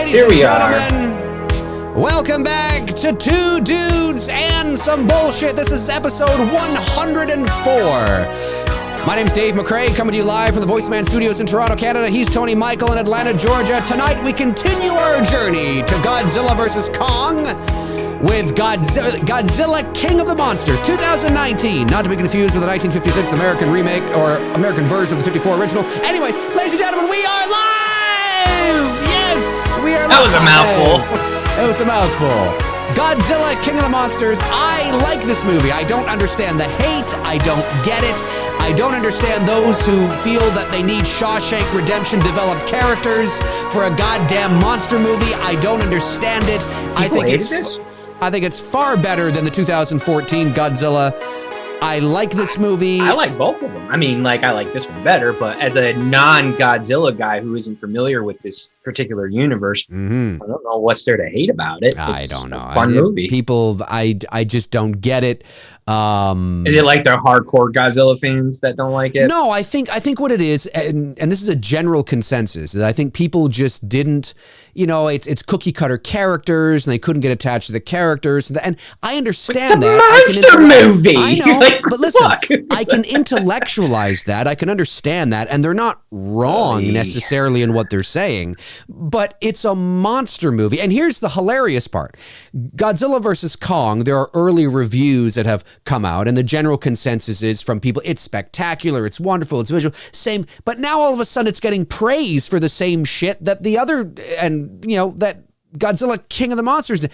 Ladies Here and we gentlemen, welcome back to Two Dudes and Some Bullshit. This is episode 104. My name's Dave McRae, coming to you live from the VoiceMann Studios in Toronto, Canada. He's Tony Michael in Atlanta, Georgia. Tonight, we continue our journey to Godzilla vs. Kong with Godzilla King of the Monsters, 2019. Not to be confused with the 1956 American remake or American version of the 54 original. Anyway, ladies and gentlemen, we are live! Yes, we are live! That was a mouthful. It was a mouthful. Godzilla King of the Monsters. I like this movie. I don't understand the hate. I don't get it. I don't understand those who feel that they need Shawshank Redemption developed characters for a goddamn monster movie. I don't understand it. I think it's far better than the 2014 Godzilla. I like this movie. I like both of them. I mean, like, I like this one better, but as a non-Godzilla guy who isn't familiar with this particular universe, I don't know what's there to hate about it. I don't know. Fun movie. People, I just don't get it. Is it like the hardcore Godzilla fans that don't like it? No, I think what it is, and this is a general consensus, that I think people just didn't, it's cookie cutter characters, and they couldn't get attached to the characters, and I understand that. It's a monster movie. I know, like, but listen, I can intellectualize that. I can understand that, and they're not wrong necessarily in what they're saying, but it's a monster movie. And here's the hilarious part. Godzilla vs. Kong, there are early reviews that have come out, and the general consensus is from people, it's spectacular, it's wonderful, it's visual, same, but now all of a sudden it's getting praise for the same shit that the other, and that Godzilla King of the Monsters,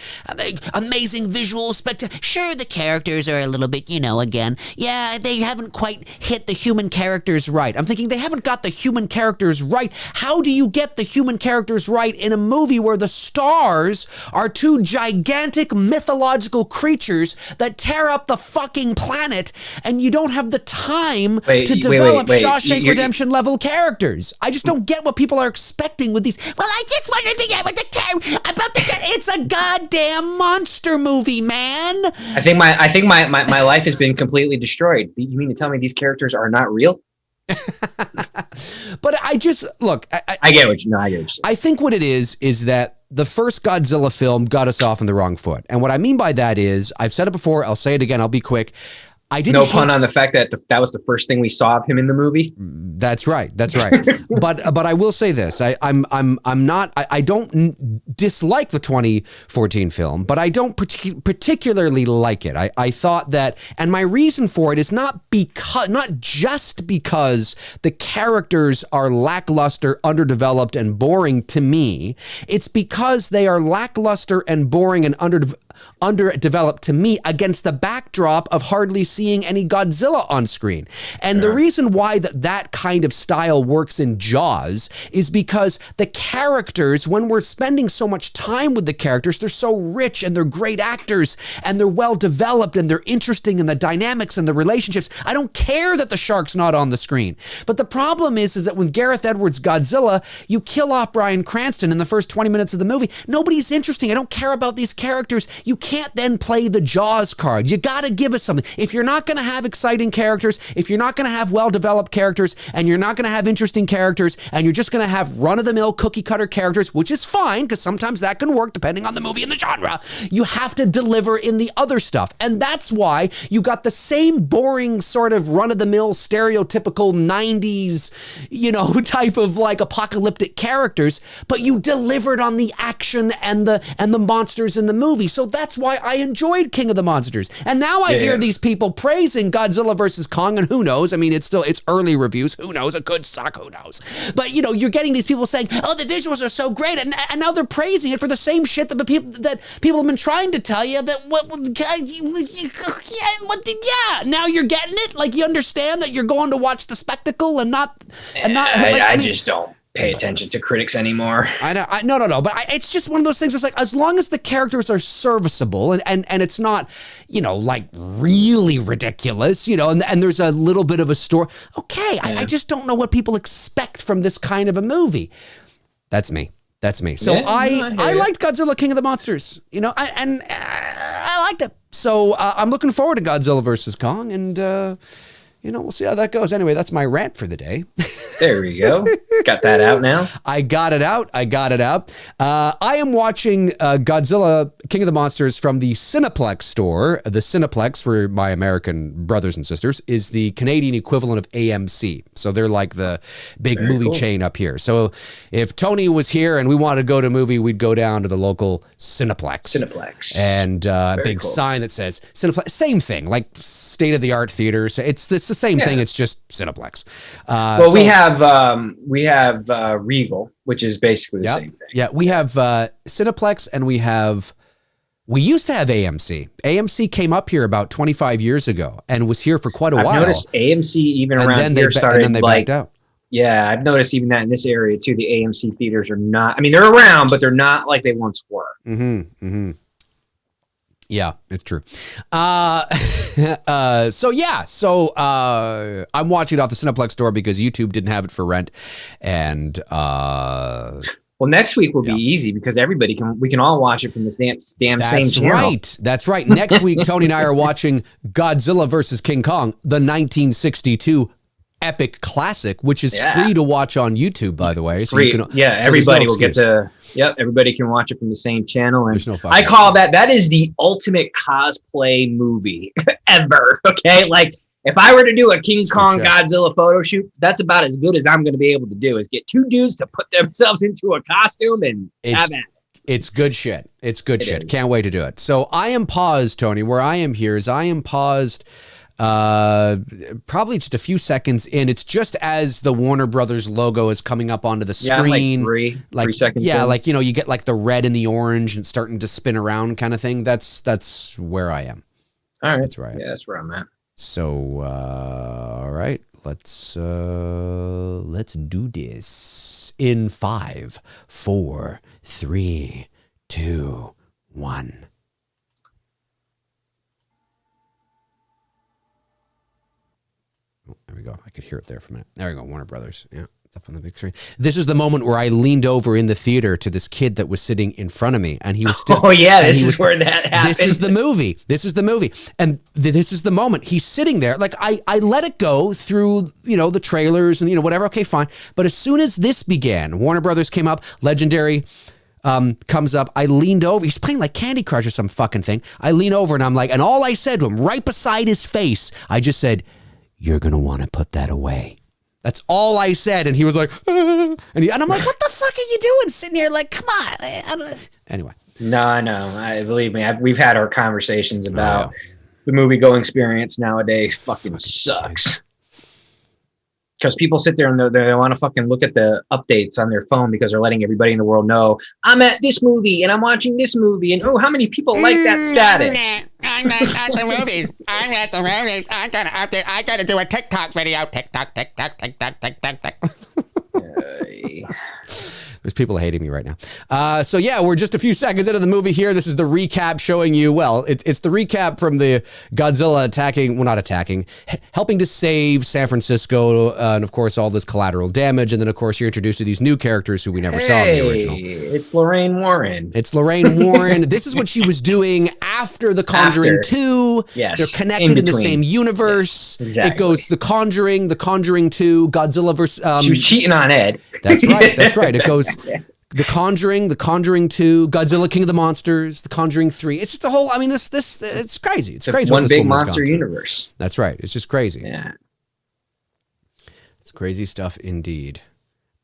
amazing visual spectacle. Sure, the characters are a little bit, again, they haven't quite hit the human characters right. I'm thinking they haven't got the human characters right. How do you get the human characters right in a movie where the stars are two gigantic mythological creatures that tear up the fucking planet, and you don't have the time to develop Shawshank Redemption level characters? I just don't get what people are expecting with these. Well, I just wanted to get with the character. It's a goddamn monster movie, man. I think my life has been completely destroyed. You mean to tell me these characters are not real? But I just look. I get what you know. I get what you're saying. I think what it is that the first Godzilla film got us off on the wrong foot, and what I mean by that is, I've said it before. I'll say it again. I'll be quick. No pun on the fact that that was the first thing we saw of him in the movie. That's right. but I will say this: I don't dislike the 2014 film, but I don't particularly like it. I thought that, and my reason for it is not just because the characters are lackluster, underdeveloped, and boring to me. It's because they are lackluster and boring and underdeveloped to me against the backdrop of hardly seeing any Godzilla on screen. And the reason why that kind of style works in Jaws is because the characters, when we're spending so much time with the characters, they're so rich and they're great actors and they're well developed and they're interesting in the dynamics and the relationships. I don't care that the shark's not on the screen. But the problem is that when Gareth Edwards' Godzilla, you kill off Bryan Cranston in the first 20 minutes of the movie. Nobody's interesting. I don't care about these characters. You can't then play the Jaws card. You got to give us something. If you're not going to have exciting characters, if you're not going to have well-developed characters, and you're not going to have interesting characters, and you're just going to have run-of-the-mill cookie-cutter characters, which is fine, because sometimes that can work depending on the movie and the genre, you have to deliver in the other stuff. And that's why you got the same boring sort of run-of-the-mill, stereotypical 90s, type of like apocalyptic characters, but you delivered on the action and the monsters in the movie. So that's why I enjoyed King of the Monsters. And now I hear these people praising Godzilla vs. Kong, and who knows? I mean, it's early reviews. Who knows? It could suck. Who knows? But, you're getting these people saying, oh, the visuals are so great. And now they're praising it for the same shit that people have been trying to tell you that, now you're getting it? Like, you understand that you're going to watch the spectacle and not. I just don't pay attention to critics anymore. I know. No. But it's just one of those things where it's like, as long as the characters are serviceable and it's not, like really ridiculous, and there's a little bit of a story. Okay. Yeah. I just don't know what people expect from this kind of a movie. That's me. So I liked Godzilla King of the Monsters, I liked it. So I'm looking forward to Godzilla vs. Kong, and we'll see how that goes. Anyway, that's my rant for the day. There we go. Got that out now. I got it out. I am watching Godzilla, King of the Monsters from the Cineplex store. The Cineplex, for my American brothers and sisters, is the Canadian equivalent of AMC. So they're like the big movie chain up here. So if Tony was here and we wanted to go to a movie, we'd go down to the local Cineplex. And a big sign that says Cineplex. Same thing, like state-of-the-art theaters. It's the same thing. It's just Cineplex. We have Regal, which is basically the same thing. Yeah, we have Cineplex, and we used to have AMC. AMC came up here about 25 years ago and was here for quite a while. I've noticed AMC even around here started, and then they backed out. Yeah, I've noticed even that in this area too. The AMC theaters are not. I mean, they're around, but they're not like they once were. Yeah, it's true. So I'm watching it off the Cineplex store because YouTube didn't have it for rent, and well, next week will be easy because we can all watch it from this damn same channel. That's right. Next week, Tony and I are watching Godzilla versus King Kong, the 1962 epic classic, which is free to watch on YouTube, by the way. So free. Everybody will get to. Yep, everybody can watch it from the same channel. And I call that is the ultimate cosplay movie ever. Okay, like if I were to do a King Kong Godzilla photo shoot, that's about as good as I'm going to be able to do. Is get two dudes to put themselves into a costume and have at it. It's good shit. It's good shit. Can't wait to do it. So I am paused, Tony. Where I am here is I am paused. Probably just a few seconds in. It's just as the Warner Brothers logo is coming up onto the screen. Like three seconds. Yeah, in. like you get like the red and the orange and starting to spin around kind of thing. That's where I am. All right, that's right. Yeah, that's where I'm at. So all right, let's do this in 5, 4, 3, 2, 1. Oh, there we go. I could hear it there for a minute. There we go. Warner Brothers. Yeah, it's up on the big screen. This is the moment where I leaned over in the theater to this kid that was sitting in front of me, and he was still. Oh yeah, this is where that happened. This is the movie. And this is the moment. He's sitting there. Like I let it go through, the trailers and whatever. Okay, fine. But as soon as this began, Warner Brothers came up. Legendary. Comes up. I leaned over. He's playing like Candy Crush or some fucking thing. I lean over and I'm like, and all I said to him, right beside his face, I just said, "You're going to want to put that away." That's all I said. And he was like, and I'm like, what the fuck are you doing sitting here? Like, come on. Anyway. No. Believe me, we've had our conversations about the movie going experience nowadays fucking sucks. Because people sit there and they want to fucking look at the updates on their phone because they're letting everybody in the world know, I'm at this movie and I'm watching this movie and how many people like that status? I'm at the movies. I gotta update. I gotta do a TikTok video. TikTok. There's people hating me right now. So yeah, we're just a few seconds into the movie here. This is the recap showing you, it's the recap from the Godzilla helping to save San Francisco, and of course all this collateral damage. And then of course you're introduced to these new characters who we never saw in the original. It's Lorraine Warren. This is what she was doing after The Conjuring 2. Yes. They're connected in the same universe. Yes, exactly. It goes The Conjuring 2, Godzilla versus... she was cheating on Ed. That's right. It goes The Conjuring 2, Godzilla, King of the Monsters, The Conjuring 3. It's just a whole, this it's crazy. It's crazy. One big monster universe. That's right. It's just crazy. Yeah. It's crazy stuff indeed.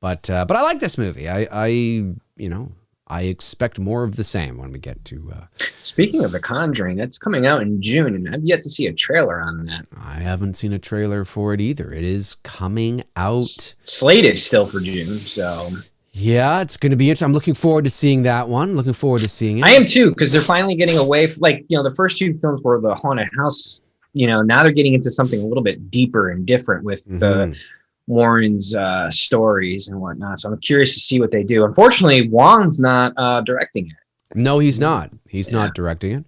But I like this movie. I expect more of the same when we get to... Speaking of The Conjuring, that's coming out in June, and I've yet to see a trailer on that. I haven't seen a trailer for it either. It is coming out... Slated still for June, so... Yeah, it's going to be interesting. I'm looking forward to seeing that one. Looking forward to seeing it. I am too, because they're finally getting away from, the first two films were the haunted house. Now they're getting into something a little bit deeper and different with the Warren's stories and whatnot. So I'm curious to see what they do. Unfortunately, Wong's not directing it. No, he's not. He's not directing it.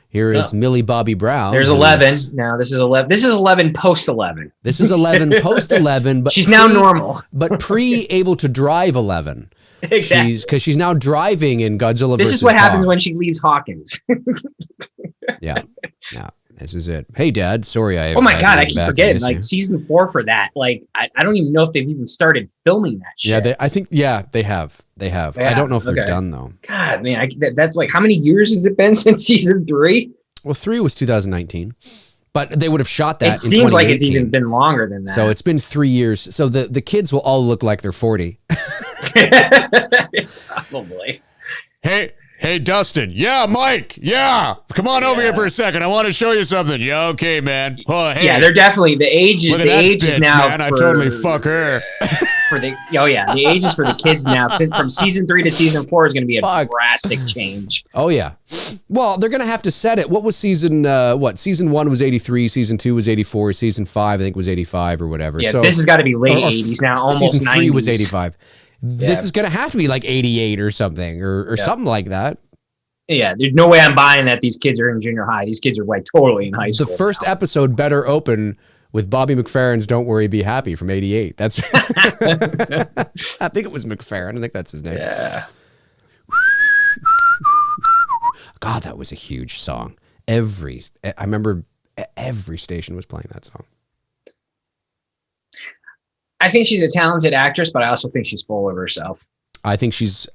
Here is Millie Bobby Brown. There's 11. Now this is 11. This is 11 post 11. This is 11 post 11, but she's now normal. But able to drive 11. Exactly. Because she's now driving in Godzilla. This is what happens when she leaves Hawkins. Yeah. This is it. Hey, Dad. Sorry, Oh my God, I keep forgetting. Like season 4 for that. Like I don't even know if they've even started filming that shit. Yeah, I think they have. I don't know if they're done though. God, man, that's like how many years has it been since season 3? Well, 3 was 2019, but they would have shot that. It seems like it's even been longer than that. So it's been 3 years. So the kids will all look like they're 40. Probably. Hey, Dustin. Yeah, Mike. Yeah. Come on over here for a second. I want to show you something. Yeah, okay, man. Oh, hey. Yeah, they're definitely the age is now. Man, I totally fuck her. The age is for the kids now. From season 3 to season 4 is going to be a drastic change. Oh yeah. Well, they're going to have to set it. What was season 1 was 83, season 2 was 84, season 5 I think was 85 or whatever. Yeah, so this has got to be late 80s now, almost 90s. Season 3 was 85. This is going to have to be like 88 or something or something like that. Yeah, there's no way I'm buying that these kids are in junior high. These kids are like totally in high school. The first episode better open with Bobby McFerrin's "Don't Worry, Be Happy" from '88. That's I think it was McFerrin. I think that's his name. Yeah. God, that was a huge song. I remember every station was playing that song. I think she's a talented actress, but I also think she's full of herself. I think she's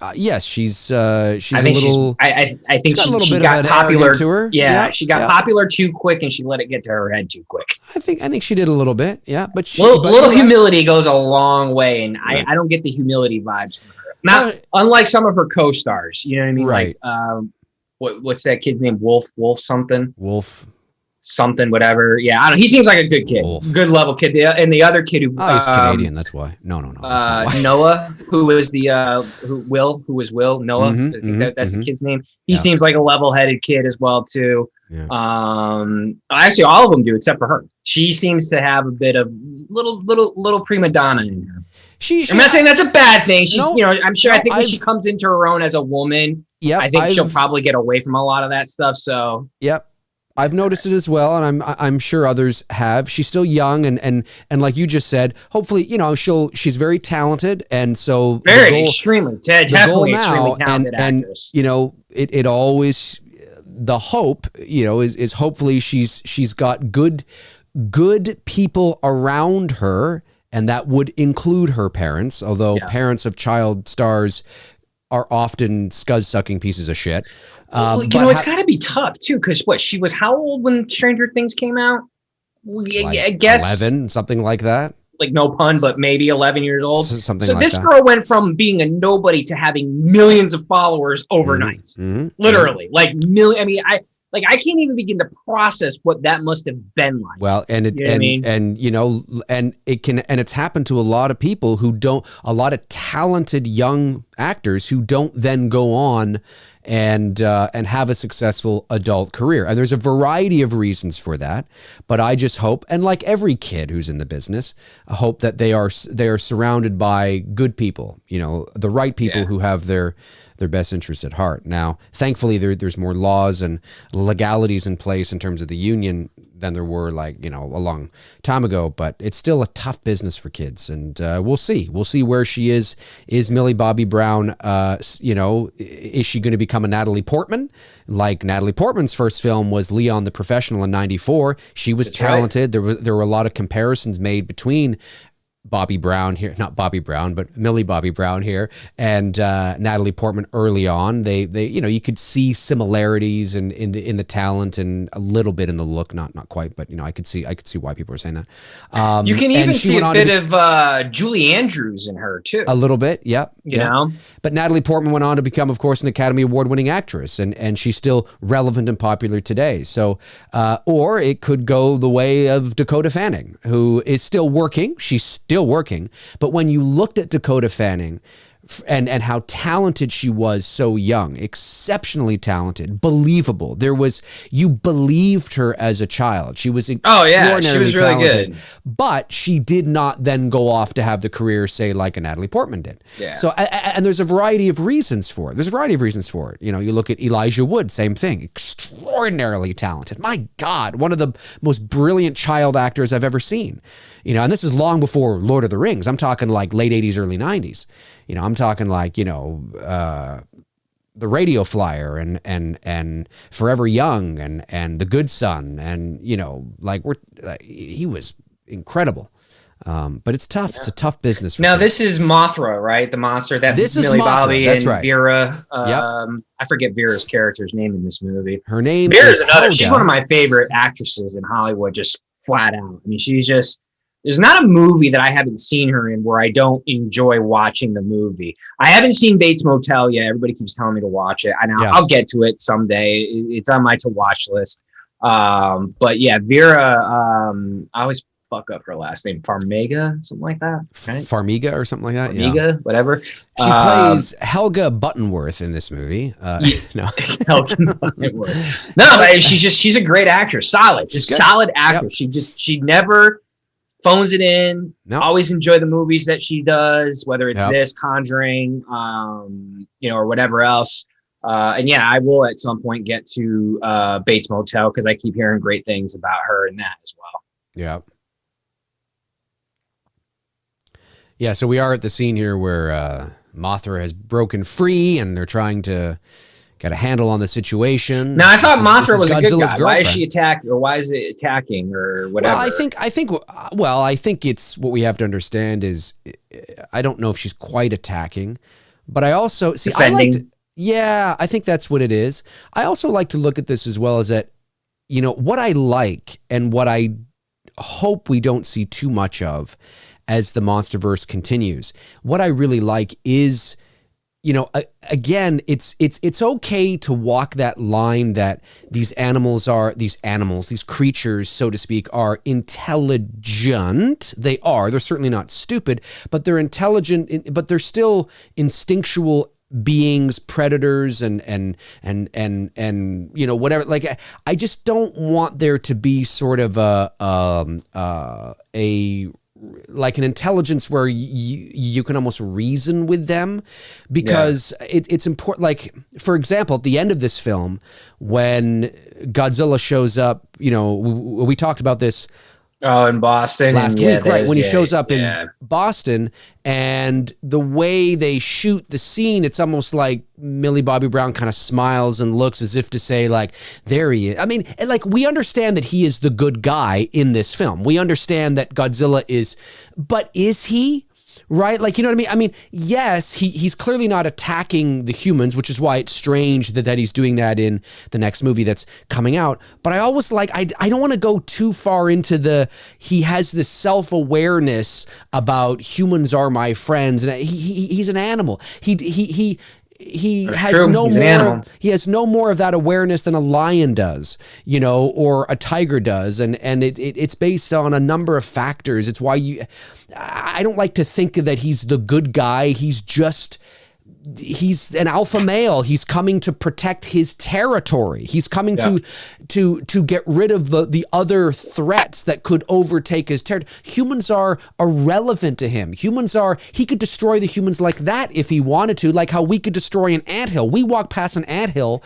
she's a little. I think she got popular to her. Yeah, she got popular too quick, and she let it get to her head too quick. I think she did a little bit. Yeah, but little humility goes a long way, and I don't get the humility vibes from her. Unlike some of her co-stars. You know what I mean? Right. Like, what's that kid's name? Wolf something, whatever. Yeah, I don't know. He seems like a good kid, good level kid. And the other kid who he's Canadian. That's why. No. Noah, who was Will. Noah. That's the kid's name. He seems like a level-headed kid as well too. Yeah. Actually, all of them do except for her. She seems to have a bit of little prima donna in her. I'm not saying that's a bad thing. She's, I'm sure. I think when she comes into her own as a woman, I think she'll probably get away from a lot of that stuff. So. Yep. I've noticed it as well, and I'm sure others have. She's still young, and like you just said, hopefully, she's very talented, and so extremely talented actress. And it always, the hope, is hopefully she's got good people around her, and that would include her parents, although parents of child stars are often scuzz-sucking pieces of shit. It's got to be tough too, because she was how old when Stranger Things came out? I guess 11, something like that. Like no pun, but maybe 11 years old. Something so like this that. girl went from being a nobody to having millions of followers overnight. Literally, like million. I mean, I can't even begin to process what that must have been like. Well, and it's happened to a lot of people a lot of talented young actors who don't then go on and have a successful adult career. And there's a variety of reasons for that, but I just hope, and like every kid who's in the business, I hope that they are surrounded by good people, the right people who have their best interests at heart. Now, thankfully, there's more laws and legalities in place in terms of the union than there were a long time ago, but it's still a tough business for kids. And we'll see where she is. Is Millie Bobby Brown, is she going to become a Natalie Portman? Like Natalie Portman's first film was Leon the Professional in '94. She was talented. Right. There were a lot of comparisons made between Bobby Brown here, not Bobby Brown, but Millie Bobby Brown here, and Natalie Portman early on. They you could see similarities in the talent and a little bit in the look, not quite, but I could see why people were saying that. You can even see a bit of Julie Andrews in her too. A little bit, yep. But Natalie Portman went on to become, of course, an Academy Award-winning actress, and she's still relevant and popular today. So, or it could go the way of Dakota Fanning, who is still working. She's still working. But when you looked at Dakota Fanning and how talented she was so young, exceptionally talented, believable. You believed her as a child. She was extraordinarily she was really talented, good. But she did not then go off to have the career, say, like a Natalie Portman did. Yeah. So, and there's a variety of reasons for it. You look at Elijah Wood, same thing, extraordinarily talented. My God, one of the most brilliant child actors I've ever seen. And this is long before Lord of the Rings. I'm talking like late 80s, early 90s. I'm talking like, the Radio Flyer and Forever Young and The Good Son, and like he was incredible. But it's tough. It's a tough business. Now this is Mothra, right? The monster that this is Millie Mothra. Bobby That's and right. Vera. Yep. I forget Vera's character's name in this movie. Her name Vera's is another. Helga. She's one of my favorite actresses in Hollywood, just flat out. I mean, she's just. There's not a movie that I haven't seen her in where I don't enjoy watching the movie. I haven't seen Bates Motel yet. Everybody keeps telling me to watch it. I'll get to it someday. It's on my to watch list. But yeah, Vera. I always fuck up her last name, Farmiga, something like that. Right? Farmiga or something like that. Farmiga, whatever. She plays Helga Buttonworth in this movie. No, Helga Buttonworth. No, but she's a great actress. Solid, just solid actress. Yep. She never phones it in. Nope. Always enjoy the movies that she does, whether it's this Conjuring, or whatever else. And yeah, I will at some point get to Bates Motel because I keep hearing great things about her in that as well. Yeah. Yeah, so we are at the scene here where Mothra has broken free and they're trying to get a handle on the situation. Now, I thought Mothra was a good guy. Girlfriend. Why is she attacking, or why is it attacking, or whatever? Well, I think it's what we have to understand is I don't know if she's quite attacking, but I also see. Defending. I think that's what it is. I also like to look at this as well as that, what I like and what I hope we don't see too much of as the Monsterverse continues. What I really like is, again, it's okay to walk that line that these creatures, so to speak, are intelligent. They're certainly not stupid, but they're intelligent, but they're still instinctual beings, predators, and whatever. Like, I just don't want there to be sort of like an intelligence where you can almost reason with them, because it's important. Like, for example, at the end of this film, when Godzilla shows up, we talked about this in Boston last week, right? When he shows up in Boston, and the way they shoot the scene, it's almost like Millie Bobby Brown kind of smiles and looks as if to say, like, there he is. I mean, like, we understand that he is the good guy in this film. We understand that Godzilla is, but is he? Right? Like, you know what I mean? I mean, yes, he's clearly not attacking the humans, which is why it's strange that he's doing that in the next movie that's coming out. But I always like, I don't want to go too far into he has this self-awareness about humans are my friends. And he's an animal. He has no more of that awareness than a lion does, or a tiger does. And it's based on a number of factors. It's why I don't like to think that he's the good guy. He's an alpha male. He's coming to protect his territory. He's coming to get rid of the other threats that could overtake his territory. Humans are irrelevant to him. He could destroy the humans like that if he wanted to, like how we could destroy an anthill. We walk past an anthill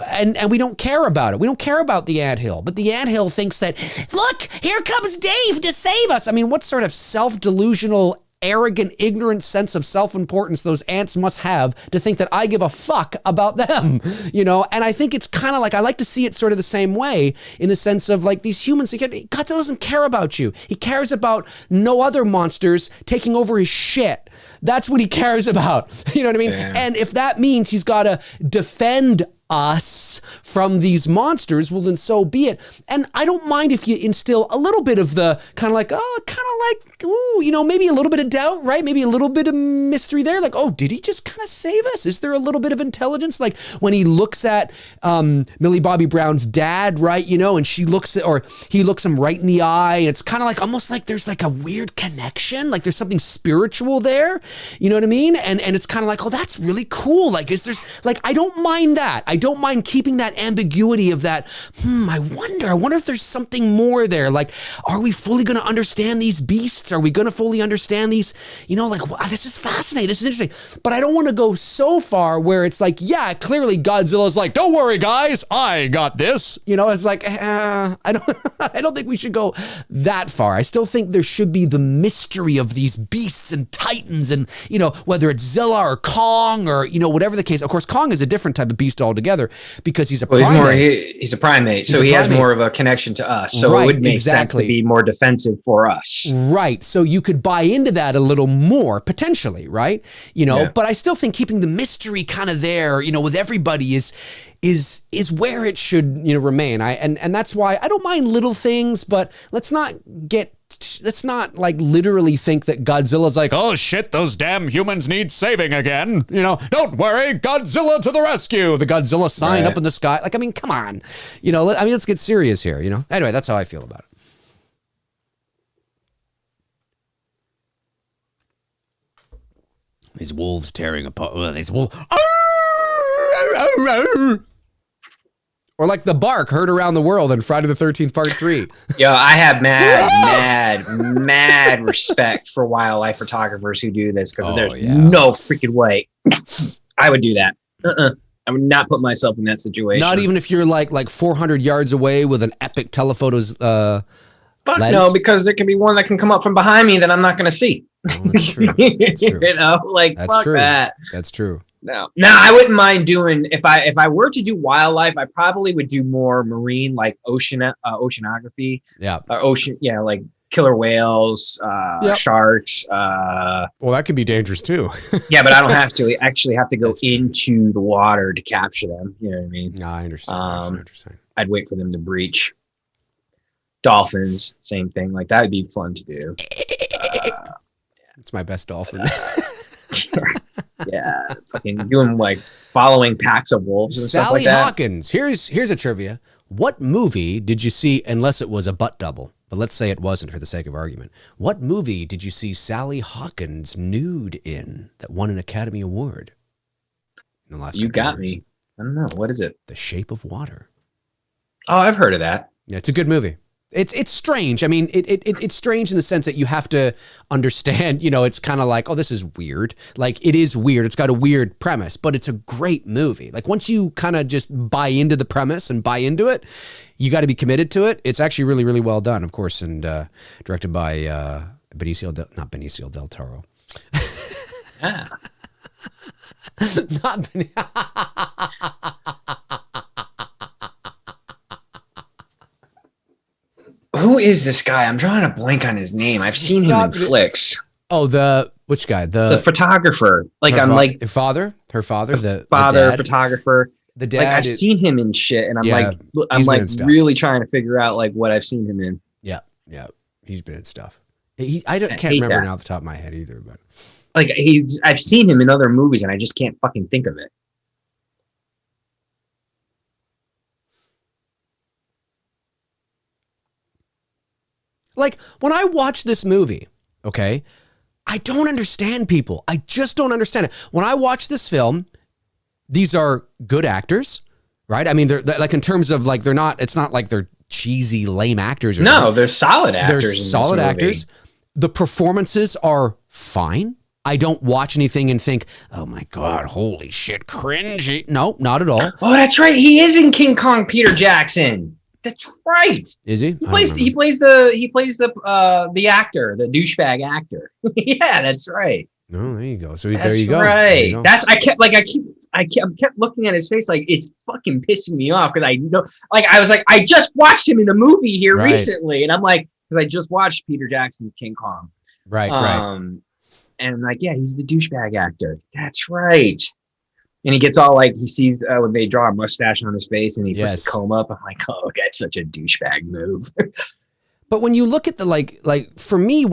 and we don't care about it. We don't care about the anthill, but the anthill thinks that, look, here comes Dave to save us. I mean, what sort of self-delusional, arrogant, ignorant sense of self-importance those ants must have to think that I give a fuck about them, And I think it's kind of like, I like to see it sort of the same way, in the sense of, like, these humans, Godzilla doesn't care about you. He cares about no other monsters taking over his shit. That's what he cares about. You know what I mean? Yeah. And if that means he's got to defend us from these monsters, well, then so be it. And I don't mind if you instill a little bit of the maybe a little bit of doubt, right? Maybe a little bit of mystery there. Like, oh, did he just kind of save us? Is there a little bit of intelligence? Like when he looks at Millie Bobby Brown's dad, right? And he looks him right in the eye. And it's kind of like, almost like there's like a weird connection. Like there's something spiritual there. You know what I mean? And it's kind of like, oh, that's really cool. Like, I don't mind that. I don't mind keeping that ambiguity of that, I wonder if there's something more there. Like, are we fully going to understand these beasts? Are we going to fully understand these, like, wow, this is fascinating, this is interesting. But I don't want to go so far where it's like, yeah, clearly Godzilla's like, don't worry guys, I got this. It's like, I don't think we should go that far. I still think there should be the mystery of these beasts and titans and, whether it's Zilla or Kong or, whatever the case. Of course, Kong is a different type of beast altogether because he's a primate. He's a primate, so he has more of a connection to us. So it would make sense to be more defensive for us. Right. So you could buy into that a little more potentially, right? But I still think keeping the mystery kind of there, with everybody is where it should, remain. And that's why I don't mind little things, but let's not like literally think that Godzilla's like, oh shit, those damn humans need saving again. Don't worry, Godzilla to the rescue. The Godzilla sign up in the sky. Like, I mean, come on. Let's get serious here, Anyway, that's how I feel about it. These wolves tearing apart. These wolves. Or like the bark heard around the world in Friday the 13th Part 3. Yo, I have mad respect for wildlife photographers who do this because there's no freaking way I would do that. I would not put myself in that situation. Not even if you're like 400 yards away with an epic telephoto's Fuck lens? No, because there can be one that can come up from behind me that I'm not going to see. Oh, that's true. That's true. Fuck true. that. That's true. No, I wouldn't mind doing if I were to do wildlife, I probably would do more marine, like oceanography. Yeah. Ocean, like killer whales, sharks. Well, that can be dangerous too. Yeah, but I don't have to. I actually have to go into the water to capture them. You know what I mean? No, I understand. I'd wait for them to breach. Dolphins, same thing. Like that would be fun to do. It's my best dolphin. Yeah, fucking doing like following packs of wolves and stuff like that. Sally Hawkins. Here's a trivia. What movie did you see, unless it was a butt double, but let's say it wasn't for the sake of argument. What movie did you see Sally Hawkins nude in that won an Academy Award in the last You got years? me. I don't know. What is it? The Shape of Water. Oh, I've heard of that. Yeah, it's a good movie. It's strange. I mean, it's strange in the sense that you have to understand, it's kind of like, oh, this is weird. Like, it is weird. It's got a weird premise, but it's a great movie. Like, once you kind of just buy into the premise and buy into it, you got to be committed to it. It's actually really, really well done, of course, and directed by Benicio del Toro. Ah. Not Who is this guy? I'm drawing a blank on his name. I've seen him in flicks. Oh, which guy? The photographer. Like her her father, the father, dad. Photographer. The dad. Like I've seen him in shit, and I'm like really trying to figure out like what I've seen him in. Yeah, he's been in stuff. I can't remember now off the top of my head either, but like I've seen him in other movies, and I just can't fucking think of it. Like, when I watch this movie, okay, I don't understand people. I just don't understand it. When I watch this film, these are good actors, right? I mean, they're like, in terms of like, it's not like they're cheesy, lame actors or something. No, they're solid actors. They're solid actors. The performances are fine. I don't watch anything and think, oh my God, holy shit, cringy. No, not at all. Oh, that's right. He is in King Kong, Peter Jackson. That's right. Is he? He plays the actor, the douchebag actor. Yeah, that's right. Oh, there you go. So there you go. Right. That's I kept looking at his face like it's fucking pissing me off because I know, like I was like I just watched him in a movie here recently, and I'm like because I just watched Peter Jackson's King Kong. Right. And I'm like, yeah, he's the douchebag actor. That's right. And he gets all like, he sees when they draw a mustache on his face and he puts his comb up. I'm like, oh, that's such a douchebag move. But when you look at the, like for me,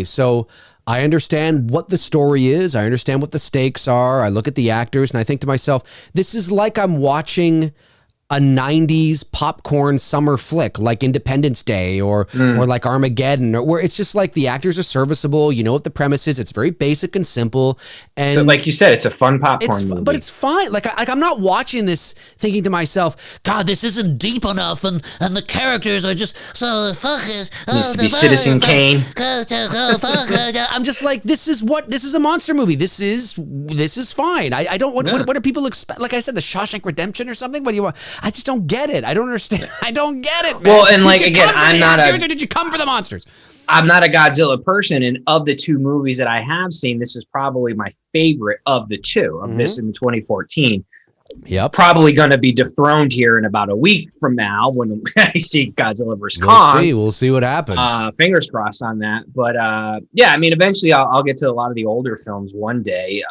so I understand what the story is. I understand what the stakes are. I look at the actors and I think to myself, this is like I'm watching a 90s popcorn summer flick like Independence Day or like Armageddon, or where it's just like the actors are serviceable, you know what the premise is, it's very basic and simple, and so like you said, it's a fun popcorn movie. But it's fine. Like I'm not watching this thinking to myself, God, this isn't deep enough, and the characters are just so fuckers. Needs to be Citizen Kane. I'm just like, this is a monster movie. This is fine. I don't what do people expect? Like I said, the Shawshank Redemption or something. What do you want? I just don't get it. I don't understand. I don't get it, man. Well, and like again, did you come for the monsters? I'm not a Godzilla person, and of the two movies that I have seen, this is probably my favorite of the two. Of this in 2014. Yep. Probably going to be dethroned here in about a week from now when I see Godzilla vs. Kong. We'll see what happens. Fingers crossed on that. But yeah, I mean, eventually I'll get to a lot of the older films one day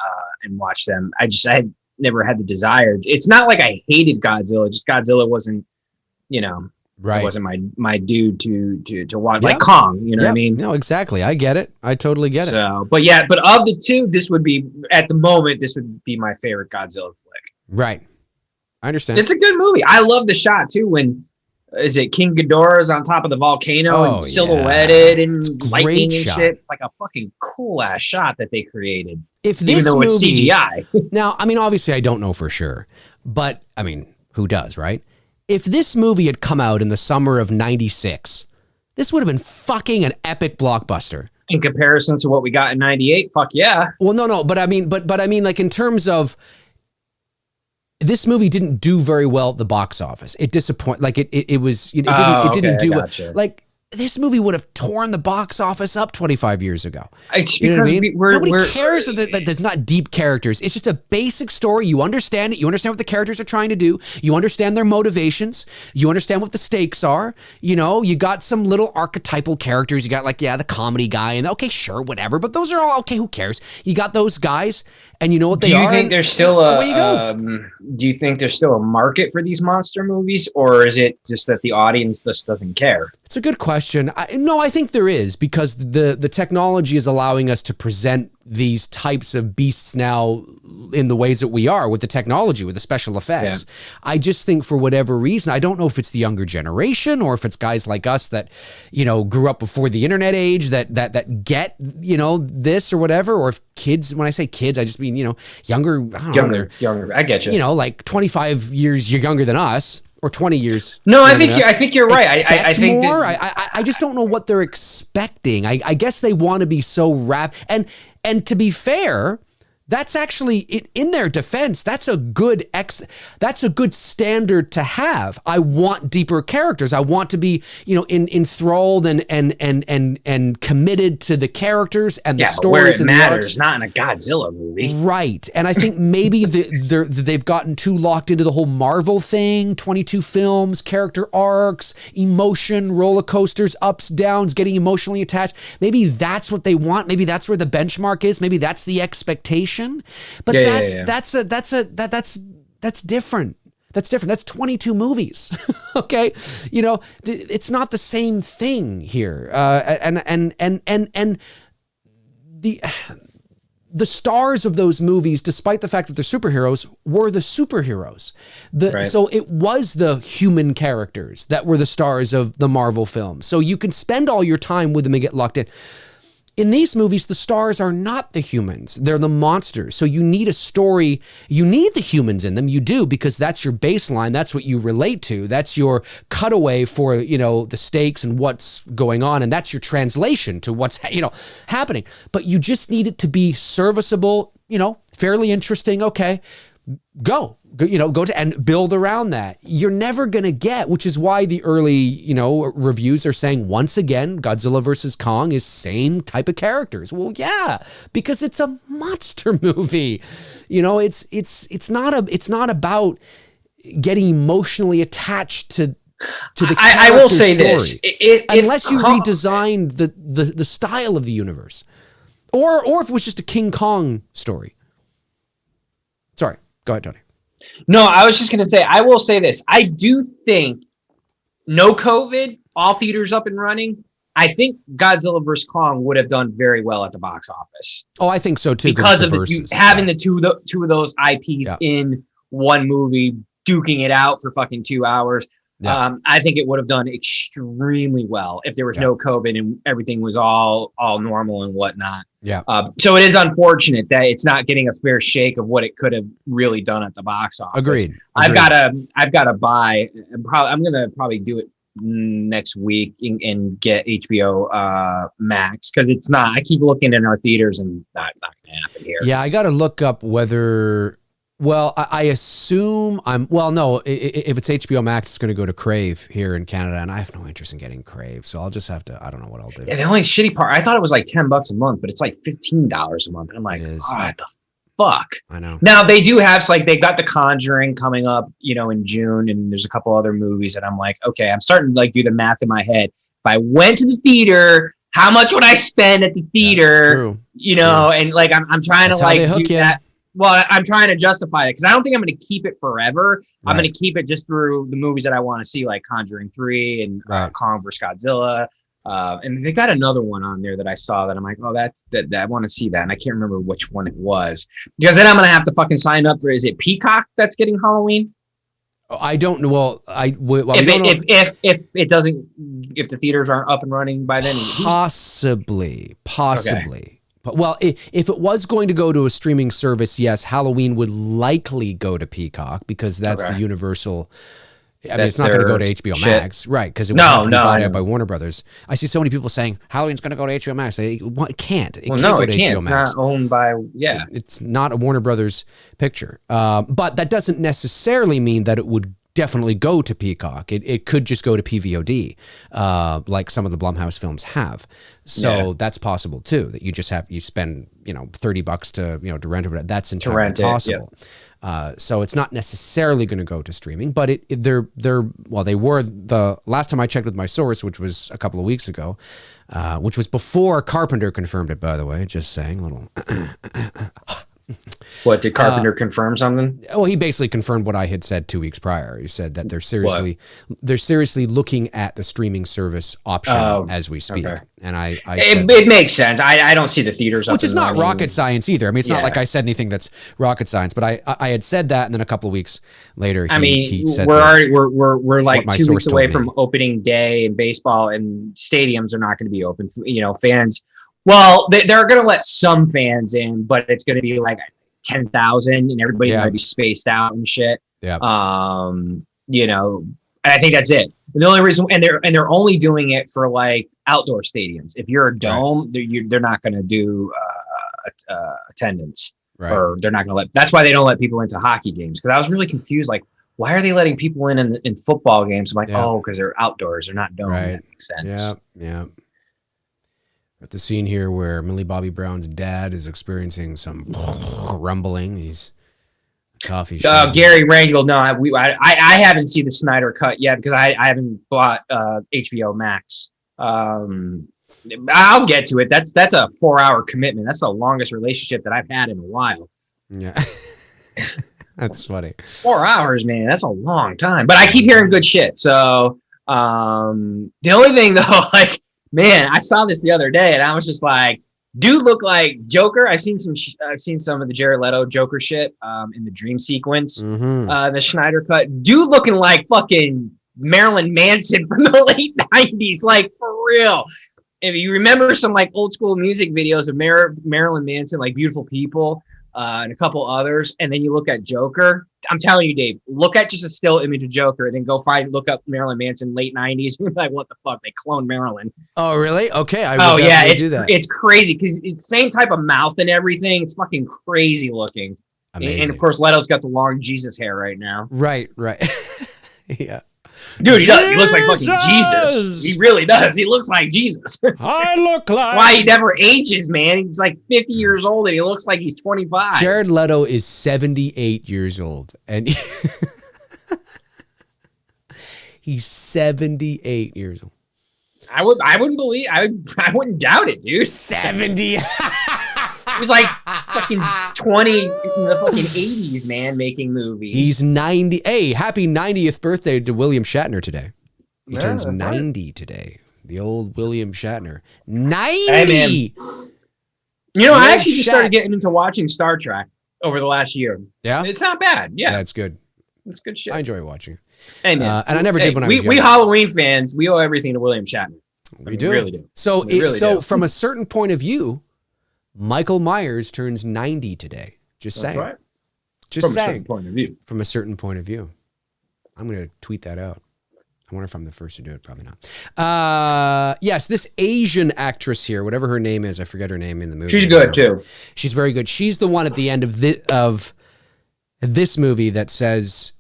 and watch them. I had never had the desire. It's not like I hated Godzilla. Just Godzilla wasn't, right. It wasn't my dude to watch. Like Kong, you know what I mean? No, exactly. I get it. I totally get it. But of the two, this would be, at the moment, this would be my favorite Godzilla flick. Right. I understand. It's a good movie. I love the shot too when King Ghidorah's on top of the volcano and silhouetted and lightning and shit. It's like a fucking cool ass shot that they created. If this even though it's CGI. Now, I mean, obviously I don't know for sure, but I mean, who does, right? If this movie had come out in the summer of 96, this would have been fucking an epic blockbuster. In comparison to what we got in 98, fuck yeah. Well, no, but I mean, like in terms of, this movie didn't do very well at the box office. It disappointed. Like it didn't do it. Like this movie would have torn the box office up 25 years ago. You know what I mean? Nobody cares that there's not deep characters. It's just a basic story. You understand it. You understand what the characters are trying to do. You understand their motivations. You understand what the stakes are. You know, you got some little archetypal characters. You got like, the comedy guy, and okay, sure, whatever. But those are all okay. Who cares? You got those guys, and you know what they are. Do you think there's still do you think there's still a market for these monster movies, or is it just that the audience just doesn't care? It's a good question. I think there is, because the technology is allowing us to present these types of beasts now in the ways that we are with the technology, with the special effects. Yeah. I just think for whatever reason, I don't know if it's the younger generation or if it's guys like us that, grew up before the internet age that get, this or whatever, or if kids, when I say kids, I just mean, younger. I don't know, younger. I get you. Like 25 years younger than us. Or 20 years. No, I think you're right. I think more. I just don't know what they're expecting. I guess they want to be so and to be fair, that's actually in their defense. That's a good standard to have. I want deeper characters. I want to be, enthralled and committed to the characters and the stories. Where it and matters, not in a Godzilla movie. Right. And I think maybe they've gotten too locked into the whole Marvel thing, 22 films, character arcs, emotion, roller coasters, ups, downs, getting emotionally attached. Maybe that's what they want. Maybe that's where the benchmark is. Maybe that's the expectation. But that's different. That's different. That's 22 movies. Okay. It's not the same thing here. And the stars of those movies, despite the fact that they're superheroes, were the superheroes. So it was the human characters that were the stars of the Marvel films. So you can spend all your time with them and get locked in. In these movies, the stars are not the humans. They're the monsters. So you need a story. You need the humans in them. You do, because that's your baseline. That's what you relate to. That's your cutaway for, the stakes and what's going on. And that's your translation to what's, happening. But you just need it to be serviceable, fairly interesting. Okay, go to and build around that. You're never going to get, which is why the early, reviews are saying, once again, Godzilla versus Kong is same type of characters. Well, yeah, because it's a monster movie. It's not about getting emotionally attached to the character I will say story, this. Unless you redesigned the style of the universe. Or if it was just a King Kong story. Sorry, go ahead, Tony. No, I was just going to say, I will say this. I do think no COVID, all theaters up and running. I think Godzilla vs. Kong would have done very well at the box office. Oh, I think so too. Because of having the two of those IPs in one movie duking it out for fucking 2 hours. Yeah. I think it would have done extremely well if there was no COVID and everything was all normal and whatnot. Yeah. So it is unfortunate that it's not getting a fair shake of what it could have really done at the box office. Agreed. I've got to buy. I'm gonna probably do it next week and get HBO Max, because it's not. I keep looking in our theaters and not gonna happen here. Yeah, I got to look up whether. Well, I assume no, if it's HBO Max, it's going to go to Crave here in Canada, and I have no interest in getting Crave, so I'll just have to, I don't know what I'll do. Yeah, the only shitty part, I thought it was like $10 a month, but it's like $15 a month. And I'm like, what the fuck? I know. Now they do have, like, they've got The Conjuring coming up, in June, and there's a couple other movies, and I'm like, okay, I'm starting to like do the math in my head. If I went to the theater, how much would I spend at the theater? Yeah, and like, I'm trying That's to how like they hook do you. that. Well, I'm trying to justify it because I don't think I'm going to keep it forever. Right. I'm going to keep it just through the movies that I want to see, like Conjuring 3 and Kong vs. Godzilla. And they got another one on there that I saw that I'm like, oh, that I want to see that. And I can't remember which one it was, because then I'm going to have to fucking sign up for, is it Peacock that's getting Halloween? I don't know. Well, if it doesn't, if the theaters aren't up and running by then, possibly. Okay. Well, if it was going to go to a streaming service, yes, Halloween would likely go to Peacock, because that's the universal. I mean, it's not going to go to HBO Max, right? Because it would have to be bought out by Warner Brothers. I see so many people saying Halloween's going to go to HBO Max. It can't. It can't go to HBO It's Max. not owned by It's not a Warner Brothers picture. But that doesn't necessarily mean that it would definitely go to Peacock. It could just go to PVOD, like some of the Blumhouse films have. So that's possible too. That you just you spend $30 to rent it. That's entirely possible. So it's not necessarily going to go to streaming, but they were, the last time I checked with my source, which was a couple of weeks ago, which was before Carpenter confirmed it, by the way. Just saying, little. What, did Carpenter confirm something? Well, he basically confirmed what I had said 2 weeks prior. He said that they're seriously looking at the streaming service option as we speak. Okay. And it makes sense. I don't see the theaters, which is not rocket science either. I mean, it's not like I said anything that's rocket science, but I had said that, and then a couple of weeks later, he said we're like 2 weeks away from opening day in baseball, and stadiums are not going to be open. Fans. Well, they're going to let some fans in, but it's going to be like 10,000, and everybody's going to be spaced out and shit. Yeah. And I think that's it. And the only reason, and they're only doing it for like outdoor stadiums. If you're a dome, they're not going to do attendance, or they're not going to let. That's why they don't let people into hockey games. Because I was really confused, like, why are they letting people in football games? I'm like, because they're outdoors, they're not dome. That makes sense. Yeah. At the scene here where Millie Bobby Brown's dad is experiencing some rumbling. He's coffee shop. Gary Rangel. No, I haven't seen the Snyder Cut yet, because I haven't bought HBO Max. I'll get to it. That's a 4-hour commitment. That's the longest relationship that I've had in a while. Yeah. That's funny. 4 hours, man. That's a long time. But I keep hearing good shit. So the only thing though, like, man, I saw this the other day, and I was just like, dude, look like Joker. I've seen some of the Jared Leto Joker shit in the dream sequence, the Snyder Cut. Dude, looking like fucking Marilyn Manson from the late 90s, like, for real. If you remember some like old school music videos of Marilyn Manson, like Beautiful People, and a couple others, and then you look at Joker. I'm telling you, Dave, look at just a still image of Joker, and then look up Marilyn Manson late 90s. You're like, what the fuck? They cloned Marilyn. Oh, really? Okay. It's crazy, because it's same type of mouth and everything. It's fucking crazy looking. Amazing. And of course, Leto's got the long Jesus hair right now. Right. Yeah. Dude, he does. He looks like fucking Jesus. He really does. He looks like Jesus. I look like... Why he never ages, man. He's like 50 years old, and he looks like he's 25. Jared Leto is 78 years old, and he's 78 years old. I wouldn't doubt it, dude. 70. He was like fucking 20 in the fucking 80s, man, making movies. He's 90. Hey, happy 90th birthday to William Shatner today. He turns 90 today. The old William Shatner. 90! Hey, man. I actually just started getting into watching Star Trek over the last year. Yeah? It's not bad. Yeah. That's good. It's good shit. I enjoy watching. Hey man, and I never did when I was we young. Halloween fans. We owe everything to William Shatner. We do. We really do. So, We really do. from a certain point of view, Michael Myers turns 90 today. Just That's saying. right. Just From a certain saying. point of view. From a certain point of view. I'm going to tweet that out. I wonder if I'm the first to do it. Probably not. Yes, this Asian actress here, whatever her name is, I forget her name in the movie. She's good too. She's very good. She's the one at the end of this movie that says,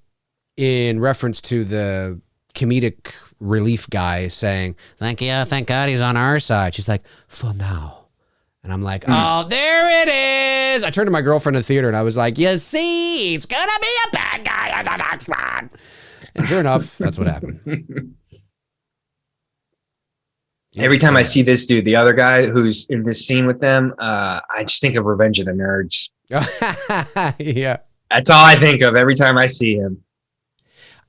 in reference to the comedic relief guy saying, thank God he's on our side. She's like, for now. And I'm like, oh, there it is. I turned to my girlfriend in the theater and I was like, you see, he's going to be a bad guy in the next one. And sure enough, that's what happened. Every time I see this dude, the other guy who's in this scene with them, I just think of Revenge of the Nerds. Yeah. That's all I think of every time I see him.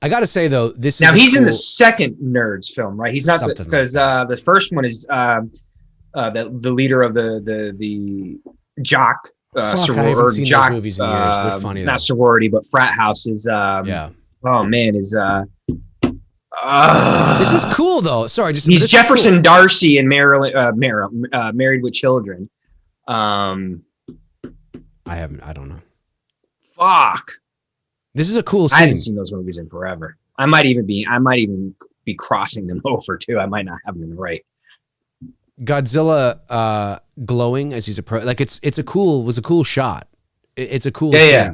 I got to say, though, this is now he's in the second Nerds film, right? He's not because the first one is the leader of the jock sorority jock movies in years. They're funny, not sorority but frat house is yeah. Oh man, is this is cool though. Sorry, he's Jefferson Darcy and Married with Children. I don't know. Fuck. This is a cool scene. I haven't seen those movies in forever. I might even be crossing them over too. I might not have them right. Godzilla glowing as he's was a cool shot. It's a cool scene. Yeah.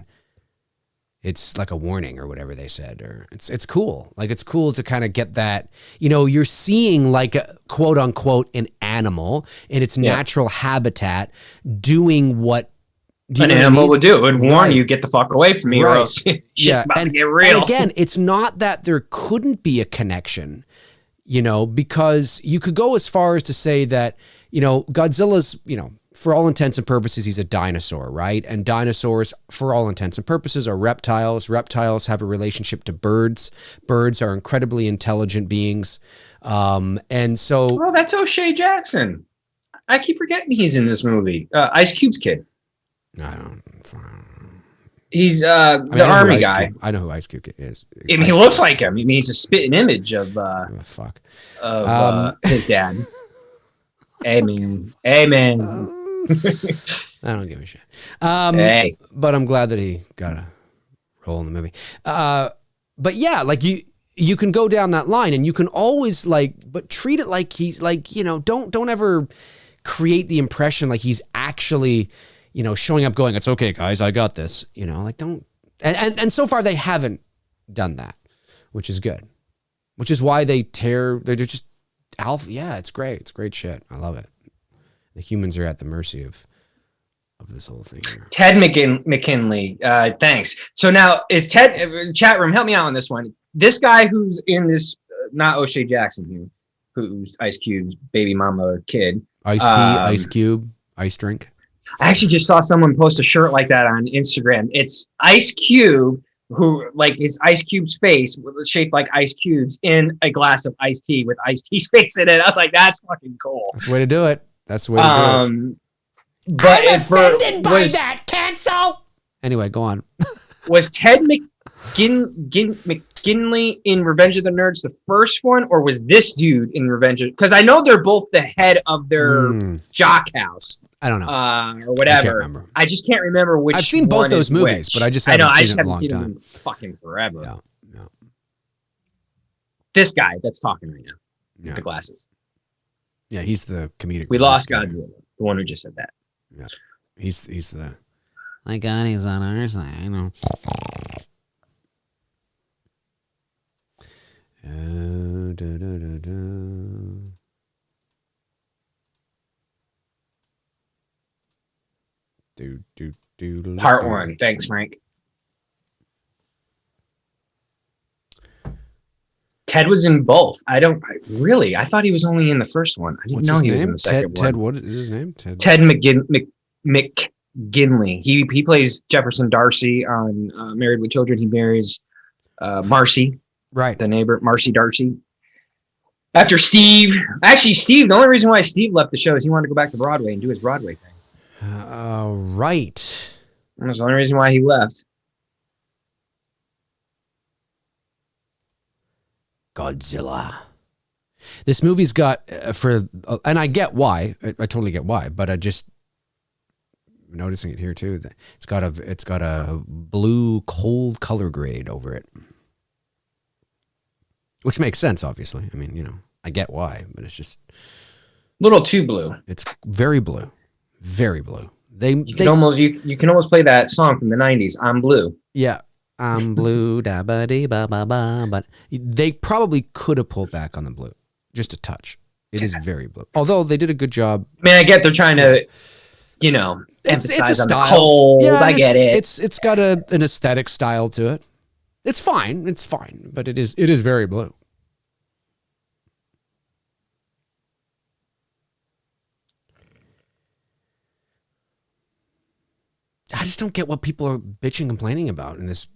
It's like a warning or whatever they said, or it's cool. Like it's cool to kind of get that, you're seeing like a quote unquote an animal in its natural habitat doing what an animal would do. It would warn you, get the fuck away from me, or else shit's about to get real. And again, it's not that there couldn't be a connection, because you could go as far as to say that, Godzilla's, for all intents and purposes, he's a dinosaur, right? And dinosaurs, for all intents and purposes, are reptiles. Reptiles have a relationship to birds. Birds are incredibly intelligent beings. And so... Oh, that's O'Shea Jackson. I keep forgetting he's in this movie. Ice Cube's kid. I don't... He's the army guy. I know who Ice Cube is. I mean, he looks like him. I mean, he's a spitting image of his dad. Amen. I don't give a shit. But I'm glad that he got a role in the movie. But yeah, like you can go down that line and you can always but treat it like he's don't ever create the impression like he's actually, showing up going, it's okay, guys, I got this, don't. And so far they haven't done that, which is good, which is why they're just alpha. Yeah, it's great. It's great shit. I love it. The humans are at the mercy of this whole thing here. Ted McKinley. Thanks. So now is Ted, chat room, help me out on this one. This guy who's in this, not O'Shea Jackson here, who's Ice Cube's baby mama kid. Iced tea, Ice Cube, ice drink. I actually just saw someone post a shirt like that on Instagram. It's Ice Cube, who is Ice Cube's face shaped like ice cubes in a glass of iced tea with iced tea's face in it. I was like, that's fucking cool. That's the way to do it. That's the way to do it. But I'm offended by that. Cancel. Anyway, go on. Was Ted McKinley in Revenge of the Nerds the first one, or was this dude in Revenge of? Because I know they're both the head of their jock house. I don't know. Or whatever. I can't remember. I just can't remember which. I've seen both those movies, but I just haven't seen it in a long time. Them fucking forever. Yeah. This guy that's talking right now with the glasses. Yeah, he's the comedic. We lost Godzilla, the one who just said that. Yeah, he's the. My God, he's on our side. I know. Part one. Thanks, Frank. Ted was in both. I thought he was only in the first one. I didn't know he was in the second one. Ted, what is his name? Ted Mckinley. He plays Jefferson Darcy on Married with Children. He marries Marcy, right? The neighbor, Marcy Darcy. After Steve, the only reason why Steve left the show is he wanted to go back to Broadway and do his Broadway thing. Right. That's the only reason why he left. Godzilla. This movie's got and I get why. I totally get why, but I just noticing it here too. It's got a blue cold color grade over it, which makes sense. Obviously, I mean, I get why, but it's just a little too blue. It's very blue, very blue. You can almost play that song from the 90s. I'm blue. Yeah. I'm blue, da ba dee ba ba ba. But they probably could have pulled back on the blue, just a touch. It is very blue. Although they did a good job. I mean, I get they're trying to, emphasize on the cold. Yeah, I get it. It's got an aesthetic style to it. It's fine. It's fine, but it is very blue. I just don't get what people are bitching and complaining about in this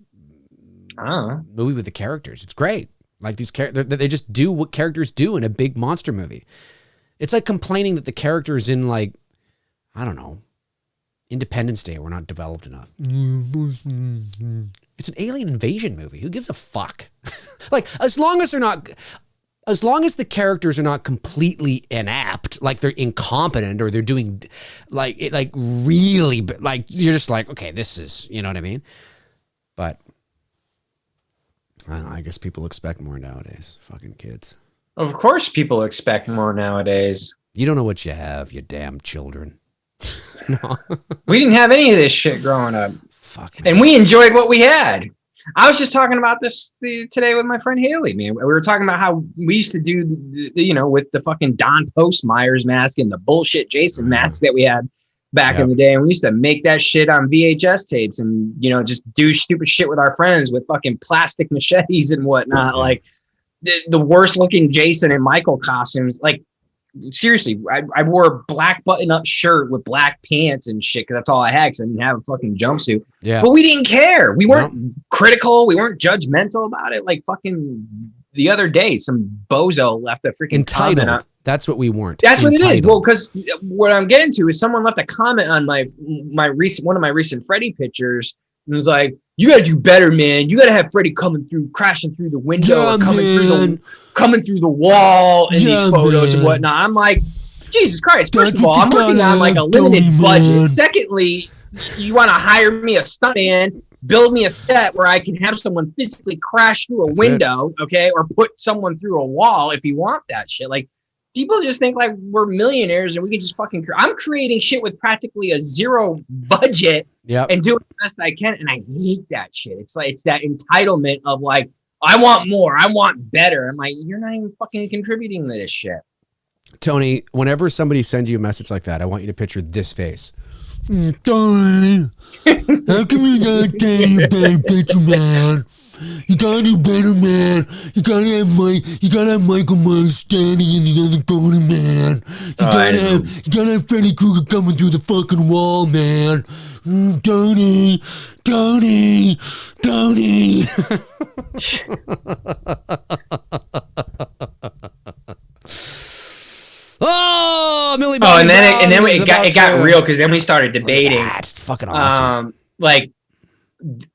movie with the characters. It's great. Like these characters, they just do what characters do in a big monster movie. It's like complaining that the characters in, like, I don't know, Independence Day were not developed enough. It's an alien invasion movie. Who gives a fuck? Like, as long as the characters are not completely inept, like they're incompetent or they're doing really, like, you're just like, okay, this is, you know what I mean? But I don't know, I guess people expect more nowadays. Fucking kids. Of course people expect more nowadays. You don't know what you have, you damn children. No. We didn't have any of this shit growing up. Fuck, man. And we enjoyed what we had. I was just talking about this today with my friend Haley, man. We were talking about how we used to do, with the fucking Don Postmeyer's mask and the bullshit Jason mask that we had back in the day. And we used to make that shit on VHS tapes and, just do stupid shit with our friends with fucking plastic machetes and whatnot. Like the worst looking Jason and Michael costumes. Like, seriously, I wore a black button-up shirt with black pants and shit because that's all I had because I didn't have a fucking jumpsuit. Yeah. But we didn't care. We weren't critical. We weren't judgmental about it. Like fucking the other day, some bozo left a freaking entitled. That's what we weren't. That's entitled. What it is. Well, because what I'm getting to is someone left a comment on one of my recent Freddy pictures. And was like, you gotta do better, man. You gotta have Freddy crashing through the window, or coming through the wall in these photos and whatnot. I'm like, Jesus Christ. First of all, I'm working on like a limited budget. Secondly, you want to hire me a stuntman, build me a set where I can have someone physically crash through a window, okay, or put someone through a wall if you want that shit. Like, people just think like we're millionaires and we can just fucking. I'm creating shit with practically a zero budget and doing the best I can, and I hate that shit. It's that entitlement of like, I want more, I want better. I'm like, you're not even fucking contributing to this shit. Tony, whenever somebody sends you a message like that, I want you to picture this face. Tony, how come you not getting a bad picture, man? You gotta do better, man. You gotta have Michael Myers standing in the other corner, man. You gotta have Freddy Krueger coming through the fucking wall, man. Tony. Oh, Millie Bobby and then it got real because then we started debating. That's fucking awesome. Like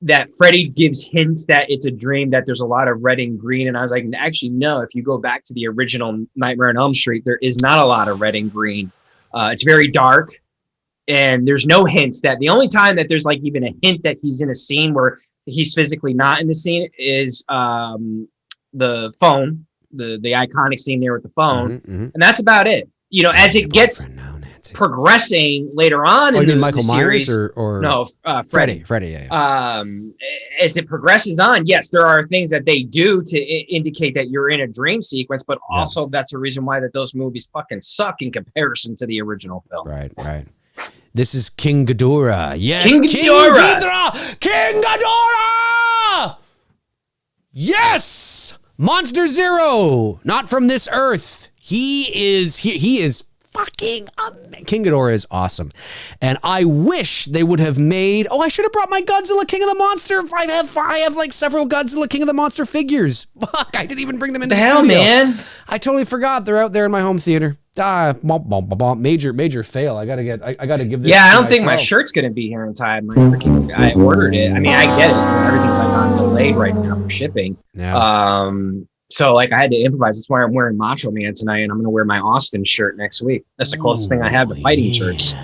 that Freddy gives hints that it's a dream, that there's a lot of red and green, and I was like, actually, no. If you go back to the original Nightmare on Elm Street, there is not a lot of red and green. It's very dark, and there's no hints. That the only time that there's like even a hint that he's in a scene where he's physically not in the scene is the phone. The iconic scene there with the phone, and that's about it. As it gets progressing later on in the series, Myers or no, Freddy, yeah. As it progresses on, yes, there are things that they do to indicate that you're in a dream sequence, but also that's a reason why that those movies fucking suck in comparison to the original film. Right. This is King Ghidorah. Yes, King Ghidorah. King Ghidorah. Yes. Monster Zero, not from this earth. He is fucking King Ghidorah is awesome. And I wish they would have made, I should have brought my Godzilla King of the Monster. I have like several Godzilla King of the Monster figures. Fuck, I didn't even bring them in the hell, studio. Man. I totally forgot they're out there in my home theater. Major fail. I gotta give this. Yeah, I don't think my shirt's gonna be here in time. I ordered it. I mean, I get it. Everything's like on delayed right now for shipping. Yeah. So like I had to improvise. That's why I'm wearing Macho Man tonight, and I'm gonna wear my Austin shirt next week. That's the closest thing I have to fighting shirts.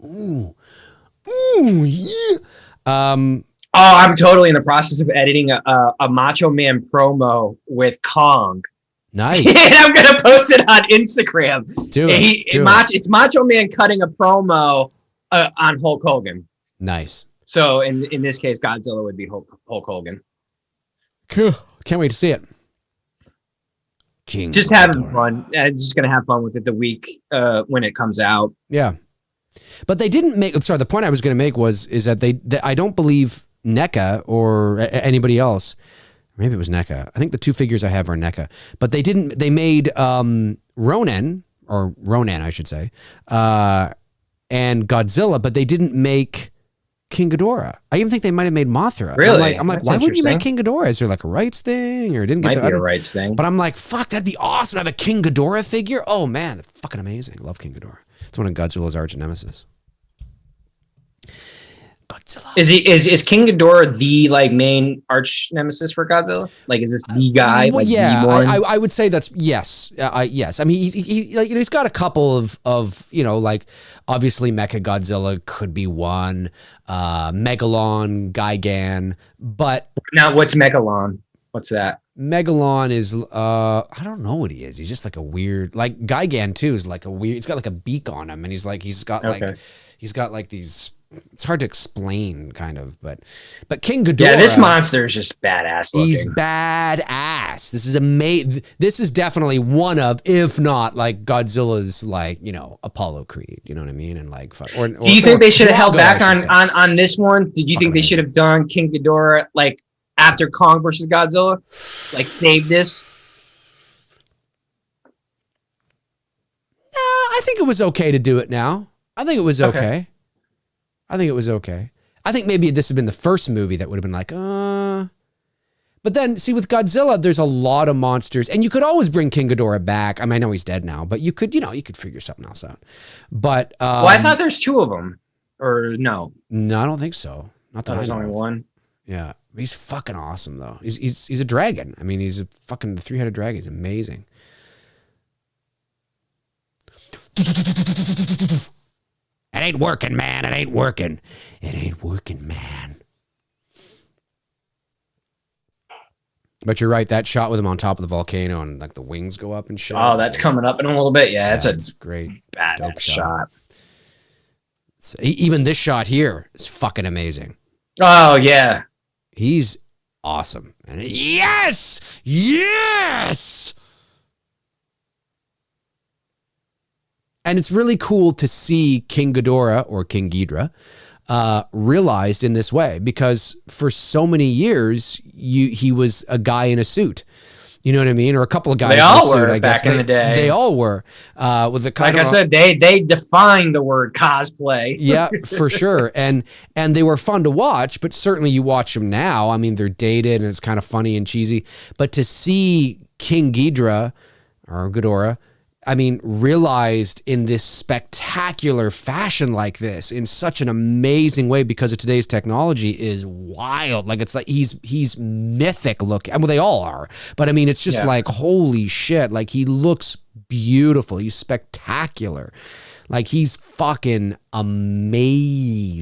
Ooh, yeah. Oh, I'm totally in the process of editing a Macho Man promo with Kong. Nice. And I'm gonna post it on Instagram. It's Macho Man cutting a promo on Hulk Hogan. Nice. So in this case, Godzilla would be Hulk Hogan. Cool. Can't wait to see it. King just having fun. Just gonna have fun with it the week when it comes out. Yeah, but they didn't make. Sorry, the point I was going to make is that they I don't believe NECA or anybody else. Maybe it was NECA. I think the two figures I have are NECA, but they didn't. They made Ronan, I should say, and Godzilla, but they didn't make King Ghidorah. I even think they might have made Mothra. Really? I'm like, why wouldn't you make King Ghidorah? Is there like a rights thing, or didn't get might be a rights thing? But I'm like, fuck, that'd be awesome to have a King Ghidorah figure. Oh man, that's fucking amazing. Love King Ghidorah. It's one of Godzilla's arch nemesis. Godzilla. Is King Ghidorah the like main arch nemesis for Godzilla? Like, is this the guy? Well, like, yeah, the one? I would say that's yes. Yes. I mean, he like, he's got a couple of like obviously Mecha Godzilla could be one, Megalon, Gigan, but now what's Megalon? What's that? Megalon is I don't know what he is. He's just like a weird, like Gigan too is like a weird. He's got like a beak on him, and he's got like these. It's hard to explain, kind of, but King Ghidorah. Yeah, this monster is just badass looking. He's badass. This is amazing. This is definitely one of, if not like Godzilla's, like Apollo Creed. You know what I mean? And like, do you think they should have held back on this one? Did you think they should have done King Ghidorah like after Kong versus Godzilla, like save this? No, I think it was okay to do it now. I think it was okay. I think it was okay. I think maybe this had been the first movie that would have been like, But then, see, with Godzilla, there's a lot of monsters, and you could always bring King Ghidorah back. I mean, I know he's dead now, but you could figure something else out. But well, I thought there's two of them, or no? No, I don't think so. Not that there's only one. Yeah, he's fucking awesome though. He's a dragon. I mean, he's a fucking three-headed dragon. He's amazing. It ain't working, man. It ain't working. It ain't working, man. But you're right. That shot with him on top of the volcano and like the wings go up and shit. Oh, that's coming up in a little bit. Yeah, it's great. Badass shot. So, even this shot here is fucking amazing. Oh, yeah. He's awesome. And yes! And it's really cool to see King Ghidorah or King Ghidorah realized in this way, because for so many years he was a guy in a suit. You know what I mean? Or a couple of guys. They all in a suit, were I guess. back in the day. They all were. With the kind like I said, they defined the word cosplay. Yeah, for sure. And they were fun to watch, but certainly you watch them now. I mean, they're dated and it's kind of funny and cheesy. But to see King Ghidorah or Ghidorah, I mean, realized in this spectacular fashion like this, in such an amazing way because of today's technology, is wild. Like, it's like he's mythic looking. I mean, they all are. But I mean, it's just like, holy shit. Like, he looks beautiful. He's spectacular. Like, he's fucking amazing.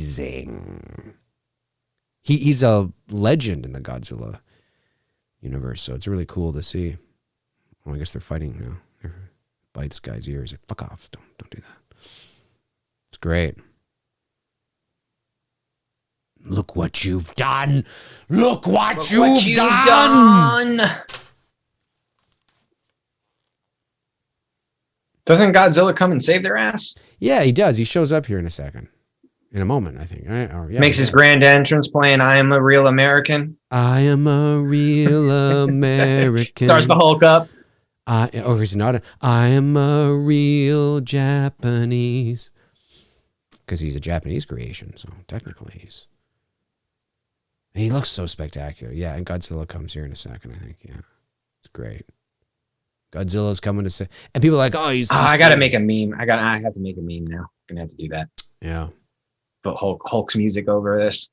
He's a legend in the Godzilla universe. So it's really cool to see. Well, I guess they're fighting now. Bites guy's ears. Like, fuck off. Don't do that. It's great. Look what you've done. Look what you've done. Doesn't Godzilla come and save their ass? Yeah, he does. He shows up here in a second. In a moment, I think. Makes his grand entrance playing I Am a Real American. I am a real American. Starts the Hulk up. He's not. I am a real Japanese. Because he's a Japanese creation, so technically he's. And he looks so spectacular. Yeah, and Godzilla comes here in a second, I think. Yeah, it's great. Godzilla's coming to say, and people are like, oh, he's. I gotta make a meme. I have to make a meme now. I'm gonna have to do that. Yeah. Put Hulk's music over this.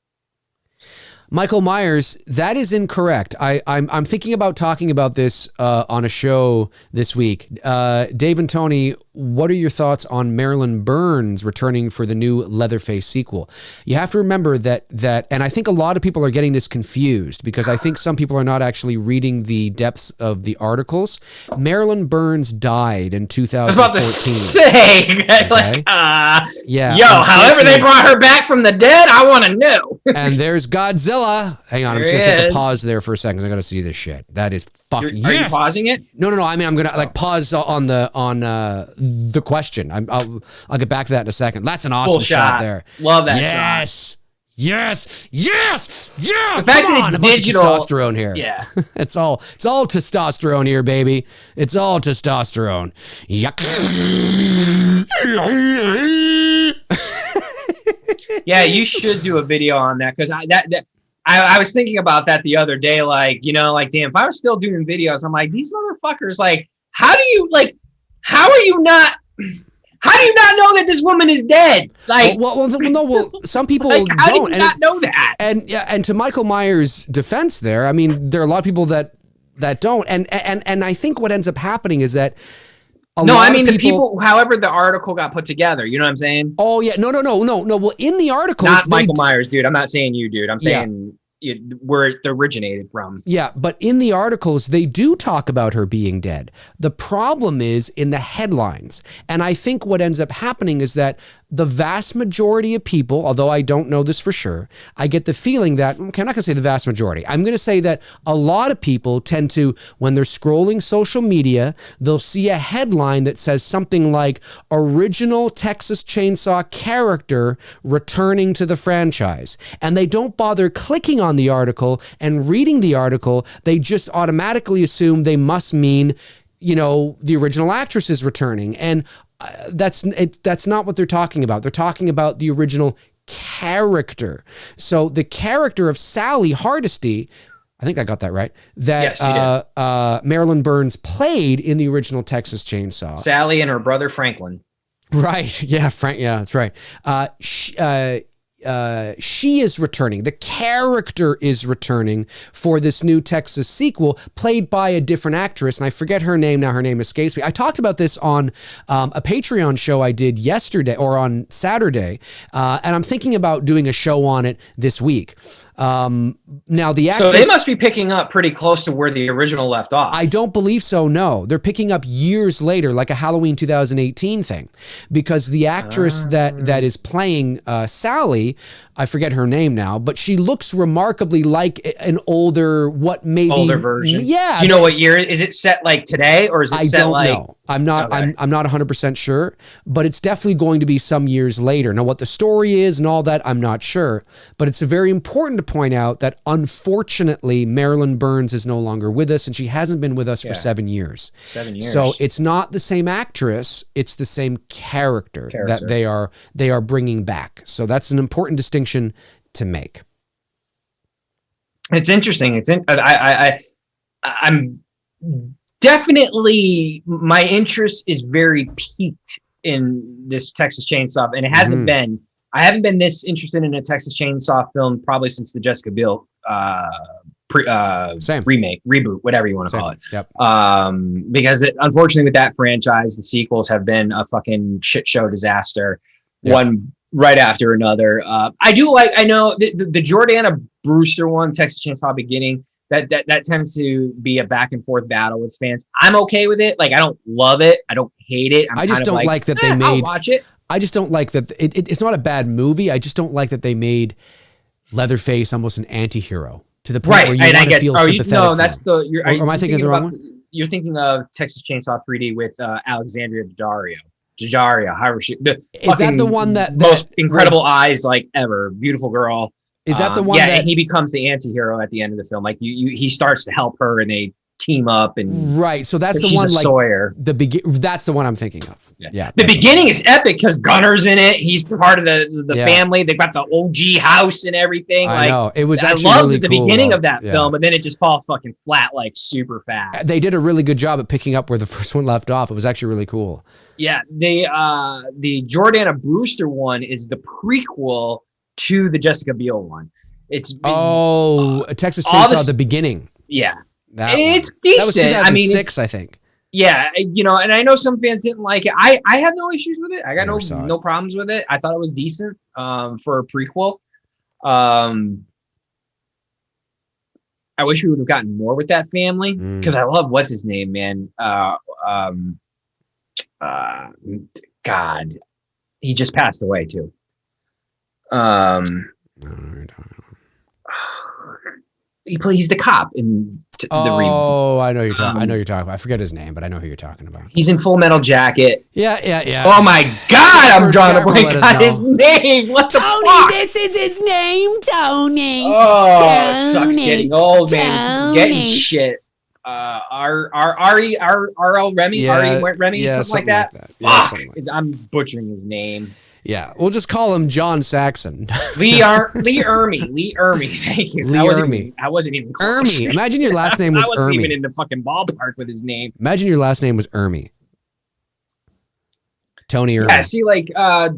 Michael Myers, that is incorrect. I'm thinking about talking about this on a show this week. Dave and Tony, what are your thoughts on Marilyn Burns returning for the new Leatherface sequel? You have to remember that, and I think a lot of people are getting this confused because I think some people are not actually reading the depths of the articles. Marilyn Burns died in 2014. I was about to say, okay? like, yeah. Yo, however they brought her back from the dead, I want to know. And there's Godzilla. Hang on, I'm just gonna take a pause there for a second. I gotta see this shit. That is fucking. Are you pausing it? No. I mean, I'm gonna like pause on the question. I'll get back to that in a second. That's an awesome shot there. Love that. Yes. Shot. Yes. The fact that it's digital, testosterone here. Yeah. it's all testosterone here, baby. It's all testosterone. Yuck. Yeah, you should do a video on that because I was thinking about that the other day. Like, you know, like, damn, if I was still doing videos, I'm like, these motherfuckers, like, how do you not know that this woman is dead? Like, some people like, how don't. do you not know that? And to Michael Myers' defense, there, I mean, there are a lot of people that don't, and I think what ends up happening is that. The people, however the article got put together, you know what I'm saying? Oh yeah, no. Well, in the articles, not Michael Myers, dude. I'm not saying you, dude. I'm saying where it originated from. Yeah, but in the articles, they do talk about her being dead. The problem is in the headlines. And I think what ends up happening is that the vast majority of people, although I don't know this for sure, I get the feeling that, okay, I'm not going to say the vast majority. I'm going to say that a lot of people tend to, when they're scrolling social media, they'll see a headline that says something like, original Texas Chainsaw character returning to the franchise. And they don't bother clicking on the article and reading the article. They just automatically assume they must mean, you know, the original actress is returning. And that's not what they're talking about. They're talking about the original character. So the character of Sally Hardesty, I think I got that right, that yes, Marilyn Burns played in the original Texas Chainsaw. Sally and her brother Franklin. Right. Yeah, Frank. Yeah, that's right. She is returning. The character is returning for this new Texas sequel, played by a different actress, and I forget her name now. Her name escapes me. I talked about this on a Patreon show I did yesterday or on Saturday, and I'm thinking about doing a show on it this week. Now the actress, so they must be picking up pretty close to where the original left off. I don't believe so. No, they're picking up years later, like a Halloween 2018 thing, because the actress that is playing Sally, I forget her name now, but she looks remarkably like an older version. Yeah. Do you know what year is it set like today, or is it set like? I don't know. I'm not. Okay. I'm not 100% sure, but it's definitely going to be some years later. Now, what the story is and all that, I'm not sure, but it's very important to point out that unfortunately, Marilyn Burns is no longer with us, and she hasn't been with us for 7 years. 7 years. So it's not the same actress; it's the same character that they are bringing back. So that's an important distinction to make. It's interesting. I'm definitely, my interest is very piqued in this Texas Chainsaw, and it hasn't been. I haven't been this interested in a Texas Chainsaw film probably since the Jessica Biel remake, reboot, whatever you want to call it. Yep. Because unfortunately with that franchise, the sequels have been a fucking shit show disaster. Yep. One right after another. I know the Jordana Brewster one, Texas Chainsaw Beginning, that tends to be a back and forth battle with fans. I'm okay with it. Like, I don't love it. I don't hate it. I just don't like that they made. I'll watch it. I just don't like that. It's not a bad movie. I just don't like that they made Leatherface almost an anti-hero to the point where you want to feel sympathetic. No, that's the. Am I thinking of the wrong one? You're thinking of Texas Chainsaw 3D with Alexandria Daddario, however she. Is that the one that most incredible eyes like ever? Beautiful girl. Is that the one? Yeah, and he becomes the anti-hero at the end of the film. Like he starts to help her, and they team up. And right, so that's the one. Like Sawyer. That's the one I'm thinking of. Yeah. The beginning is epic because Gunner's in it. He's part of the family. They've got the OG house and everything. I know. It was actually I loved really the cool, beginning of that film, but then it just falls fucking flat like super fast. They did a really good job at picking up where the first one left off. It was actually really cool. Yeah, the Jordana Brewster one is the prequel to the Jessica Biel one. It's Texas all Chainsaw, the beginning. Yeah, It's decent. That was 2006, I think. Yeah, and I know some fans didn't like it. I have no issues with it. I got no problems with it. I thought it was decent for a prequel. I wish we would have gotten more with that family because I love what's his name, man. God, he just passed away too. He's the cop in the reboot. I know you're talking. I know you're talking about. I forget his name, but I know who you're talking about. He's in Full Metal Jacket. Yeah. Oh my God, I'm drawing a blank on his name. What the fuck? This is his name, Tony. Oh, Tony. Sucks getting old, man. Tony. Getting shit. R.L. Remy, Remy, something like that. Yeah, Fuck, I'm butchering his name. Yeah, we'll just call him John Saxon. Lee Ermey. Thank you. I wasn't even close. Ermey. Imagine your last name was I wasn't Ermey. even in the fucking ballpark with his name. Imagine your last name was Ermey. Tony Ermey. Yeah, see, like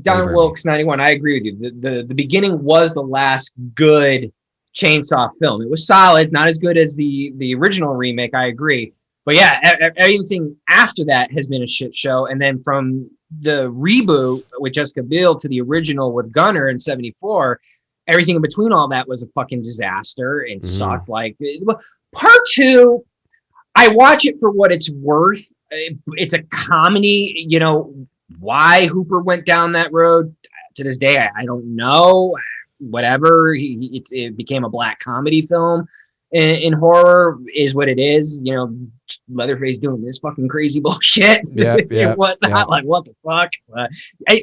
Don Wilkes 91. I agree with you. The beginning was the last good Chainsaw film. It was solid, not as good as the original remake. I agree, but yeah, everything after that has been a shit show. And then from the reboot with Jessica Biel to the original with Gunner in '74, everything in between all that was a fucking disaster and sucked. Like part 2, I watch it for what it's worth. It's a comedy. Why Hooper went down that road to this day, I don't know. Whatever, it became a black comedy film in horror is what it is. Leatherface doing this fucking crazy bullshit and whatnot. Like, what the fuck?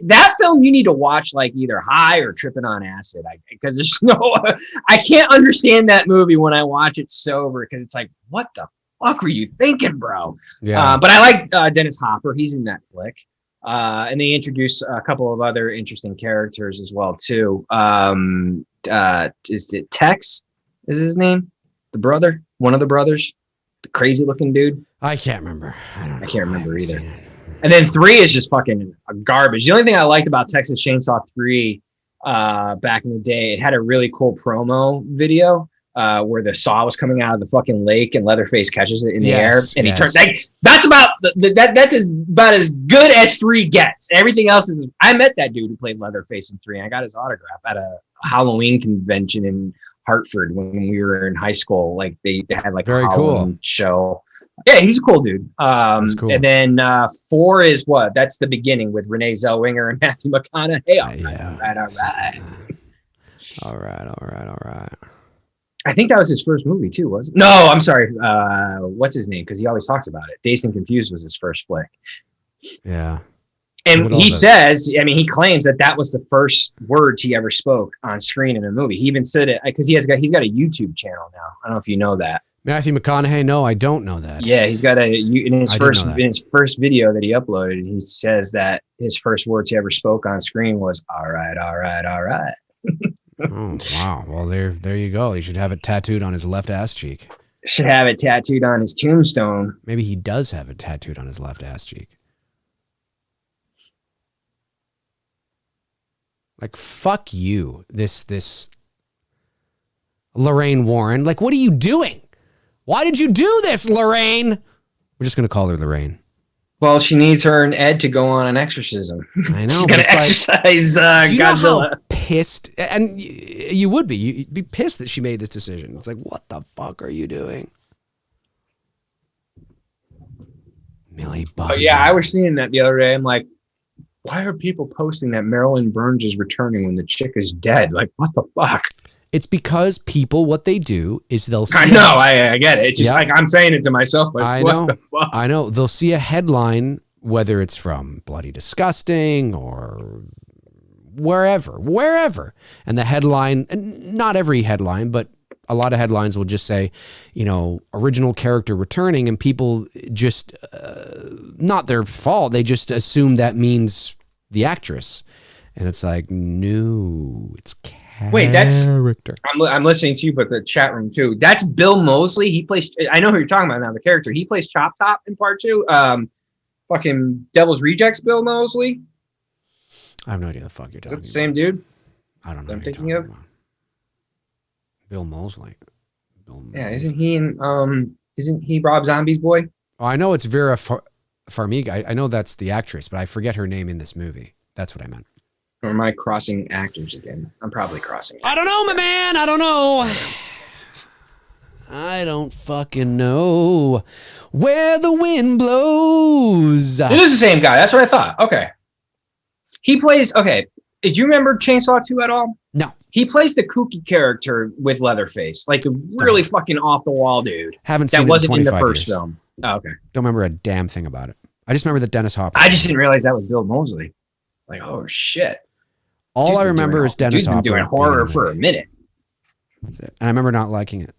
That film you need to watch like either high or tripping on acid, because there's I can't understand that movie when I watch it sober, because it's like, what the fuck were you thinking, bro? Yeah. But I like Dennis Hopper. He's in that flick. And they introduce a couple of other interesting characters as well too. Is it Tex? Is his name? The brother? One of the brothers? The crazy looking dude? I can't remember. I can't remember either. And then 3 is just fucking garbage. The only thing I liked about Texas Chainsaw 3 back in the day, it had a really cool promo video. Where the saw was coming out of the fucking lake and Leatherface catches it in the air and he turns that's about that's about as good as 3 gets. Everything else is. I met that dude who played Leatherface in 3 and I got his autograph at a Halloween convention in Hartford when we were in high school. Like they had like very a Halloween cool show. Yeah, he's a cool dude. That's cool. And then 4 is what? That's the beginning with Renee Zellweger and Matthew McConaughey. All right. I think that was his first movie too, wasn't it? No, I'm sorry. What's his name? Because he always talks about it. Dazed and Confused was his first flick. Yeah. And he says, he claims that was the first words he ever spoke on screen in a movie. He even said it because he's got a YouTube channel now. I don't know if you know that. Matthew McConaughey? No, I don't know that. Yeah, he's got in his first video that he uploaded, he says that his first words he ever spoke on screen was all right. Oh wow! Well, there you go. He should have it tattooed on his left ass cheek. Should have it tattooed on his tombstone. Maybe he does have it tattooed on his left ass cheek. Like, fuck you, this Lorraine Warren. Like, what are you doing? Why did you do this, Lorraine? We're just gonna call her Lorraine. Well, she needs her and Ed to go on an exorcism. I know. She's going to exercise Godzilla. You know how pissed, and you would be. You'd be pissed that she made this decision. It's like, what the fuck are you doing? Millie Bobby. Oh, yeah, I was seeing that the other day. I'm like, why are people posting that Marilyn Burns is returning when the chick is dead? Like, what the fuck? It's because people, what they do is they'll see. I know, I get it. It's just like I'm saying it to myself. Like, I know. The fuck? I know. They'll see a headline, whether it's from Bloody Disgusting or wherever. And the headline, and not every headline, but a lot of headlines will just say, original character returning, and people just, not their fault. They just assume that means the actress. And it's like, no, it's character. Wait, I'm listening to you, but the chat room too. That's Bill Moseley. He plays. I know who you're talking about now. The character he plays, Chop Top in part 2. Fucking Devil's Rejects. Bill Moseley. I have no idea the fuck you're talking. Is that the same dude? I don't know. I'm thinking of. Bill Moseley. Yeah, isn't he Rob Zombie's boy? Oh, I know it's Vera Farmiga. I know that's the actress, but I forget her name in this movie. That's what I meant. Or am I crossing actors again? I'm probably crossing. I don't know, my man. I don't know. I don't fucking know where the wind blows. It is the same guy. That's what I thought. Okay. He plays. Okay. Did you remember Chainsaw 2 at all? No. He plays the kooky character with Leatherface, like the really fucking off the wall dude. Haven't seen that it wasn't in the 25 first years. film. Oh, okay. Don't remember a damn thing about it. I just remember that Dennis Hopper. I just didn't realize that was Bill Moseley. Like, oh shit. All Dude's I been remember doing- is Dennis dude's been Hopper. doing horror for a minute. That's it. And I remember not liking it.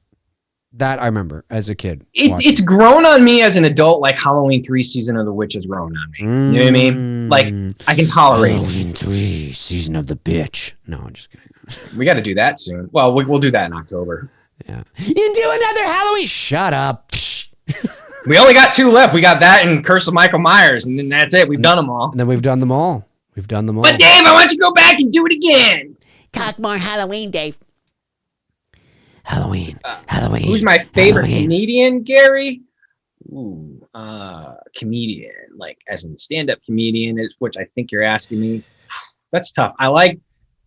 That I remember as a kid. It's grown on me as an adult, like Halloween 3 Season of the Witch has grown on me. You know what I mean? Like, I can tolerate it. Halloween 3 Season of the Bitch. No, I'm just kidding. We got to do that soon. Well, we'll do that in October. Yeah. You do another Halloween. Shut up. We only got 2 left. We got that and Curse of Michael Myers, and then that's it. We've done them all. And then we've done them all. We've done them all. But damn, I want you to go back and do it again. Talk more Halloween, Dave. Halloween. Who's my favorite Halloween. comedian, Gary? Ooh, comedian, like as in stand-up comedian, is which I think you're asking me. That's tough. I like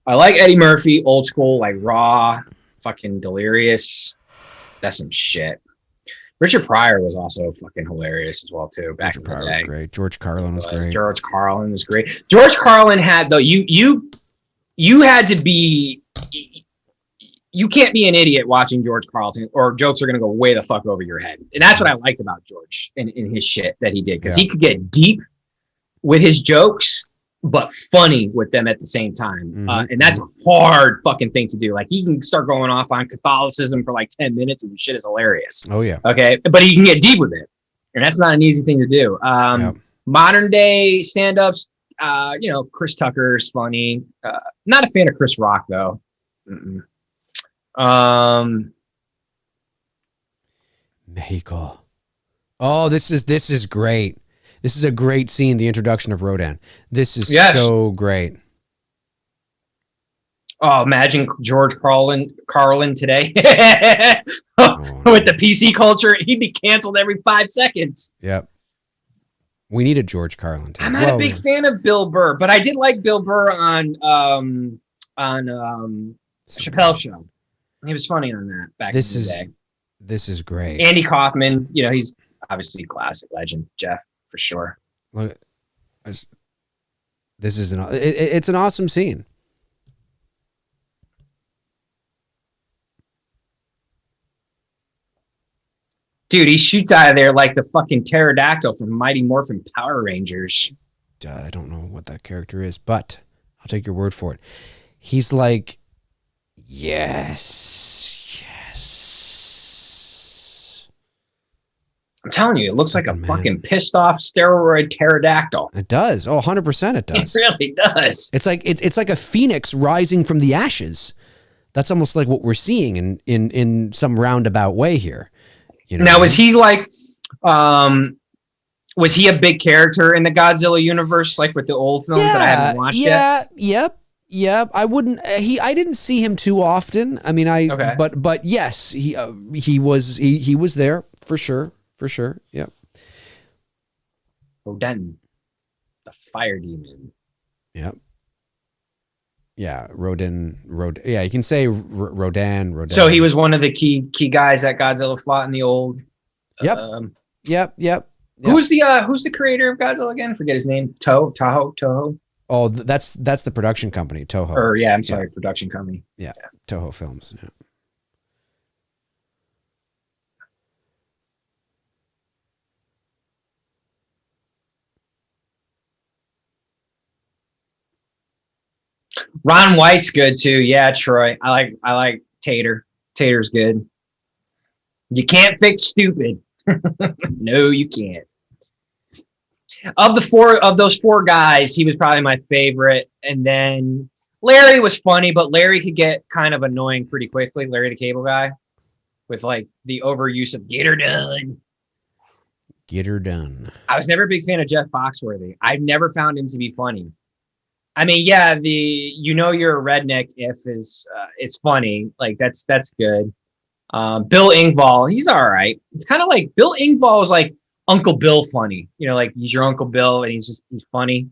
Eddie Murphy, old school, like raw, fucking delirious. That's some shit. Richard Pryor was also fucking hilarious as well too. Back Richard in Pryor the was day. great. George Carlin was great. George Carlin was great. George Carlin had though you had to be. You can't be an idiot watching George Carlin, or jokes are going to go way the fuck over your head. And that's what I liked about George in his shit that he did, because he could get deep with his jokes, but funny with them at the same time. And that's a hard fucking thing to do. Like, he can start going off on Catholicism for like 10 minutes and the shit is hilarious. Oh, yeah. Okay. But he can get deep with it. And that's not an easy thing to do. Modern day stand-ups, Chris Tucker is funny. Not a fan of Chris Rock, though. Mexico. Oh, this is great. This is a great scene. The introduction of Rodan. This is so great. Oh, imagine George Carlin today with the PC culture. He'd be canceled every 5 seconds. Yep. We needed George Carlin. I'm not a big fan of Bill Burr, but I did like Bill Burr on Chappelle Show. He was funny on that back in the day. This is great. Andy Kaufman, he's obviously a classic legend. Jeff, for sure. Look, this is it's an awesome scene. Dude, he shoots out of there like the fucking pterodactyl from Mighty Morphin Power Rangers. I don't know what that character is, but I'll take your word for it. He's like, yes. I'm telling you, it looks like a fucking pissed off steroid pterodactyl. It does. Oh, 100% it does. It really does. It's like a phoenix rising from the ashes. That's almost like what we're seeing in some roundabout way here. Now, was he like, was he a big character in the Godzilla universe, like with the old films that I haven't watched yet? Yep. I didn't see him too often. I mean, but yes, he was there for sure. For sure, yep. Rodan, the fire demon. Yep. Yeah, Rodan. Yeah, you can say Rodan. So he was one of the key guys that Godzilla fought in the old. Yep. Yep. Who's the creator of Godzilla again? Forget his name. Toho. Oh, that's the production company, Toho. Or I'm sorry, production company. Yeah, Toho Films. Yeah. Ron White's good too. Yeah, Troy. I like Tater. Tater's good. You can't fix stupid. No, you can't. Of those four guys, he was probably my favorite. And then Larry was funny, but Larry could get kind of annoying pretty quickly. Larry the Cable Guy, with like the overuse of "get her done." Get her done. I was never a big fan of Jeff Foxworthy. I've never found him to be funny. I mean, yeah, you're a redneck if is it's funny. Like that's good. Bill Engvall, he's all right. It's kind of like Bill Engvall is like Uncle Bill funny. You know, like he's your Uncle Bill and he's funny.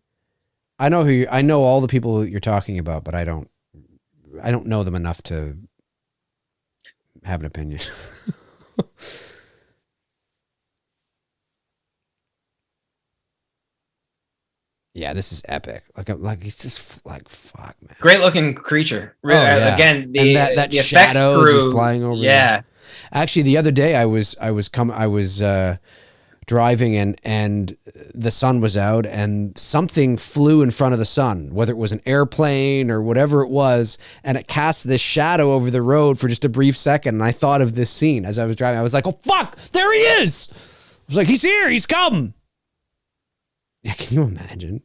I know all the people you're talking about, but I don't know them enough to have an opinion. Yeah, this is epic. Like he's just like fuck, man. Great looking creature. Yeah. Again, and that the effects shadow crew is flying over. Yeah. Actually, the other day I was driving and the sun was out and something flew in front of the sun, whether it was an airplane or whatever it was, and it cast this shadow over the road for just a brief second. And I thought of this scene as I was driving. I was like, oh fuck, there he is. I was like, he's here, he's come. Yeah, can you imagine?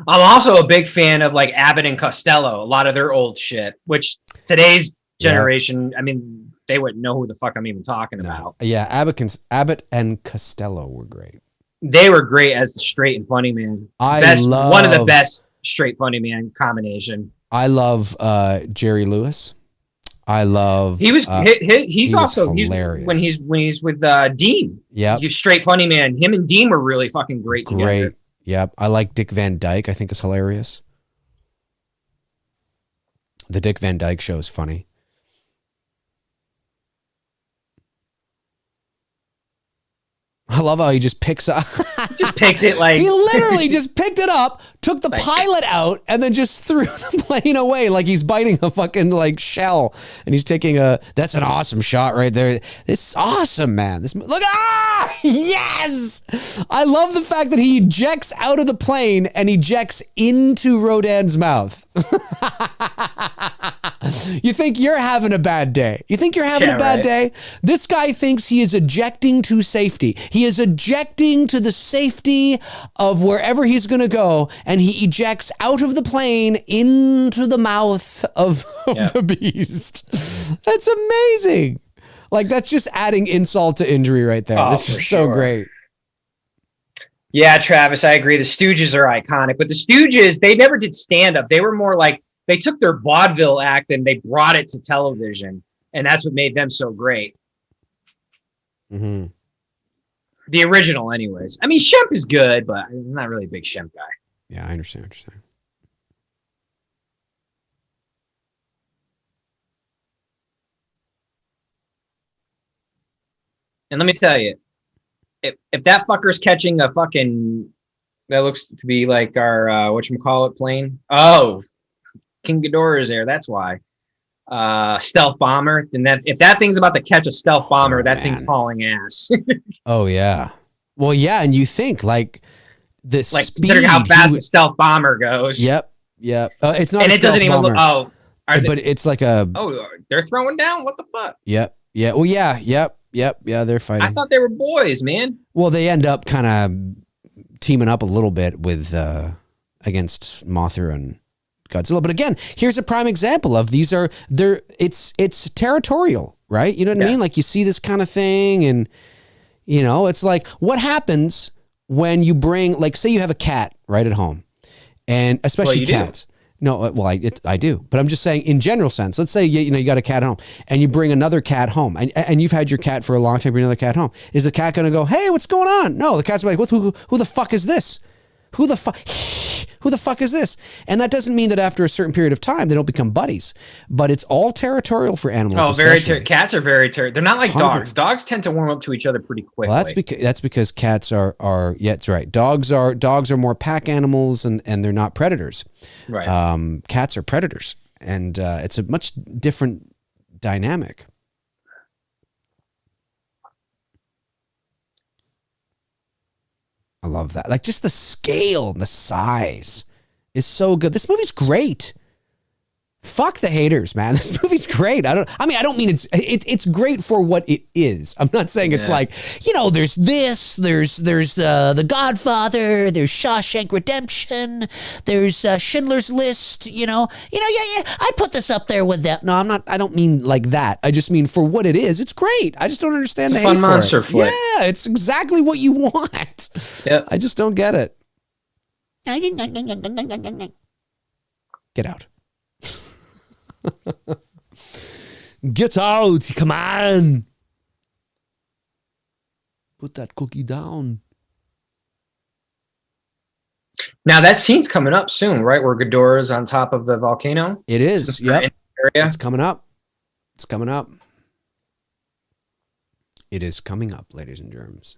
I'm also a big fan of like Abbott and Costello, a lot of their old shit, which today's generation, I mean, they wouldn't know who the fuck I'm even talking about. Yeah, Abbott and Costello were great. They were great as the straight and funny man. One of the best straight funny man combination. I love Jerry Lewis. I love he's also hilarious. when he's with Dean. Yeah, he's straight funny man. Him and Dean were really fucking great together. Yep. I like Dick Van Dyke. I think is hilarious. The Dick Van Dyke Show is funny. I love how he just picks up. Just picks it like he literally just picked it up, took the pilot out, and then just threw the plane away like he's biting a fucking like shell. And he's taking that's an awesome shot right there. This is awesome, man. Look, yes! I love the fact that he ejects out of the plane and ejects into Rodin's mouth. You think you're having a bad day. You think you're having a bad day? This guy thinks he is ejecting to safety. He is ejecting to the safety of wherever he's going to go, and he ejects out of the plane into the mouth of the beast. That's amazing. Like, that's just adding insult to injury right there. Oh, this is so great. Yeah, Travis, I agree. The Stooges are iconic, but the Stooges, they never did stand-up. They were more like, they took their vaudeville act and they brought it to television, and that's what made them so great. Mm-hmm. The original, anyways. I mean, Shemp is good, but I'm not really a big Shemp guy. Yeah, I understand what you're saying. And let me tell you, if that fucker's catching a fucking, that looks to be like our, whatchamacallit plane. Oh, King Ghidorah is there. That's why. Stealth bomber. Then if that thing's about to catch a stealth bomber, that thing's hauling ass. Oh yeah. Well, yeah, and you think like this, like considering how fast a stealth bomber goes. Yep. It's not, and it doesn't even bomber. look. But it's like a. Oh, they're throwing down. What the fuck? Yep. Yeah. Well, yeah. Yep. Yeah, they're fighting. I thought they were boys, man. Well, they end up kind of teaming up a little bit with against Mothra and Godzilla. But again, here's a prime example of it's territorial, right? You know what I mean? Like you see this kind of thing, and you know, it's like what happens when you bring, like, say you have a cat right at home, and especially cats. No, well, I do, but I'm just saying in general sense. Let's say you got a cat at home, and you bring another cat home, and you've had your cat for a long time. Bring another cat home. Is the cat going to go, "Hey, what's going on?" No, the cat's like, "Who the fuck is this? Who the fuck is this?" And that doesn't mean that after a certain period of time they don't become buddies, but it's all territorial for animals. Oh, cats are very They're not like dogs. Dogs tend to warm up to each other pretty quickly. Well, that's because cats are yeah, that's right. Dogs are more pack animals, and they're not predators. Right. Cats are predators, and it's a much different dynamic. I love that. Like, just the scale and the size is so good. This movie's great. Fuck the haters, man. This movie's great. I don't mean it's great for what it is. I'm not saying it's like, there's The Godfather, there's Shawshank Redemption, there's Schindler's List, I'd put this up there with that. No, I'm not, I don't mean like that. I just mean for what it is, it's great. I just don't understand the hate for it. It's a fun monster flick. Yeah, it's exactly what you want. Yep. I just don't get it. Get out. Get out. Come on. Put that cookie down. Now that scene's coming up soon, right? Where Ghidorah's on top of the volcano. It is. Yep. Area. It's coming up. It's coming up. It is coming up, ladies and germs.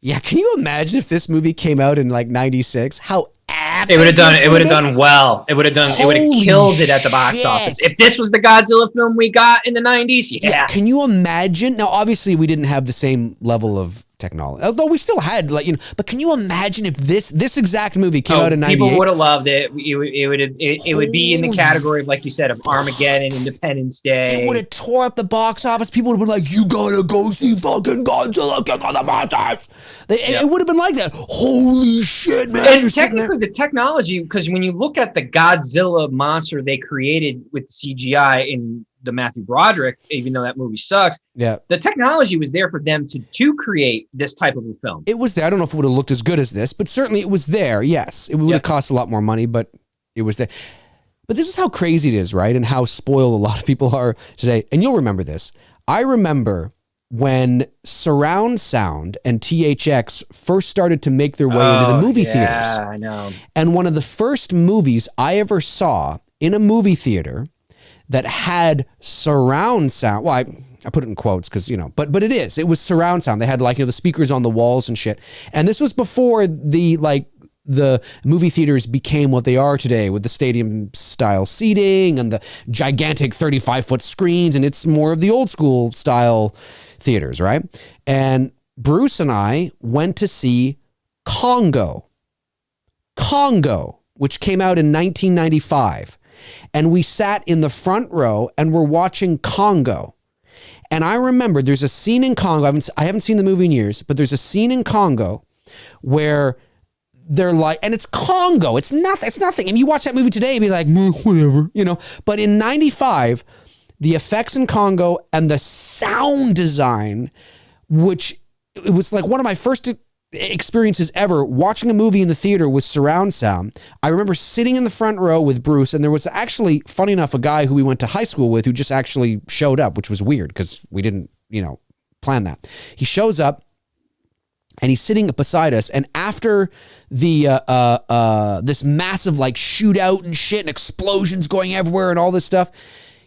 Yeah, can you imagine if this movie came out in like 96? How epic it would have done. this It would have done well. It would have done. It would have Holy killed it at the box shit. office. If this was the Godzilla film we got in the 90s, yeah. Can you imagine? Now, obviously, we didn't have the same level of technology, although we still had, like, you know. But can you imagine if this exact movie came out in '98? People would have loved it. It would be in the category of, like you said, of Armageddon, Independence Day. It would have tore up the box office. People would have been like, "You gotta go see fucking Godzilla King of the Monsters." It would have been like that. Holy shit, man! And technically, the technology, because when you look at the Godzilla monster they created with the CGI in the Matthew Broderick, even though that movie sucks, yeah, the technology was there for them to create this type of a film. It was there. I don't know if it would have looked as good as this, but certainly it was there. Yes, it would have cost a lot more money, but it was there. But this is how crazy it is, right? And how spoiled a lot of people are today. And you'll remember this. I remember when surround sound and THX first started to make their way into the movie theaters. Yeah, I know. And one of the first movies I ever saw in a movie theater that had surround sound. Well, I put it in quotes because, you know, but it was surround sound. They had, like, you know, the speakers on the walls and shit. And this was before the movie theaters became what they are today with the stadium style seating and the gigantic 35-foot screens. And it's more of the old school style theaters, right? And Bruce and I went to see Congo, which came out in 1995. And we sat in the front row and we're watching Congo. And I remember there's a scene in Congo. I haven't seen the movie in years, but there's a scene in Congo where they're like, and it's Congo. It's nothing. And you watch that movie today and be like, whatever, you know. But in 95, the effects in Congo and the sound design, which it was like one of my first experiences ever watching a movie in the theater with surround sound. I remember sitting in the front row with Bruce, and there was actually, funny enough, a guy who we went to high school with who just actually showed up, which was weird because we didn't, you know, plan that. He shows up and he's sitting beside us, and after the this massive like shootout and shit and explosions going everywhere and all this stuff,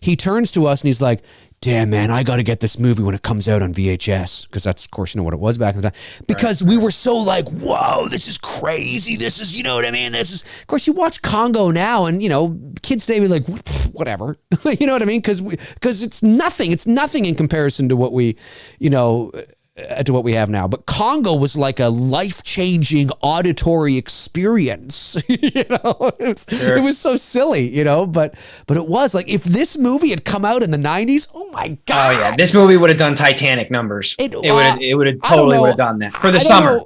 he turns to us and he's like, "Damn, man, I got to get this movie when it comes out on VHS." Because that's, of course, you know what it was back in the time. Because we were so like, whoa, this is crazy. This is, you know what I mean? This is, of course, you watch Congo now and, you know, kids today be like, whatever. You know what I mean? Because it's nothing. It's nothing in comparison to what we, you know, to what we have now. But Congo was like a life-changing auditory experience. You know, it was so silly, you know, but it was like, if this movie had come out in the 90s, oh my God. Oh yeah, this movie would have done Titanic numbers. It would have totally done that for the summer.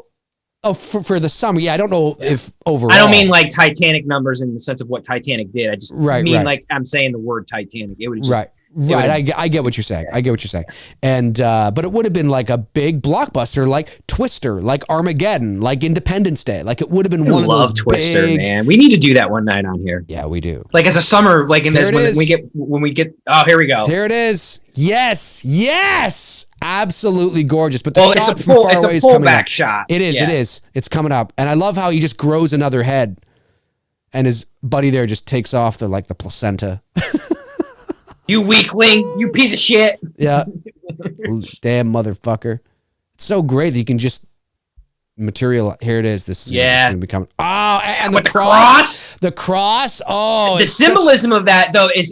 For the summer. Yeah, I don't know if overall. I don't mean like Titanic numbers in the sense of what Titanic did. I just mean like I'm saying the word Titanic. It would just, Right, I get what you're saying. And but it would have been like a big blockbuster, like Twister, like Armageddon, like Independence Day. Like it would have been one of those Twister, big... man. We need to do that one night on here. Yeah, we do. Like as a summer, like in this when we get. Oh, here we go. Here it is. Yes, absolutely gorgeous. But the shot from far away is coming up. It's a pullback shot. It is. It's coming up, and I love how he just grows another head, and his buddy there just takes off the placenta. You weakling, you piece of shit. Yeah. Damn motherfucker. It's so great that you can just material. Here it is. This is going to become. Oh, and the cross. The cross. Oh, the symbolism of that though is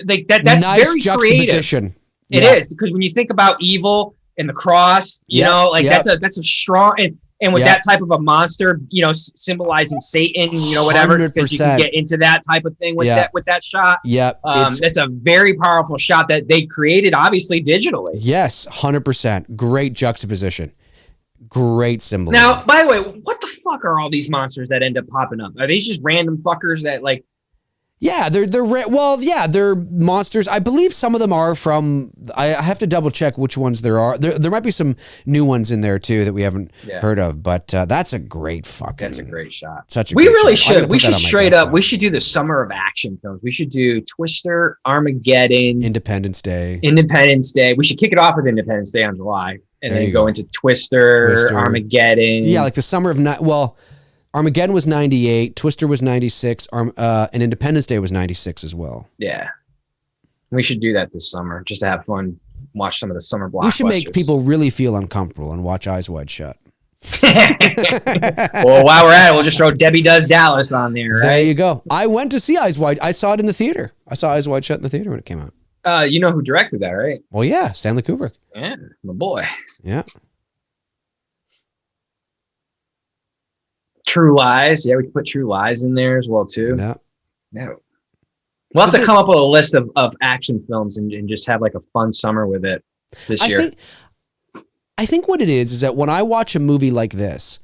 like that. That's nice very juxtaposition. Creative. It is, because when you think about evil and the cross, you know, like that's a strong and with that type of a monster, you know, symbolizing Satan, you know, whatever, because you can get into that type of thing with that shot. Yep. It's a very powerful shot that they created, obviously digitally. Yes, 100%. Great juxtaposition. Great symbolism. Now, by the way, what the fuck are all these monsters that end up popping up? Are these just random fuckers that like? Yeah, they're monsters. I believe some of them are from. I have to double check which ones there are. There might be some new ones in there too that we haven't heard of. But that's a great fucking. That's a great shot. Such a. We great really shot. should. We should straight up. We should do the summer of action films. We should do Twister, Armageddon, Independence Day. We should kick it off with Independence Day on July, and then go into Twister, Armageddon. Yeah, like the summer of Armageddon was 98, Twister was 96, and Independence Day was 96 as well. Yeah. We should do that this summer just to have fun, watch some of the summer blockbusters. We should make people really feel uncomfortable and watch Eyes Wide Shut. Well, while we're at it, we'll just throw Debbie Does Dallas on there, right? There you go. I went to see Eyes Wide. I saw it in the theater. I saw Eyes Wide Shut in the theater when it came out. You know who directed that, right? Well, yeah, Stanley Kubrick. Yeah, my boy. Yeah. True Lies. Yeah, we can put True Lies in there as well, too. Yeah. We'll have to come up with a list of action films and just have like a fun summer with it this year. I think what it is that when I watch a movie like this,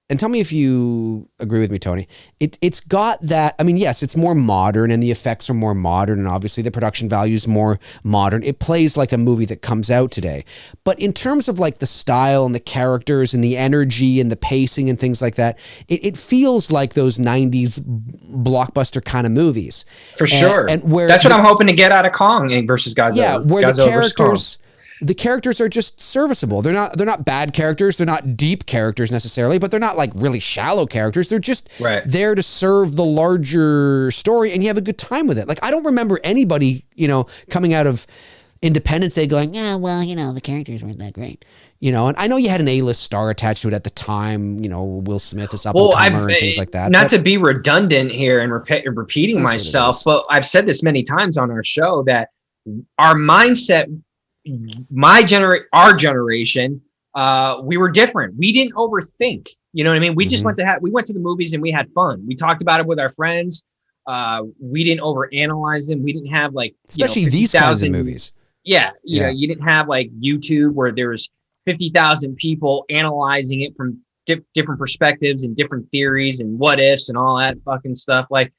and tell me if you agree with me, Tony, it's got that, I mean, yes, it's more modern and the effects are more modern and obviously the production value is more modern. It plays like a movie that comes out today. But in terms of like the style and the characters and the energy and the pacing and things like that, it feels like those 90s blockbuster kind of movies. For sure. And where that's what I'm hoping to get out of Kong versus Godzilla. Yeah, where Godzilla the characters are just serviceable. They're not bad characters. They're not deep characters necessarily, but they're not like really shallow characters. They're just there to serve the larger story, and you have a good time with it. Like, I don't remember anybody, coming out of Independence Day going, yeah, well, the characters weren't that great. And I know you had an A-list star attached to it at the time, Will Smith is up and comer and things like that. Not to be redundant here and repeating myself, but I've said this many times on our show that our mindset, our generation, we were different. We didn't overthink. You know what I mean? We just went to the movies and we had fun. We talked about it with our friends. We didn't overanalyze them. We didn't have especially these kinds of movies. Yeah. You didn't have like YouTube where there's 50,000 people analyzing it from different perspectives and different theories and what ifs and all that fucking stuff. Like,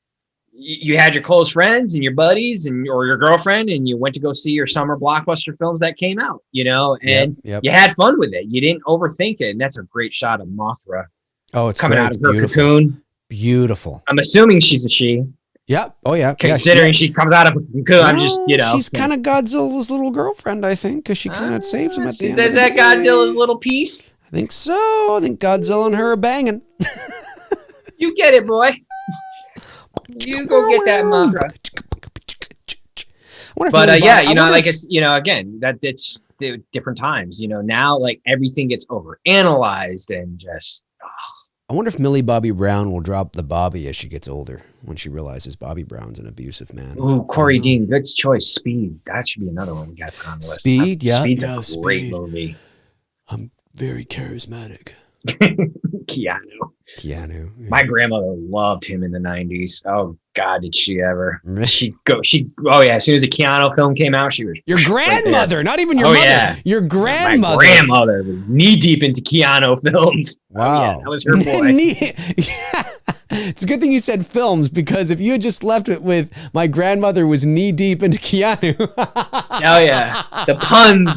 you had your close friends and your buddies or your girlfriend, and you went to go see your summer blockbuster films that came out, and you had fun with it. You didn't overthink it. And that's a great shot of Mothra. Oh, it's coming great. out of her cocoon. Beautiful. I'm assuming she's a she. Yep. Oh, yeah. Considering she comes out of a cocoon, I'm just, She's kind of Godzilla's little girlfriend, I think, because she kind of saves him at the end. Is that Godzilla's little piece? I think so. I think Godzilla and her are banging. You get it, boy. You go get that Mothra. But again, that's different times. Now like everything gets overanalyzed and just. I wonder if Millie Bobby Brown will drop the Bobby as she gets older when she realizes Bobby Brown's an abusive man. Ooh, Corey Dean, good choice. Speed, that should be another one we got on the list. Speed, Speed's a great movie. I'm very charismatic. Keanu. Yeah. My grandmother loved him in the 90s. Oh God, did she ever? As soon as the Keanu film came out, she was your grandmother, right, not even your mother. Yeah. Your grandmother. My grandmother was knee deep into Keanu films. Wow. That was her boy. Yeah. It's a good thing you said films, because if you had just left it with my grandmother was knee deep into Keanu. Oh yeah. The puns.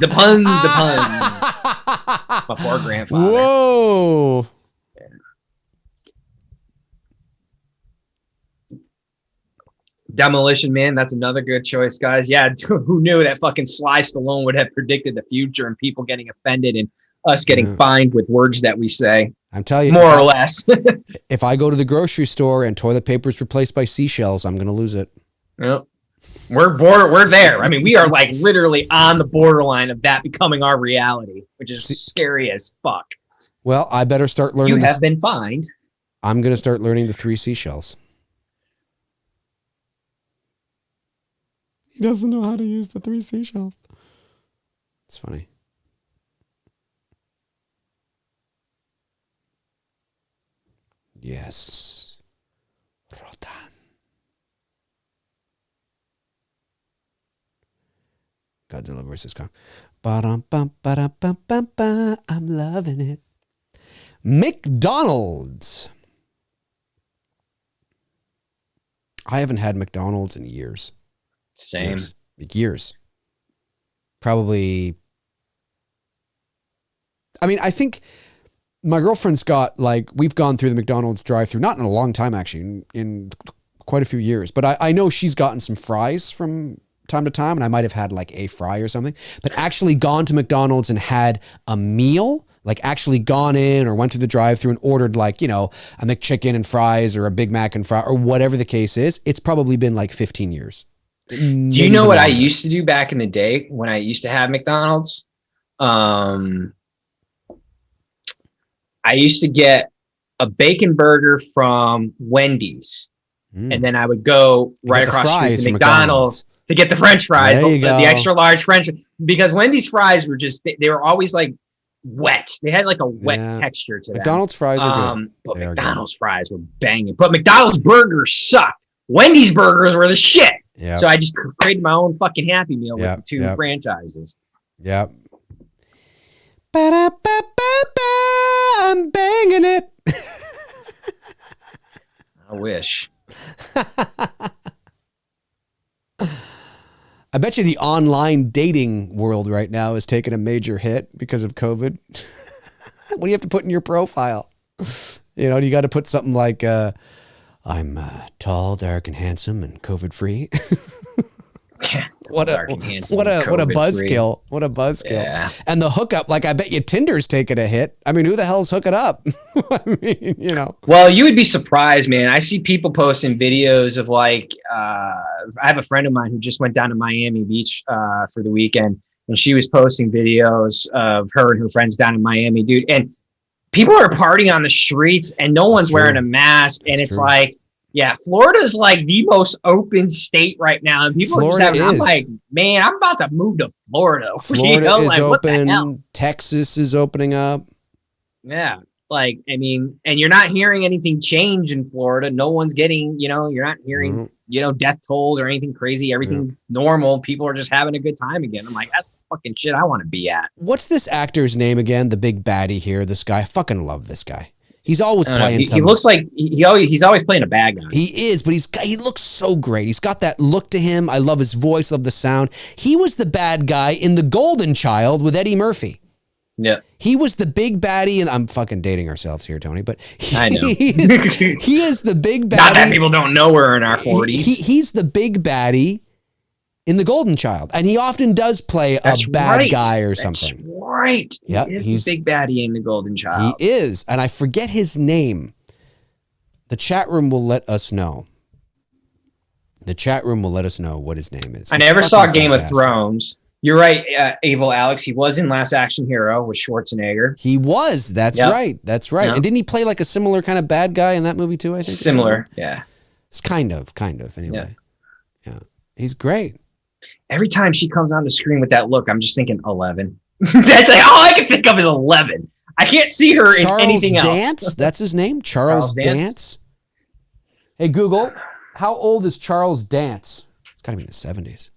My poor grandfather. Whoa. Demolition Man, that's another good choice, guys. Yeah, who knew that fucking Sly Stallone would have predicted the future and people getting offended and us getting fined with words that we say. I'm telling you, more or less. If I go to the grocery store and toilet paper is replaced by seashells, I'm going to lose it. Well, we're there. I mean, we are like literally on the borderline of that becoming our reality, which is scary as fuck. Well, I better start learning. You have been fined. I'm going to start learning the 3 seashells. He doesn't know how to use the 3 seashells. It's funny. Yes. Rodan. Godzilla versus Kong. Ba-dum-bum-ba-dum-bum-bum-bum. I'm loving it. McDonald's. I haven't had McDonald's in years. Same. Years. Probably. I mean, I think my girlfriend's got we've gone through the McDonald's drive-thru, not in a long time actually, in quite a few years, but I know she's gotten some fries from time to time, and I might have had a fry or something, but actually gone to McDonald's and had a meal, actually gone in or went through the drive-thru and ordered a McChicken and fries or a Big Mac and fry or whatever the case is. It's probably been 15 years. Do you know what I used to do back in the day when I used to have McDonald's? I used to get a bacon burger from Wendy's, and then I would go right across the street to McDonald's to get the French fries, the extra large French, because Wendy's fries were just, they were always wet. They had a wet texture to them. McDonald's fries are good. But McDonald's fries were banging. But McDonald's burgers sucked. Wendy's burgers were the shit. Yep. So I just created my own fucking Happy Meal with the two franchises. Yep. Ba-da-ba-ba-ba, I'm banging it. I wish. I bet you the online dating world right now is taking a major hit because of COVID. What do you have to put in your profile? You got to put something like, I'm tall, dark, and handsome, and COVID-free. What a buzzkill. What a buzzkill. Yeah. And the hookup, I bet you Tinder's taking a hit. I mean, who the hell's hooking up? I mean, Well, you would be surprised, man. I see people posting videos of I have a friend of mine who just went down to Miami Beach for the weekend, and she was posting videos of her and her friends down in Miami, dude. And people are partying on the streets and no one's wearing a mask. And it's Florida's the most open state right now. And people are just I'm man, I'm about to move to Florida. Florida is open. Texas is opening up. Yeah. I mean, and you're not hearing anything change in Florida. No one's getting, you're not hearing, death tolls or anything crazy. Everything normal. People are just having a good time again. I'm that's the fucking shit I want to be at. What's this actor's name again? The big baddie here. This guy. I fucking love this guy. He's always playing. He looks like he's always playing a bad guy. He is, but he looks so great. He's got that look to him. I love his voice, love the sound. He was the bad guy in The Golden Child with Eddie Murphy. Yeah. He was the big baddie, and I'm fucking dating ourselves here, Tony, but I know. he is the big baddie. Not that people don't know we're in our 40s. He's the big baddie in The Golden Child, and he often does play a bad guy or something. That's right. Yep, he's the big baddie in The Golden Child. He is, and I forget his name. The chat room will let us know. The chat room will let us know what his name is. I never saw Game of Thrones. You're right, Able Alex. He was in Last Action Hero with Schwarzenegger. He was. That's right. That's right. Yep. And didn't he play a similar kind of bad guy in that movie too? I think similar. Yeah. It's kind of. Anyway. Yeah. He's great. Every time she comes on the screen with that look, I'm just thinking 11. That's all I can think of is 11. I can't see her in anything else. Charles Dance. That's his name. Charles Dance. Hey Google, how old is Charles Dance? It's got to be in the 70s.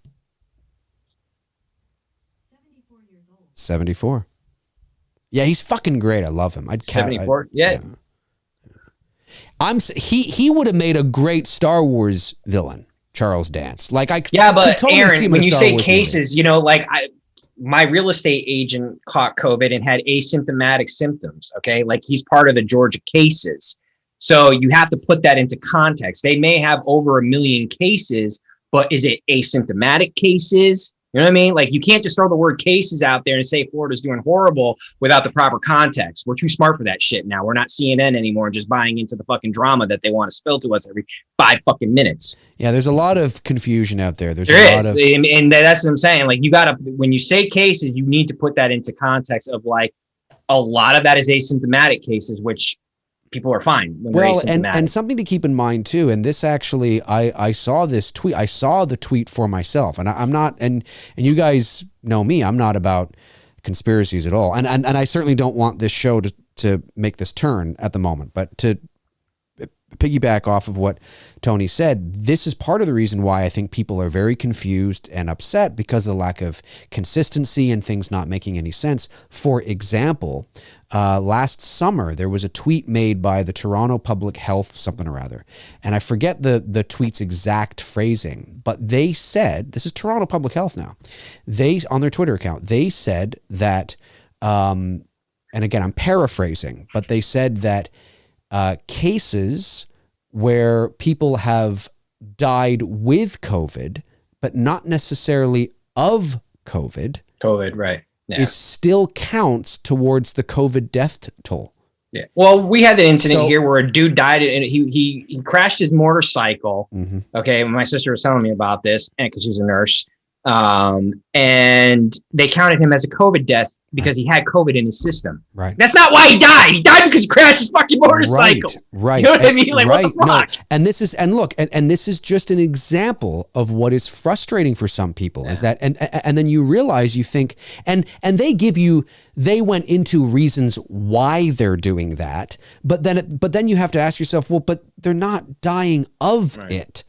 74. Yeah, he's fucking great. I love him. 74. Yeah. He would have made a great Star Wars villain, Charles Dance. But totally Aaron, when you say cases, my real estate agent caught COVID and had asymptomatic symptoms. Okay, he's part of the Georgia cases, so you have to put that into context. They may have over 1 million cases, but is it asymptomatic cases? You know what I mean? You can't just throw the word cases out there and say Florida's doing horrible without the proper context. We're too smart for that shit now. We're not CNN anymore, just buying into the fucking drama that they want to spill to us every 5 fucking minutes. Yeah, there's a lot of confusion out there. And that's what I'm saying. You gotta, when you say cases, you need to put that into context of a lot of that is asymptomatic cases, which people are fine when they're asymptomatic. And something to keep in mind too, and this actually, I saw this tweet. I saw the tweet for myself, and I'm not, and you guys know me, I'm not about conspiracies at all, and I certainly don't want this show to make this turn at the moment, but to piggyback off of what Tony said, this is part of the reason why I think people are very confused and upset because of the lack of consistency and things not making any sense. For example, last summer, there was a tweet made by the Toronto Public Health something or other, and I forget the tweet's exact phrasing, but they said, this is Toronto Public Health now, they, on their Twitter account, they said that, and again, I'm paraphrasing, but they said that cases where people have died with COVID, but not necessarily of COVID, right. Yeah. is still counts towards the COVID death toll. Yeah. Well, we had the incident here where a dude died and he crashed his motorcycle. Mm-hmm. Okay. My sister was telling me about this, and because she's a nurse. And they counted him as a COVID death because he had COVID in his system. Right. That's not why he died. He died because he crashed his fucking motorcycle. Right. You know what I mean? Like, right. what the fuck? No. And this is, and look, and this is just an example of what is frustrating for some people is that, and then you realize, you think, and they went into reasons why they're doing that, but then you have to ask yourself, well, but they're not dying of it.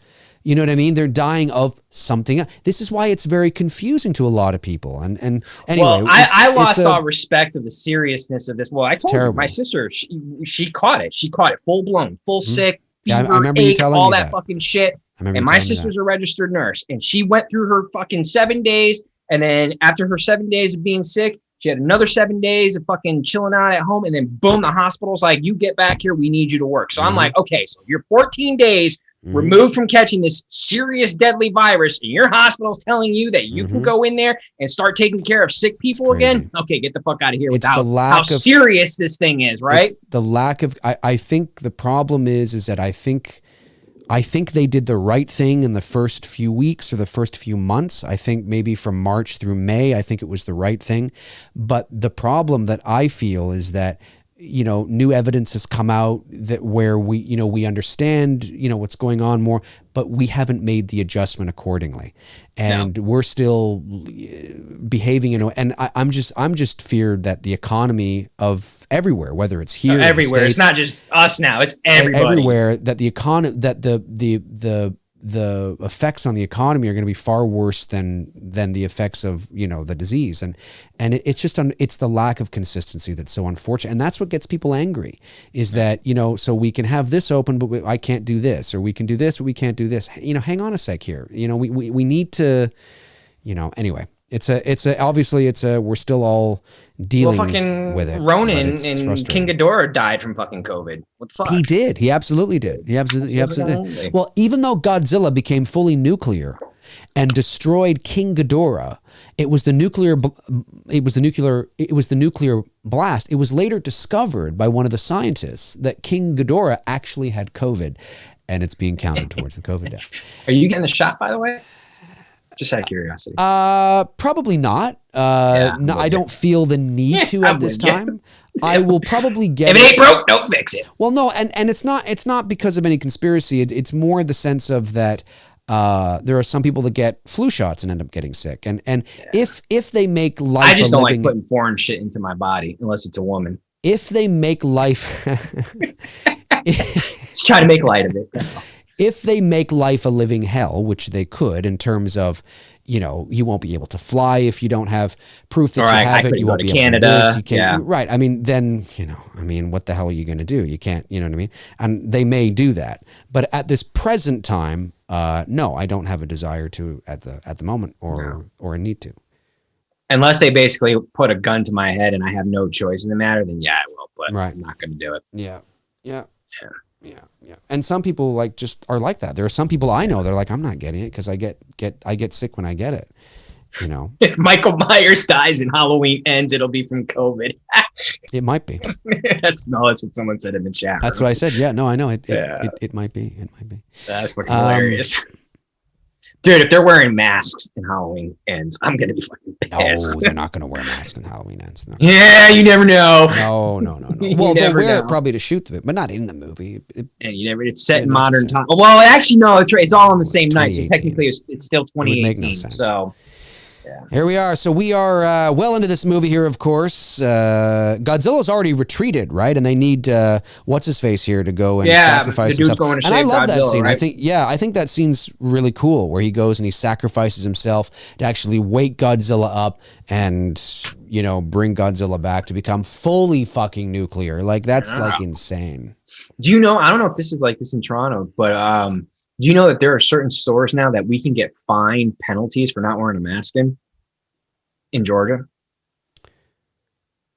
You know what I mean? They're dying of something. This is why it's very confusing to a lot of people. And anyway, well, I lost all respect of the seriousness of this. Well, I told you, my sister, she caught it. She caught it full blown, full sick, fever, I remember you telling all me that fucking shit. And my sister's a registered nurse, and she went through her fucking 7 days. And then after her 7 days of being sick, she had another 7 days of fucking chilling out at home. And then boom, the hospital's like, you get back here. We need you to work. So I'm like, okay, so you're 14 days removed from catching this serious deadly virus, and your hospital's telling you that you can go in there and start taking care of sick people again. Okay, get the fuck out of here without how serious this thing is, right? The lack of, I think the problem is that I think they did the right thing in the first few weeks or the first few months. I think maybe from March through May, I think it was the right thing. But the problem that I feel is that, you know, new evidence has come out that where we understand, what's going on more, but we haven't made the adjustment accordingly. And we're still behaving, and I'm just feared that the economy of everywhere, whether it's here, everywhere, States, it's not just us now, it's everybody. Everywhere, that the economy, that the effects on the economy are going to be far worse than the effects of the disease, and it's just it's the lack of consistency that's so unfortunate, and that's what gets people angry. Is that so we can have this open, but I can't do this, or we can do this, but we can't do this. Hang on a sec here. We need to. Anyway, we're still all dealing with it. Ronan and King Ghidorah died from fucking COVID. What the fuck? He did. He absolutely did. He absolutely did. Well, even though Godzilla became fully nuclear and destroyed King Ghidorah, it was the nuclear blast. It was later discovered by one of the scientists that King Ghidorah actually had COVID, and it's being counted towards the COVID death. Are you getting the shot, by the way? Just out of curiosity. Probably not. No, I don't feel the need to at this time. I will probably get. If it ain't broke, don't fix it. Well, no, and it's not because of any conspiracy. It's more the sense of that there are some people that get flu shots and end up getting sick, and if they make life, I just don't like putting foreign shit into my body unless it's a woman. If they make life, just try to make light of it. That's all. If they make life a living hell, which they could, in terms of, you won't be able to fly if you don't have proof that you have it. You won't be able to do this. You can't. Right. I mean, then, what the hell are you going to do? You can't, you know what I mean? And they may do that. But at this present time, no, I don't have a desire to at the moment or a need to. Unless they basically put a gun to my head and I have no choice in the matter, then I will. But I'm not going to do it. Yeah. And some people just are like that. There are some people I know, they're like, I'm not getting it because I get sick when I get it. If Michael Myers dies and Halloween ends, it'll be from COVID. It might be. That's what someone said in the chat. That's what I said. Yeah, no, I know. It might be. It might be. That's fucking hilarious. Dude, if they're wearing masks and Halloween ends, I'm going to be fucking pissed. No, they're not going to wear masks and Halloween ends. No. Yeah, you never know. No. Well, they'll wear it probably to shoot the but not in the movie. And it's set in modern time. Well, actually, no, it's all on the same night. So technically, it's still 2018. No sense. So, Here we are. So we are well into this movie here, of course. Godzilla's already retreated, right? And they need what's his face here to go and sacrifice the dude's himself. going to and I save love that Godzilla, scene. right? I think that scene's really cool, where he goes and he sacrifices himself to actually wake Godzilla up and bring Godzilla back to become fully fucking nuclear. Like that's like insane. Do you know? I don't know if this is like this in Toronto, but do you know that there are certain stores now that we can get fine penalties for not wearing a mask in Georgia?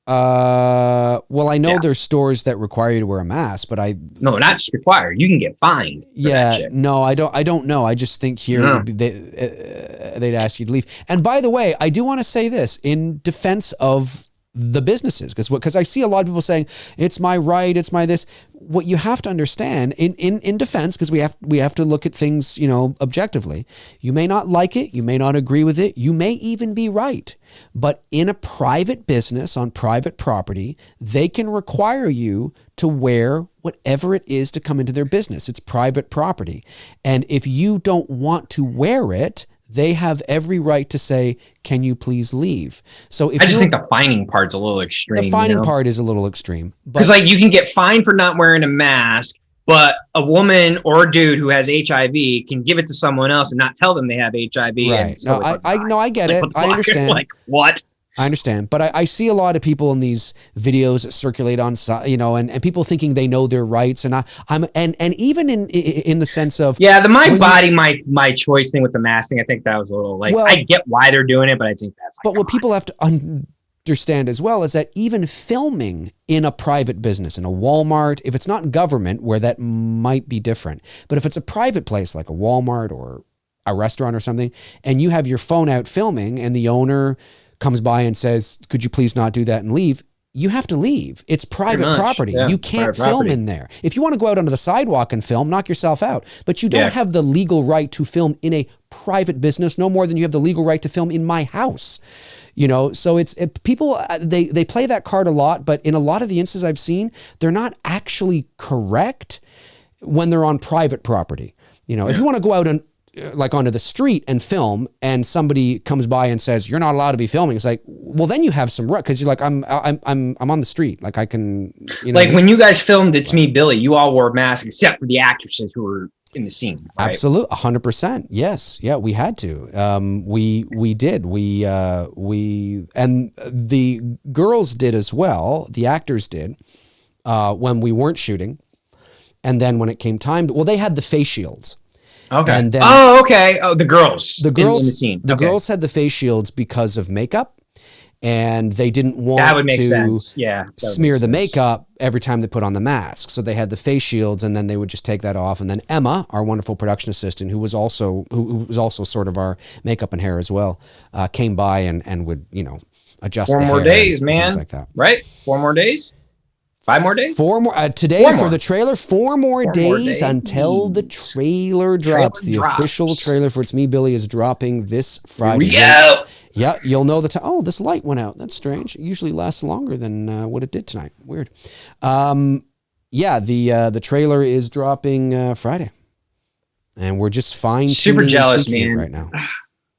Well, I know there's stores that require you to wear a mask, but no, not just required. You can get fined. Yeah, no, I don't know. I just think here they'd ask you to leave. And by the way, I do want to say this in defense of the businesses, because I see a lot of people saying it's my right, it's my this. What you have to understand in defense, because we have to look at things objectively. You may not like it, you may not agree with it, you may even be right. But in a private business on private property, they can require you to wear whatever it is to come into their business. It's private property, and if you don't want to wear it, they have every right to say, can you please leave? So if I just think the fining part's a little extreme. The fining part is a little extreme. Because like you can get fined for not wearing a mask, but a woman or a dude who has HIV can give it to someone else and not tell them they have HIV. Right. No, I get it. I understand. Like what? I understand, but I see a lot of people in these videos that circulate on, and people thinking they know their rights, and I'm even in the sense of the my choice thing with the mask thing. I think that was a little I get why they're doing it, but I think that's. But what people have to understand as well is that even filming in a private business, in a Walmart, if it's not government, where that might be different, but if it's a private place like a Walmart or a restaurant or something, and you have your phone out filming, and the owner comes by and says, could you please not do that and leave? You have to leave. It's private property. You can't film in there. If you want to go out onto the sidewalk and film, knock yourself out. But you don't have the legal right to film in a private business, no more than you have the legal right to film in my house. So people, they play that card a lot, but in a lot of the instances I've seen, they're not actually correct when they're on private property. If you want to go out and onto the street and film, and somebody comes by and says you're not allowed to be filming, it's like, well, then you have some right, because you're like, I'm on the street, like I can, when you guys filmed It's Me, Billy, you all wore masks except for the actresses who were in the scene, right? Absolutely, 100%. Yes, yeah, we had to. We did. We and the girls did as well. The actors did when we weren't shooting, and then when it came time, they had the face shields. Okay. And then, okay. Oh, the girls. The girls in the scene. The girls had the face shields because of makeup, and they didn't want to smear the makeup every time they put on the mask. So they had the face shields, and then they would just take that off. And then Emma, our wonderful production assistant, who was also sort of our makeup and hair as well, came by and would adjust. 4 more days, man. Things like that. Right? 4 more days. 5 more days? 4 more today for the trailer. 4 more days until the trailer drops. The official trailer for It's Me, Billy is dropping this Friday. Here we go. Yeah, you'll know the time. Oh, this light went out. That's strange. It usually lasts longer than what it did tonight. Weird. The trailer is dropping Friday, and we're just fine. Super jealous, man. Right now.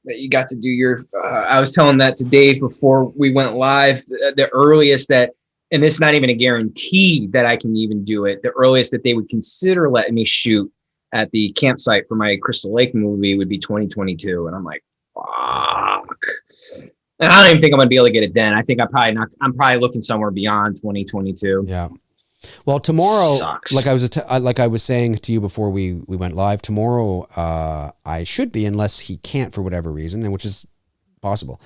That you got to do your. I was telling that to Dave before we went live. The earliest that. And it's not even a guarantee that I can even do it. The earliest that they would consider letting me shoot at the campsite for my Crystal Lake movie would be 2022. And I'm like, fuck. And I don't even think I'm going to be able to get it then. I think I'm probably looking somewhere beyond 2022. Yeah. Well, tomorrow, sucks. like I was saying to you before we went live, tomorrow I should be, unless he can't for whatever reason, and which is possible.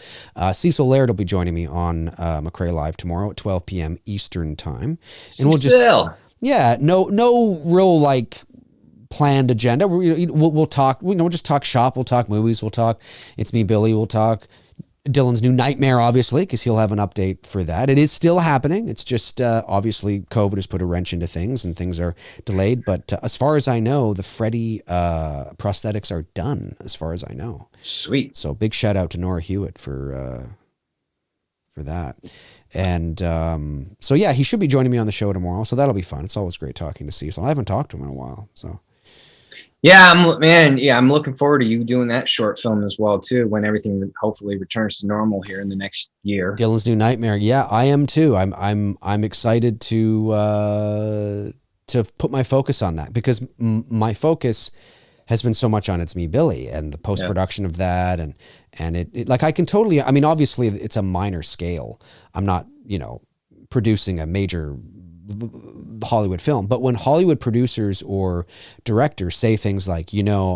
Cecil Laird will be joining me on McRae Live tomorrow at 12 p.m. Eastern time, and we'll just no real planned agenda. We'll talk. We'll just talk shop. We'll talk movies. We'll talk It's Me, Billy. We'll talk Dylan's new nightmare, obviously, because he'll have an update for that. It is still happening. It's just obviously COVID has put a wrench into things, and things are delayed. But as far as I know, the Freddy prosthetics are done, as far as I know. Sweet. So big shout out to Nora Hewitt for that. And so, yeah, he should be joining me on the show tomorrow. So that'll be fun. It's always great talking to Cecil. I haven't talked to him in a while. So Yeah, I'm looking forward to you doing that short film as well too, when everything hopefully returns to normal here in the next year. Dylan's New Nightmare. Yeah, I am too. I'm excited to put my focus on that, because my focus has been so much on It's Me, Billy, and the post-production of that. And it like, I can totally, I mean, obviously it's a minor scale. I'm not, producing a major Hollywood film, but when Hollywood producers or directors say things like,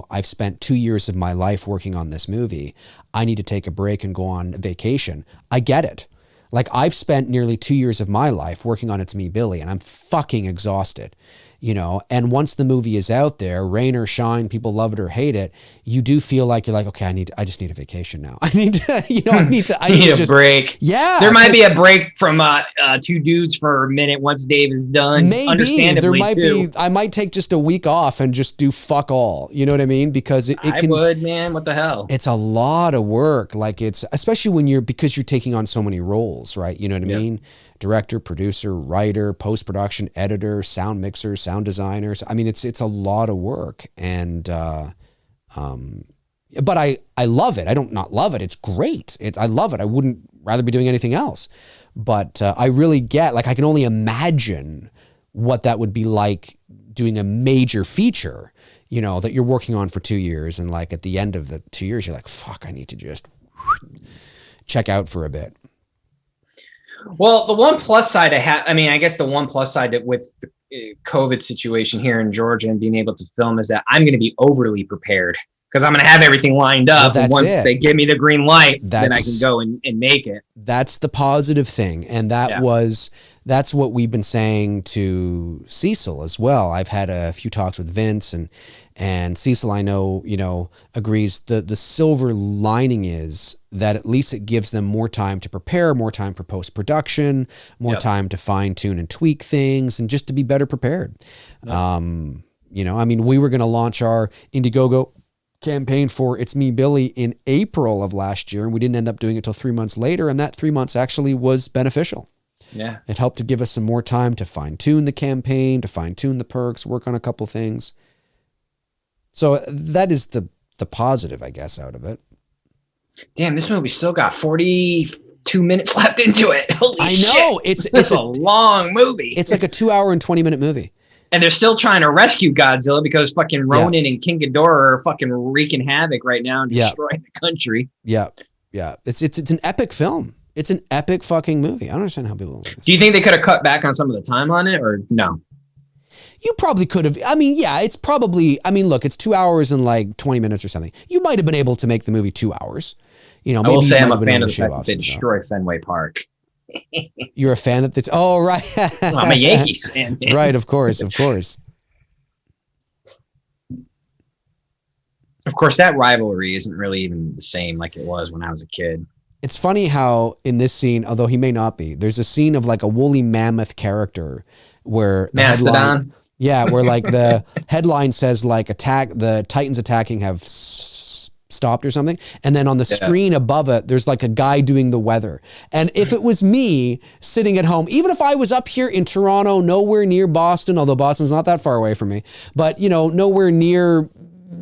I've spent 2 years of my life working on this movie, I need to take a break and go on vacation. I get it. Like, I've spent nearly 2 years of my life working on It's Me, Billy, and I'm fucking exhausted, and once the movie is out there, rain or shine, people love it or hate it, you do feel like you're like, okay, I just need a vacation now. I need to, I need a break. Yeah. There might be a break from two dudes for a minute once Dave is done. Maybe there might be, I might take just a week off and just do fuck all. You know what I mean? Because I would, man, what the hell? It's a lot of work. Like, it's, especially because you're taking on so many roles, right? You know what I mean? Director, producer, writer, post-production, editor, sound mixer, sound designers. I mean, it's a lot of work. And, but I love it. I don't not love it. It's great. I love it. I wouldn't rather be doing anything else. But I really get, like, I can only imagine what that would be like doing a major feature, that you're working on for 2 years. And like, at the end of the 2 years, you're like, fuck, I need to just check out for a bit. Well, the one plus side I guess the one plus side that with the COVID situation here in Georgia and being able to film is that I'm going to be overly prepared, because I'm going to have everything lined up. And once they give me the green light, then I can go and make it. That's the positive thing. And that's what we've been saying to Cecil as well. I've had a few talks with Vince, and Cecil, I know, agrees. The silver lining is that at least it gives them more time to prepare, more time for post-production, more time to fine-tune and tweak things, and just to be better prepared. We were going to launch our Indiegogo campaign for It's Me, Billy in April of last year, and we didn't end up doing it till 3 months later, and that 3 months actually was beneficial. Yeah. It helped to give us some more time to fine-tune the campaign, to fine-tune the perks, work on a couple things. So that is the positive, I guess, out of it. Damn, this movie still got 42 minutes left into it. Holy shit. I know. It's a long movie. It's like a 2 hour and 20-minute movie. And they're still trying to rescue Godzilla because fucking Ronin and King Ghidorah are fucking wreaking havoc right now and destroying the country. Yeah. Yeah. It's an epic film. It's an epic fucking movie. I don't understand how people don't like this. Do you think they could have cut back on some of the time on it, or no? You probably could have. I mean, yeah, it's probably, look, it's 2 hours and like 20 minutes or something. You might have been able to make the movie 2 hours. Maybe I will say I'm a fan of the fact that they destroy Fenway Park. You're a fan of oh, right. Well, I'm a Yankees fan. Man. Right, of course, of course. Of course, that rivalry isn't really even the same like it was when I was a kid. It's funny how in this scene, although he may not be, there's a scene of like a woolly mammoth character where the Mastodon. Where like the headline says like the Titans attacking have stopped or something. And then on the screen above it, there's like a guy doing the weather. And if it was me sitting at home, even if I was up here in Toronto, nowhere near Boston, although Boston's not that far away from me, but nowhere near,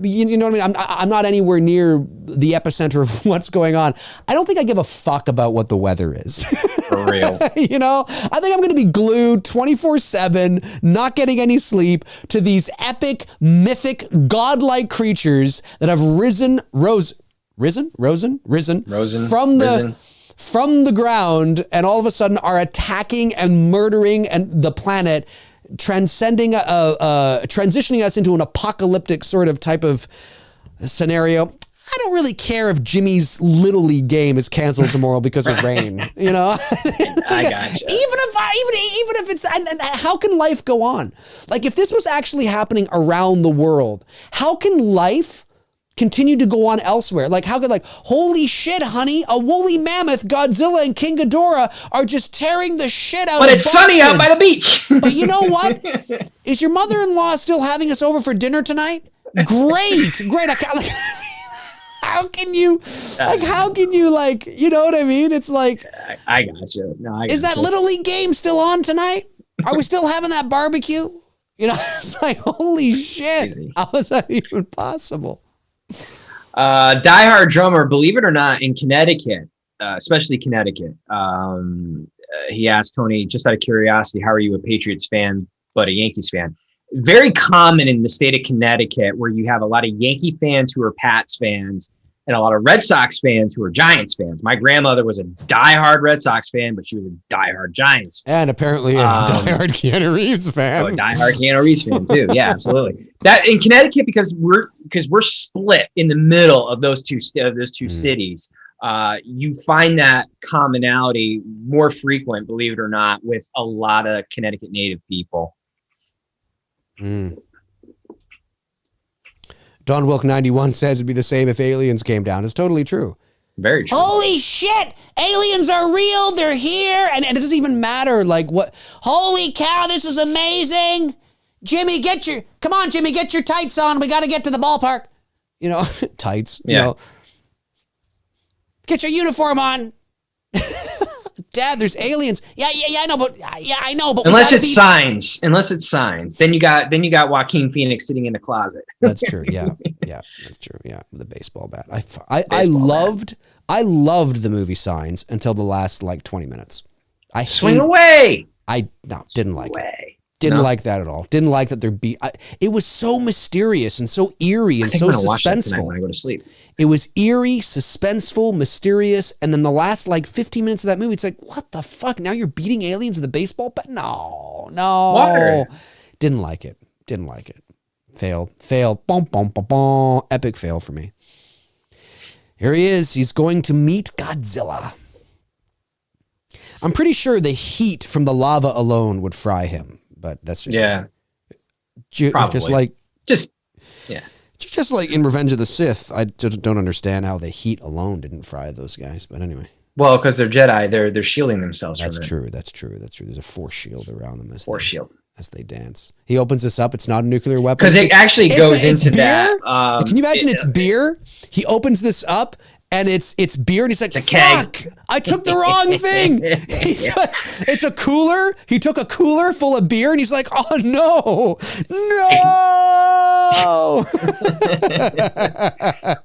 you know what I mean? I'm not anywhere near the epicenter of what's going on. I don't think I give a fuck about what the weather is. For real. I think I'm going to be glued 24/7, not getting any sleep, to these epic, mythic, godlike creatures that have risen from the ground, and all of a sudden are attacking and murdering the planet, transitioning us into an apocalyptic sort of type of scenario. I don't really care if Jimmy's Little League game is canceled tomorrow because of rain. I gotcha. Even if it's, and how can life go on? Like, if this was actually happening around the world, how can life continue to go on elsewhere? Like, how could, holy shit, honey, a woolly mammoth, Godzilla, and King Ghidorah are just tearing the shit out of But it's sunny out by the beach. But you know what? Is your mother-in-law still having us over for dinner tonight? Great. How can you, you know what I mean? It's like, I got you. No, is that Little League game still on tonight? Are we still having that barbecue? You know, it's like, holy shit. Crazy. How is that even possible? Diehard drummer, believe it or not, in Connecticut, especially Connecticut. He asked Tony, just out of curiosity, how are you a Patriots fan but a Yankees fan? Very common in the state of Connecticut, where you have a lot of Yankee fans who are Pats fans and a lot of Red Sox fans who are Giants fans. My grandmother was a diehard Red Sox fan, but she was a diehard Giants fan. And apparently a diehard Keanu Reeves fan. Oh, a diehard Keanu Reeves fan too. Yeah, absolutely. That in Connecticut, because we're split in the middle of those two cities. You find that commonality more frequent, believe it or not, with a lot of Connecticut native people. Don Wilk 91 says it'd be the same if aliens came down. It's totally true. Very true. Holy shit! Aliens are real. They're here. And it doesn't even matter like what. Holy cow! This is amazing. Jimmy, come on, Jimmy, get your tights on. We got to get to the ballpark. You know, tights. Yeah. You know. Get your uniform on. Dad, there's aliens. Yeah, I know, but Unless it's signs, then you got Joaquin Phoenix sitting in the closet. That's true. Yeah, that's true. Yeah, with the baseball bat. I loved the movie Signs until the last like 20 minutes. Swing away. Didn't like it. Didn't like that at all. Didn't like that it was so mysterious and so eerie and so I'm gonna watch that tonight suspenseful. when I go to sleep. It was eerie, suspenseful, mysterious, and then the last like 15 minutes of that movie, it's like, what the fuck? Now you're beating aliens with a baseball bat? No. Water. Didn't like it. Failed. Bum, bum, bum, bum. Epic fail for me. Here he is. He's going to meet Godzilla. I'm pretty sure the heat from the lava alone would fry him, but that's just probably. Just like in Revenge of the Sith, I don't understand how the heat alone didn't fry those guys. But anyway. Well, because they're Jedi, they're shielding themselves from it. That's true. There's a force shield around them as they dance. He opens this up. It's not a nuclear weapon. Because it actually goes into beer? that. Can you imagine it's beer? He opens this up. And it's beer, and he's like, fuck, I took the wrong thing. It's a cooler. He took a cooler full of beer, and he's like, oh, no.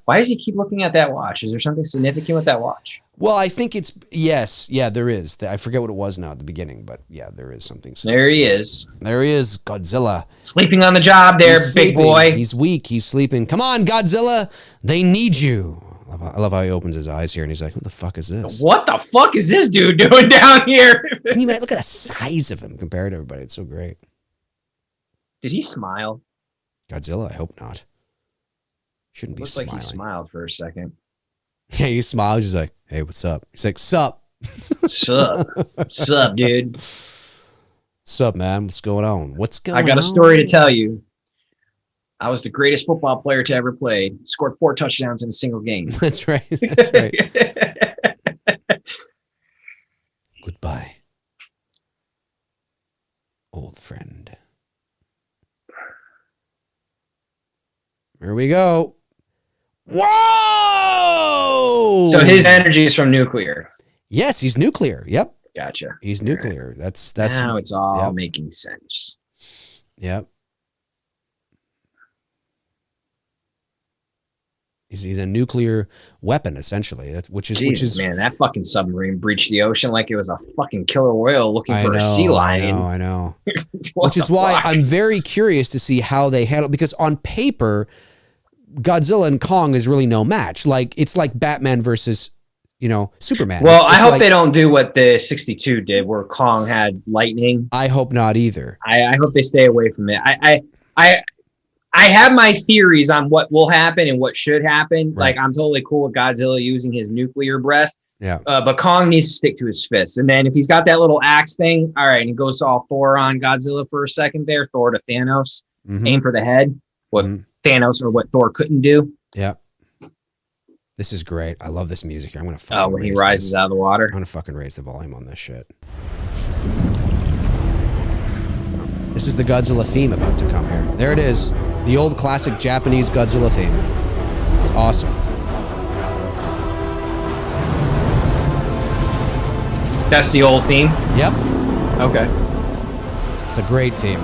Why does he keep looking at that watch? Is there something significant with that watch? Well, I think it's, yes. Yeah, there is. I forget what it was now at the beginning, but yeah, there is something. There he is. There he is, Godzilla. Sleeping on the job there, big boy. He's weak. He's sleeping. Come on, Godzilla. They need you. I love how he opens his eyes here and he's like, who the fuck is this? What the fuck is this dude doing down here? Can you look at the size of him compared to everybody. It's so great. Did he smile? Godzilla? I hope not. Shouldn't be smiling. Looks like he smiled for a second. Yeah, he smiles. He's like, hey, what's up? He's like, sup? Sup, dude? Sup, man? What's going on? I got a story to tell you. I was the greatest football player to ever play. Scored 4 touchdowns in a single game. That's right. That's right. Goodbye, old friend. Here we go. Whoa! So his energy is from nuclear. Yes, he's nuclear. Yep. Gotcha. He's nuclear. That's now it's all making sense. Yep. He's a nuclear weapon, essentially. Which is man, that fucking submarine breached the ocean like it was a fucking killer whale looking for a sea lion. I know. Which is why I'm very curious to see how they handle, because on paper, Godzilla and Kong is really no match. Like, it's like Batman versus, Superman. Well, I hope they don't do what the 62 did, where Kong had lightning. I hope not either. I hope they stay away from it. I have my theories on what will happen and what should happen. Right. Like, I'm totally cool with Godzilla using his nuclear breath. Yeah. But Kong needs to stick to his fists. And then if he's got that little axe thing, all right, and he goes all Thor on Godzilla for a second there, Thor to Thanos, aim for the head, what Thanos or what Thor couldn't do. Yeah. This is great. I love this music here. I'm going to fucking when he rises out of the water. I'm going to fucking raise the volume on this shit. This is the Godzilla theme about to come here. There it is. The old classic Japanese Godzilla theme. It's awesome. That's the old theme? Yep. Okay. It's a great theme.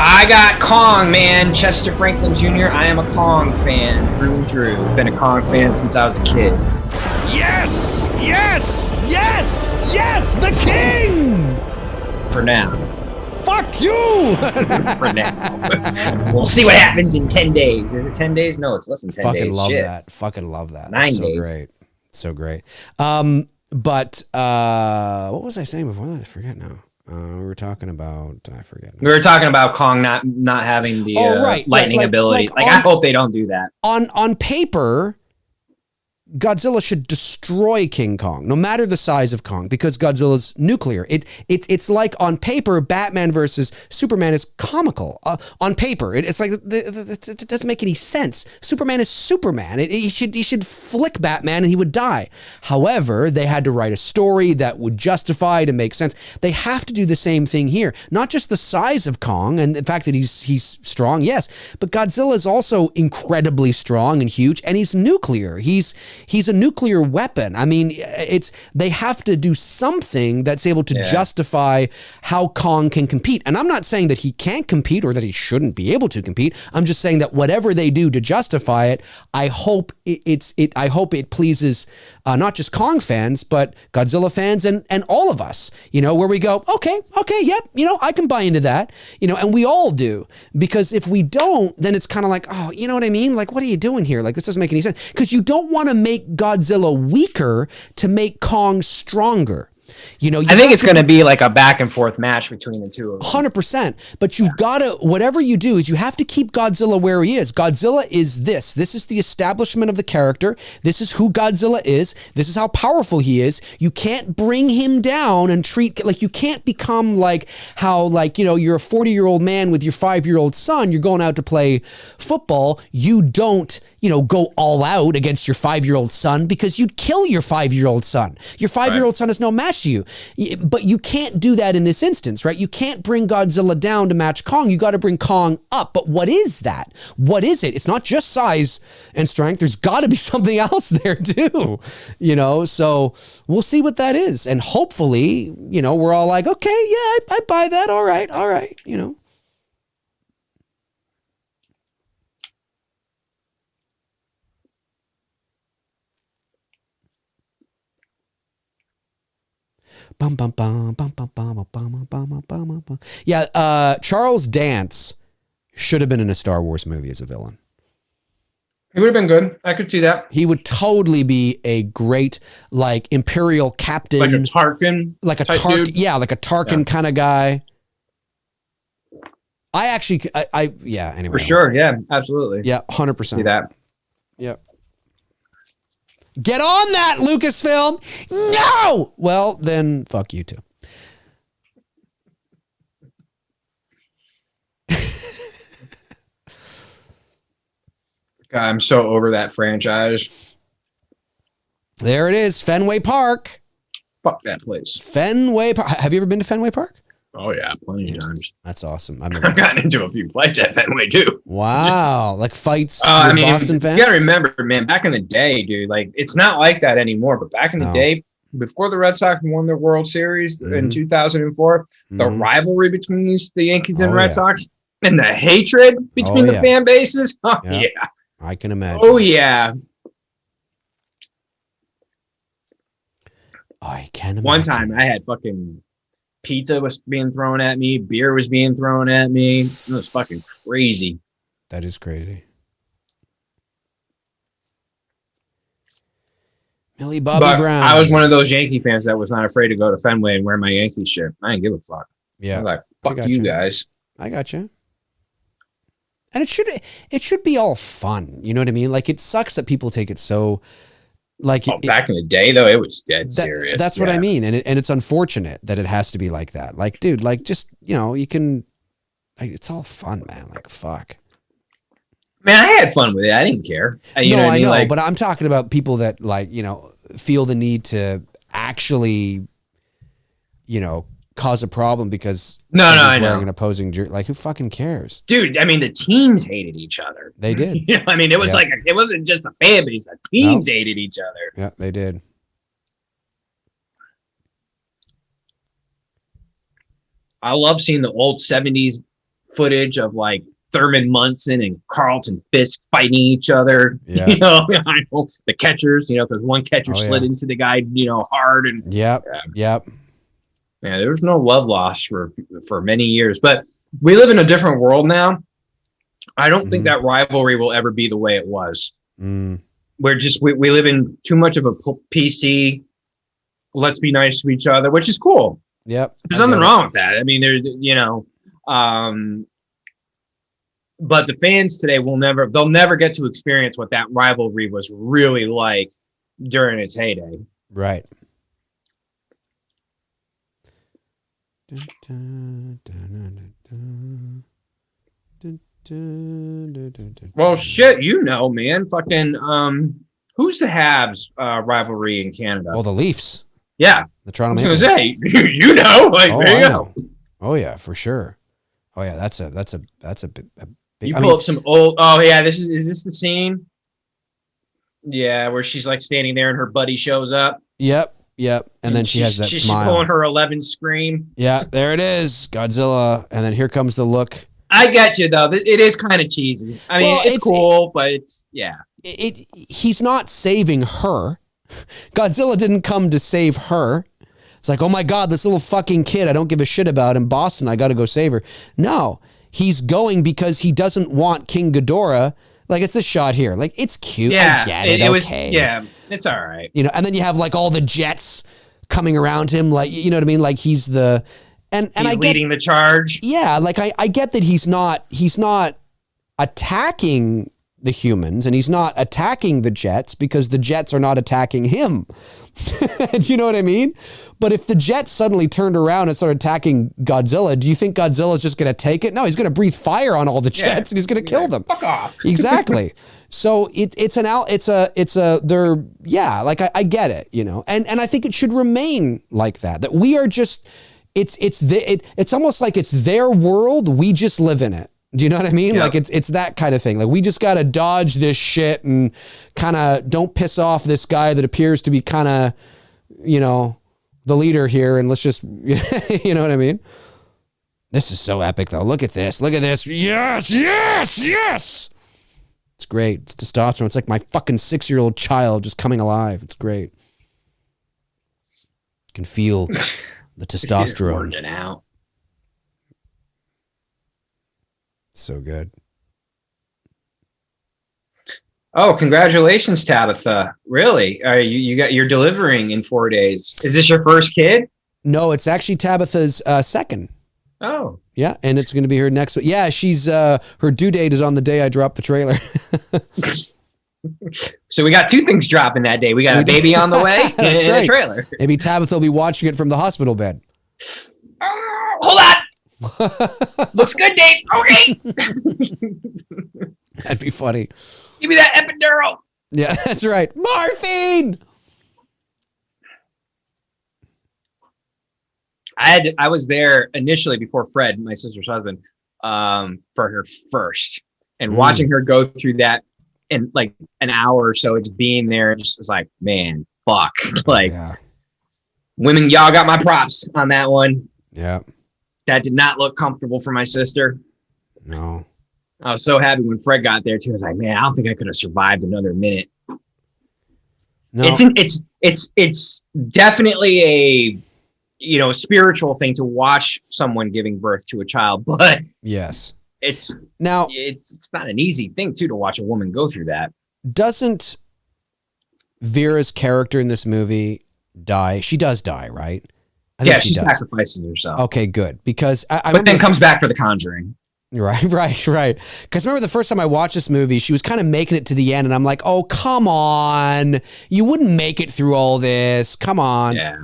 I got Kong, man. Chester Franklin Jr. I am a Kong fan through and through. Been a Kong fan since I was a kid. Yes! Yes! Yes! Yes! The king! For now. Fuck you! For now. We'll see what happens in 10 days. Is it 10 days? No, it's less than 10 days. Fucking love Shit. that. Fucking love that. 9 That's so days. great. So great. But what was I saying before that? I forget now. We were talking about, I forget. We were talking about Kong not having the lightning ability. Like I hope they don't do that. On paper, Godzilla should destroy King Kong, no matter the size of Kong, because Godzilla's nuclear. It's like on paper, Batman versus Superman is comical. On paper, it's like it doesn't make any sense. Superman is Superman. He should flick Batman and he would die. However, they had to write a story that would justify it and make sense. They have to do the same thing here. Not just the size of Kong and the fact that he's strong, yes, but Godzilla is also incredibly strong and huge, and he's nuclear. He's a nuclear weapon. I mean, they have to do something that's able to justify how Kong can compete. And I'm not saying that he can't compete or that he shouldn't be able to compete. I'm just saying that whatever they do to justify it, I hope it pleases not just Kong fans, but Godzilla fans and all of us, where we go, okay, yep, I can buy into that, and we all do. Because if we don't, then it's kind of like, oh, you know what I mean? Like, what are you doing here? Like, this doesn't make any sense. Because you don't want to make Godzilla weaker to make Kong stronger. I think it's going to be like a back and forth match between the two of them. 100%. But you've got to, whatever you do is you have to keep Godzilla where he is. Godzilla is this. This is the establishment of the character. This is who Godzilla is. This is how powerful he is. You can't bring him down and treat, like, you can't become like how, like, you're a 40-year-old man with your 5-year-old son. You're going out to play football. You don't, go all out against your 5-year-old son because you'd kill your 5-year-old son. Your 5-year-old son is no match to you. But you can't do that in this instance, right? You can't bring Godzilla down to match Kong. You got to bring Kong up. But what is that? What is it? It's not just size and strength. There's got to be something else there too, So we'll see what that is. And hopefully, we're all like, okay, yeah, I buy that. All right. Yeah, Charles Dance should have been in a Star Wars movie as a villain. He would have been good. I could see that. He would totally be a great, like, Imperial captain. Like a Tarkin. Like a Tarkin kind of guy. Anyway. For sure, yeah, absolutely. Yeah, 100%. See that. Yep. Get on that, Lucasfilm! No! Well, then fuck you too. God, I'm so over that franchise. There it is, Fenway Park. Fuck that place. Fenway Park. Have you ever been to Fenway Park? Oh yeah, plenty of times. That's awesome. I've gotten into a few fights at Fenway too. Wow, like fights with Boston fans? You gotta remember, man, back in the day, dude, like it's not like that anymore, but back in the day, before the Red Sox won their World Series in 2004, the rivalry between the Yankees and Red Sox and the hatred between the fan bases. Oh yeah. I can imagine. Oh yeah. I can imagine. One time I had fucking pizza was being thrown at me, beer was being thrown at me. It was fucking crazy. That is crazy. Millie Bobby Brown. I was one of those Yankee fans that was not afraid to go to Fenway and wear my Yankee shit. I didn't give a fuck. Yeah. I was like, fuck you guys. I got you. And it should be all fun. You know what I mean? Like, it sucks that people take it so, like, back in the day though, it was dead serious. That's what I mean. And it's unfortunate that it has to be like that. Like, dude, like, just, you can, like, it's all fun, man. Like, fuck. Man, I had fun with it. I didn't care. I know, like, but I'm talking about people that, like, feel the need to actually, cause a problem because I know. wearing an opposing jersey. Like, who fucking cares? Dude, I mean, the teams hated each other. They did. I mean, it was like, it wasn't just the fan base. The teams hated each other. Yeah, they did. I love seeing the old 70s footage of like Thurman Munson and Carlton Fisk fighting each other. Yeah. You know, I know the catchers, you know, because one catcher slid yeah. into the guy, you know, hard. And Yep. Yep. yeah, there was no love lost for many years. But we live in a different world now. I don't think that rivalry will ever be the way it was. We're just we live in too much of a PC. Let's be nice to each other, which is cool. Yep. There's nothing wrong with that. I mean, there's, you know, but the fans today they'll never get to experience what that rivalry was really like during its heyday. Right. Well, shit, you know, man, fucking, who's the Habs rivalry in Canada? Oh, the Leafs. Yeah, The Toronto I was Maple gonna Leafs. say, you know, like there you I go. know. Oh yeah, for sure. Oh yeah, that's a big. You pull up some old. Oh yeah, is this the scene? Yeah, where she's like standing there and her buddy shows up. Yep. And then she has that she's smile. She's pulling her 11 scream. Yeah, there it is, Godzilla. And then here comes the look. I get you though. It is kind of cheesy. I mean, Well, it's cool, but it's yeah. He's not saving her. Godzilla didn't come to save her. It's like, oh my God, this little fucking kid I don't give a shit about in Boston. I got to go save her. No, he's going because he doesn't want King Ghidorah. Like, it's a shot here. Like, it's cute. Yeah, I get it. it was. Okay. Yeah, it's all right. You know, and then you have like all the jets coming around him. Like, you know what I mean? Like he's the, and He's I get, leading the charge. yeah, like I get that he's not attacking the humans and he's not attacking the jets because the jets are not attacking him. Do you know what I mean? But if the jets suddenly turned around and started attacking Godzilla, do you think Godzilla's just going to take it? No, he's going to breathe fire on all the jets and he's going to kill them. Fuck off. Exactly. So I get it, you know, and I think it should remain like that. That we are just, it's almost like it's their world. We just live in it. Do you know what I mean? Yep. Like it's that kind of thing. Like we just got to dodge this shit and kind of don't piss off this guy that appears to be kind of, you know, the leader here. And let's just, you know what I mean? This is so epic though. Look at this. Look at this. Yes. It's great. It's testosterone. It's like my fucking 6-year-old child just coming alive. It's great. You can feel the testosterone. It out. So good. Oh, congratulations, Tabitha. Really? You're delivering in 4 days. Is this your first kid? No, it's actually Tabitha's second. Oh. Yeah, and it's going to be her next week. Yeah, she's her due date is on the day I dropped the trailer. So we got two things dropping that day. We got a baby on the way and right. a trailer. Maybe Tabitha will be watching it from the hospital bed. Hold on. Looks good, Dave. Okay. That'd be funny. Give me that epidural. Yeah, that's right. Morphine. I was there initially before Fred, my sister's husband, for her first, and watching her go through that in like an hour or so, just being there, just was like, man, fuck. Like, women, y'all got my props on that one. Yeah. That did not look comfortable for my sister. No. I was so happy when Fred got there too. I was like, man, I don't think I could have survived another minute. No. It's definitely a, you know, spiritual thing to watch someone giving birth to a child, but yes. it's Now it's not an easy thing too to watch a woman go through that. doesn't Vera's character in this movie die? She does die, right? I think Yeah, she does. sacrifices herself. Okay, good. Because I but remember then comes back for The Conjuring. Right. Because remember the first time I watched this movie, she was kind of making it to the end, and I'm like, oh, come on. You wouldn't make it through all this. Come on. Yeah.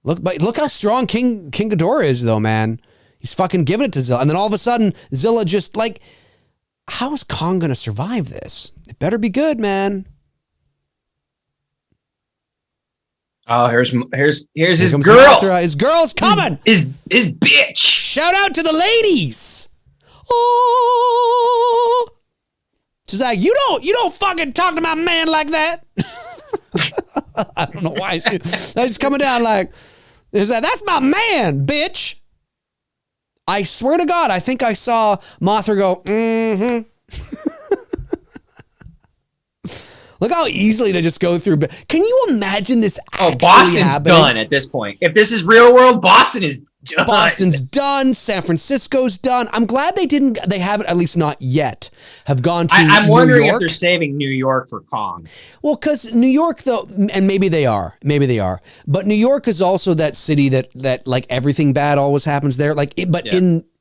Look how strong King Ghidorah is, though, man. He's fucking giving it to Zilla. And then all of a sudden, Zilla just like, how is Kong going to survive this? It better be good, man. Oh, here's Here his comes girl. Mothra. His girl's coming. His bitch. Shout out to the ladies. Oh. She's like, you don't fucking talk to my man like that. I don't know why. She's coming down like, that's my man, bitch. I swear to God, I think I saw Mothra go, mm-hmm. Look how easily they just go through. Can you imagine this actually Boston's happening? done at this point. If this is real world, Boston is done. Boston's done. San Francisco's done. I'm glad they haven't, at least not yet, have gone to I'm wondering New York. if they're saving New York for Kong. Well, because New York, though, and maybe they are, but New York is also that city that like everything bad always happens there. Like,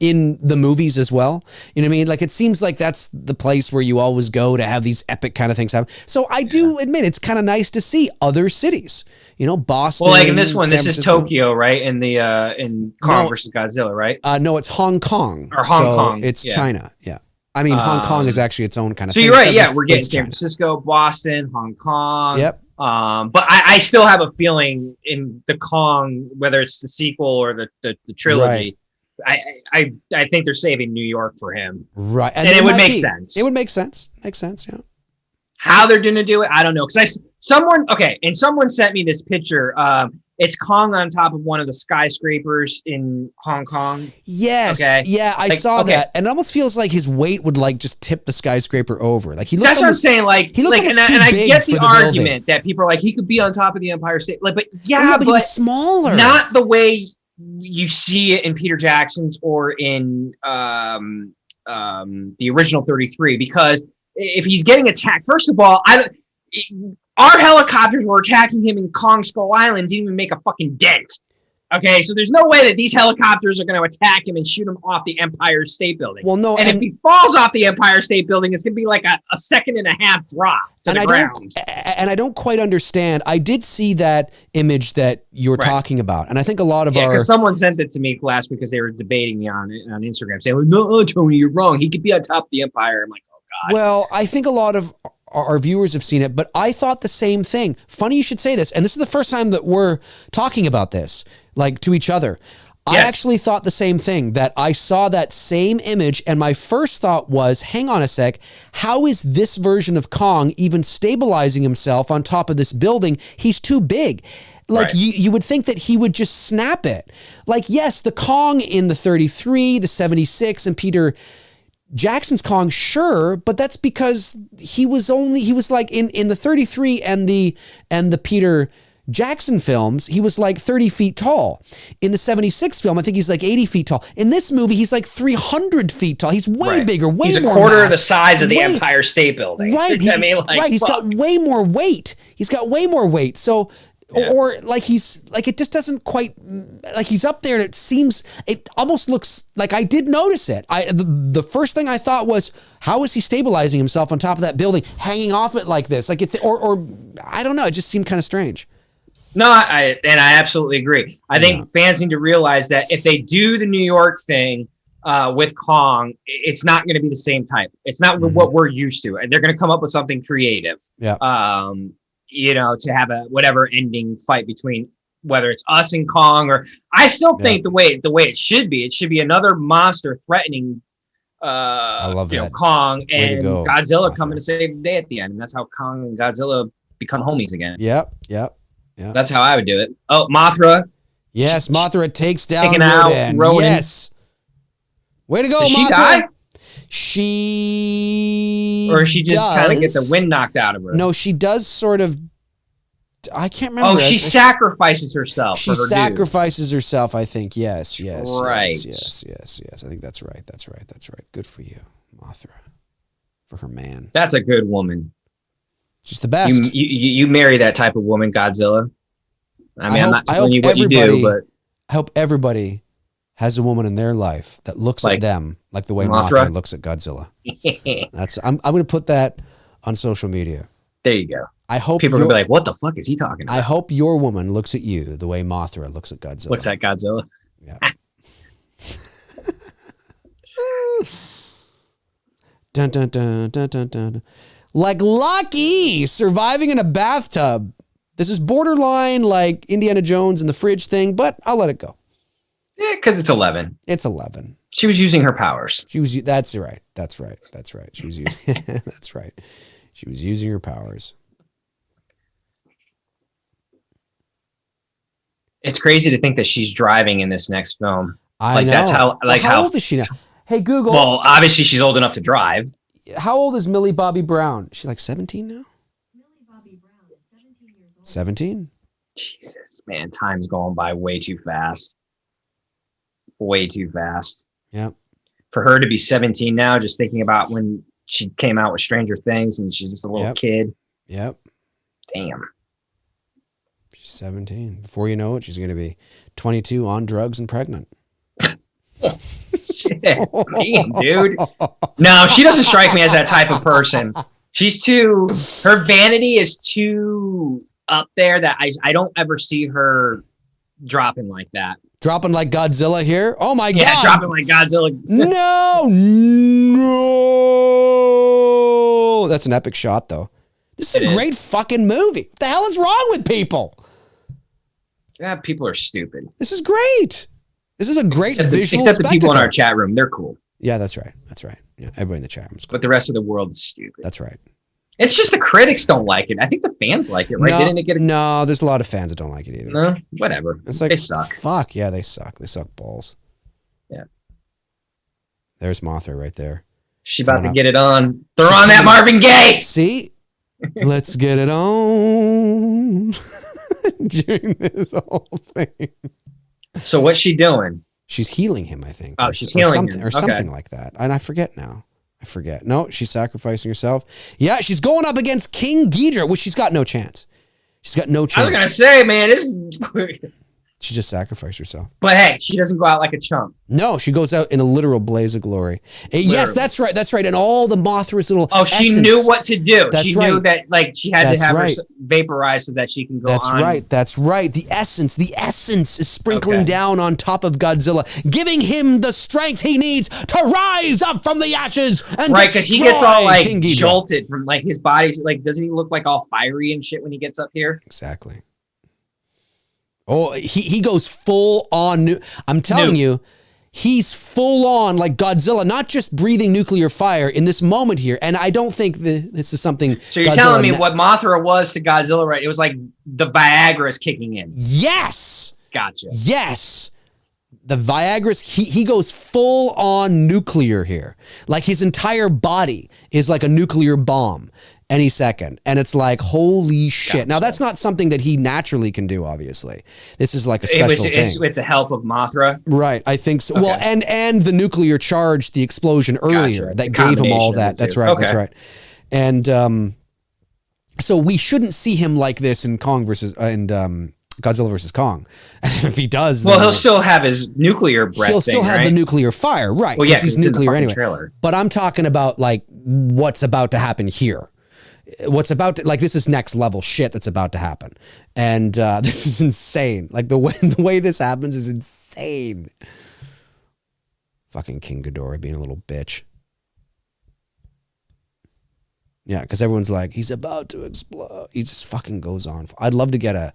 in the movies as well, you know what I mean? Like, it seems like that's the place where you always go to have these epic kind of things happen. So I do admit it's kind of nice to see other cities. You know, Boston. Well, like in this one, San this is Francisco. Tokyo, right? In the in Kong versus Godzilla, right? No, it's Hong Kong. Or Hong Kong. It's China. Yeah. I mean, Hong Kong is actually its own kind of so thing. you're right. Yeah, we're getting It's San China. Francisco, Boston, Hong Kong. Yep. But I still have a feeling in the Kong, whether it's the sequel or the trilogy, I think they're saving New York for him. Right. And it would make sense. It would make sense. Makes sense, yeah. How they're going to do it, I don't know. Because someone sent me this picture. It's Kong on top of one of the skyscrapers in Hong Kong. Yes. Okay. Yeah, I saw that. And it almost feels like his weight would like just tip the skyscraper over. Like he looks That's what I'm saying. Like, he looks almost too and I big get for the building. argument that people are like, he could be on top of the Empire State. Like, but But he was smaller. not the way you see it in Peter Jackson's or in the original 33. Because if he's getting attacked, first of all, our helicopters were attacking him in Kong Skull Island, didn't even make a fucking dent. Okay, so there's no way that these helicopters are going to attack him and shoot him off the Empire State Building. Well, no, and if he falls off the Empire State Building, it's going to be like a second and a half drop to the ground. And I don't quite understand. I did see that image that you're talking about, and I think a lot of because someone sent it to me last week because they were debating me on Instagram, saying, "No, Tony, you're wrong. He could be on top of the Empire." I'm like, "Oh God." Well, I think a lot of our viewers have seen it, but I thought the same thing. Funny you should say this, and this is the first time that we're talking about this, like to each other. Yes. I actually thought the same thing, that I saw that same image, and my first thought was, hang on a sec, how is this version of Kong even stabilizing himself on top of this building? He's too big. Like, you would think that he would just snap it. Like, yes, the Kong in the 33, the 76, and Peter Jackson's Kong, sure, but that's because he was like in the 33 and the Peter Jackson films, he was like 30 feet tall. In the 76 film, I think he's like 80 feet tall. In this movie, he's like 300 feet tall. He's way bigger, way he's more a quarter mass. of the size of the Empire State Building. Right. I mean, like, he's got way more weight. So, or like he's like, it just doesn't quite, like he's up there and it almost looks like, I did notice it. The first thing I thought was, how is he stabilizing himself on top of that building, hanging off it like this? Like or I don't know. It just seemed kind of strange. No, I absolutely agree. I think fans need to realize that if they do the New York thing with Kong, it's not going to be the same type. It's not what we're used to. They're going to come up with something creative. Yeah. To have a whatever ending fight between whether it's us and Kong, or I still think the way it should be another monster threatening I love that. Kong and Godzilla coming to save the day at the end, and that's how Kong and Godzilla become homies again. Yep. That's how I would do it. Oh, Mothra. Yes, Mothra takes down Rodan. Yes. Way to go, Mothra. Does she die? Or she just kind of gets the wind knocked out of her? No, she does sort of. I can't remember. Oh, she sacrifices herself. She sacrifices herself, I think. Yes. Right. Yes. I think that's right. Good for you, Mothra. For her man. That's a good woman. She's the best. You marry that type of woman, Godzilla. I mean, I'm not telling you what you do, but I hope everybody has a woman in their life that looks at them like the way Mothra looks at Godzilla. I'm going to put that on social media. There you go. I hope people are going to be like, what the fuck is he talking about? I hope your woman looks at you the way Mothra looks at Godzilla. Looks at Godzilla. Yeah. Dun, dun, dun, dun, dun, dun. Like Lucky surviving in a bathtub. This is borderline like Indiana Jones and the fridge thing, but I'll let it go. Yeah, because it's 11. It's 11. She was using her powers. That's right. She was using that's right. She was using her powers. It's crazy to think that she's driving in this next film. I know. That's how. Like how old is she now? Hey Google. Well, obviously she's old enough to drive. How old is Millie Bobby Brown? Is she like 17 now? Millie Bobby Brown is 17 years old. 17? Jesus, man, time's going by way too fast. Way too fast. Yep. For her to be 17 now, just thinking about when she came out with Stranger Things and she's just a little kid. Yep. Damn. She's 17. Before you know it, she's going to be 22, on drugs and pregnant. Shit. Damn, dude. No, she doesn't strike me as that type of person. She's too, her vanity is too up there that I don't ever see her dropping like that. Dropping like Godzilla here? Oh my God. Yeah, dropping like Godzilla. No. That's an epic shot, though. This is a great fucking movie. What the hell is wrong with people? Yeah, people are stupid. This is great. This is a great visual except the people in spectacle. our chat room. They're cool. Yeah, that's right. That's right. Yeah, everybody in the chat room is cool. But the rest of the world is stupid. That's right. It's just the critics don't like it. I think the fans like it, right? Didn't it get a... No, there's a lot of fans that don't like it either. No, whatever. It's like, they suck. Fuck, yeah, they suck. They suck balls. Yeah. There's Mothra right there. She's about to get it on. Throw on that Marvin Gaye! See? Let's get it on. During this whole thing. So what's she doing? She's healing him, I think. Oh, she's healing something, him. or something like that. And I forget now. No, she's sacrificing herself. Yeah, she's going up against King Ghidorah, which she's got no chance. She's got no chance. I was gonna say, man, this. She just sacrificed herself. But hey, she doesn't go out like a chump. No, she goes out in a literal blaze of glory. Yes, that's right. That's right. And all the Mothra's little. Oh, she knew what to do. That's she right. knew that, like, she had That's to have right. her vaporized so that she can go That's on. right. That's right. The essence is sprinkling down on top of Godzilla, giving him the strength he needs to rise up from the ashes and right, because he gets all like King Ghidorah. jolted from like his body's like. Doesn't he look like all fiery and shit when he gets up here? Exactly. Oh, he goes full on. I'm telling you, he's full on like Godzilla, not just breathing nuclear fire in this moment here. And I don't think this is something. So you're telling me what Mothra was to Godzilla, right? It was like the Viagra is kicking in. Yes. Gotcha. Yes. The Viagra's, he goes full on nuclear here. Like his entire body is like a nuclear bomb any second. And it's like, holy shit. Gotcha. Now, that's not something that he naturally can do, obviously. This is like a special thing. It's with the help of Mothra? Right, I think so. Okay. Well, and the nuclear charge, the explosion earlier that gave him all that. That's right, that's right. And so we shouldn't see him like this in Godzilla versus Kong. And if he does, well, he'll still have his nuclear breath. He'll still have the nuclear fire, right? Well, yeah, he's nuclear anyway. Trailer. But I'm talking about like what's about to happen here. What's about to, like, this is next level shit that's about to happen. And this is insane. Like the way this happens is insane. Fucking King Ghidorah being a little bitch. Yeah, because everyone's like, he's about to explode. He just fucking goes on. I'd love to get a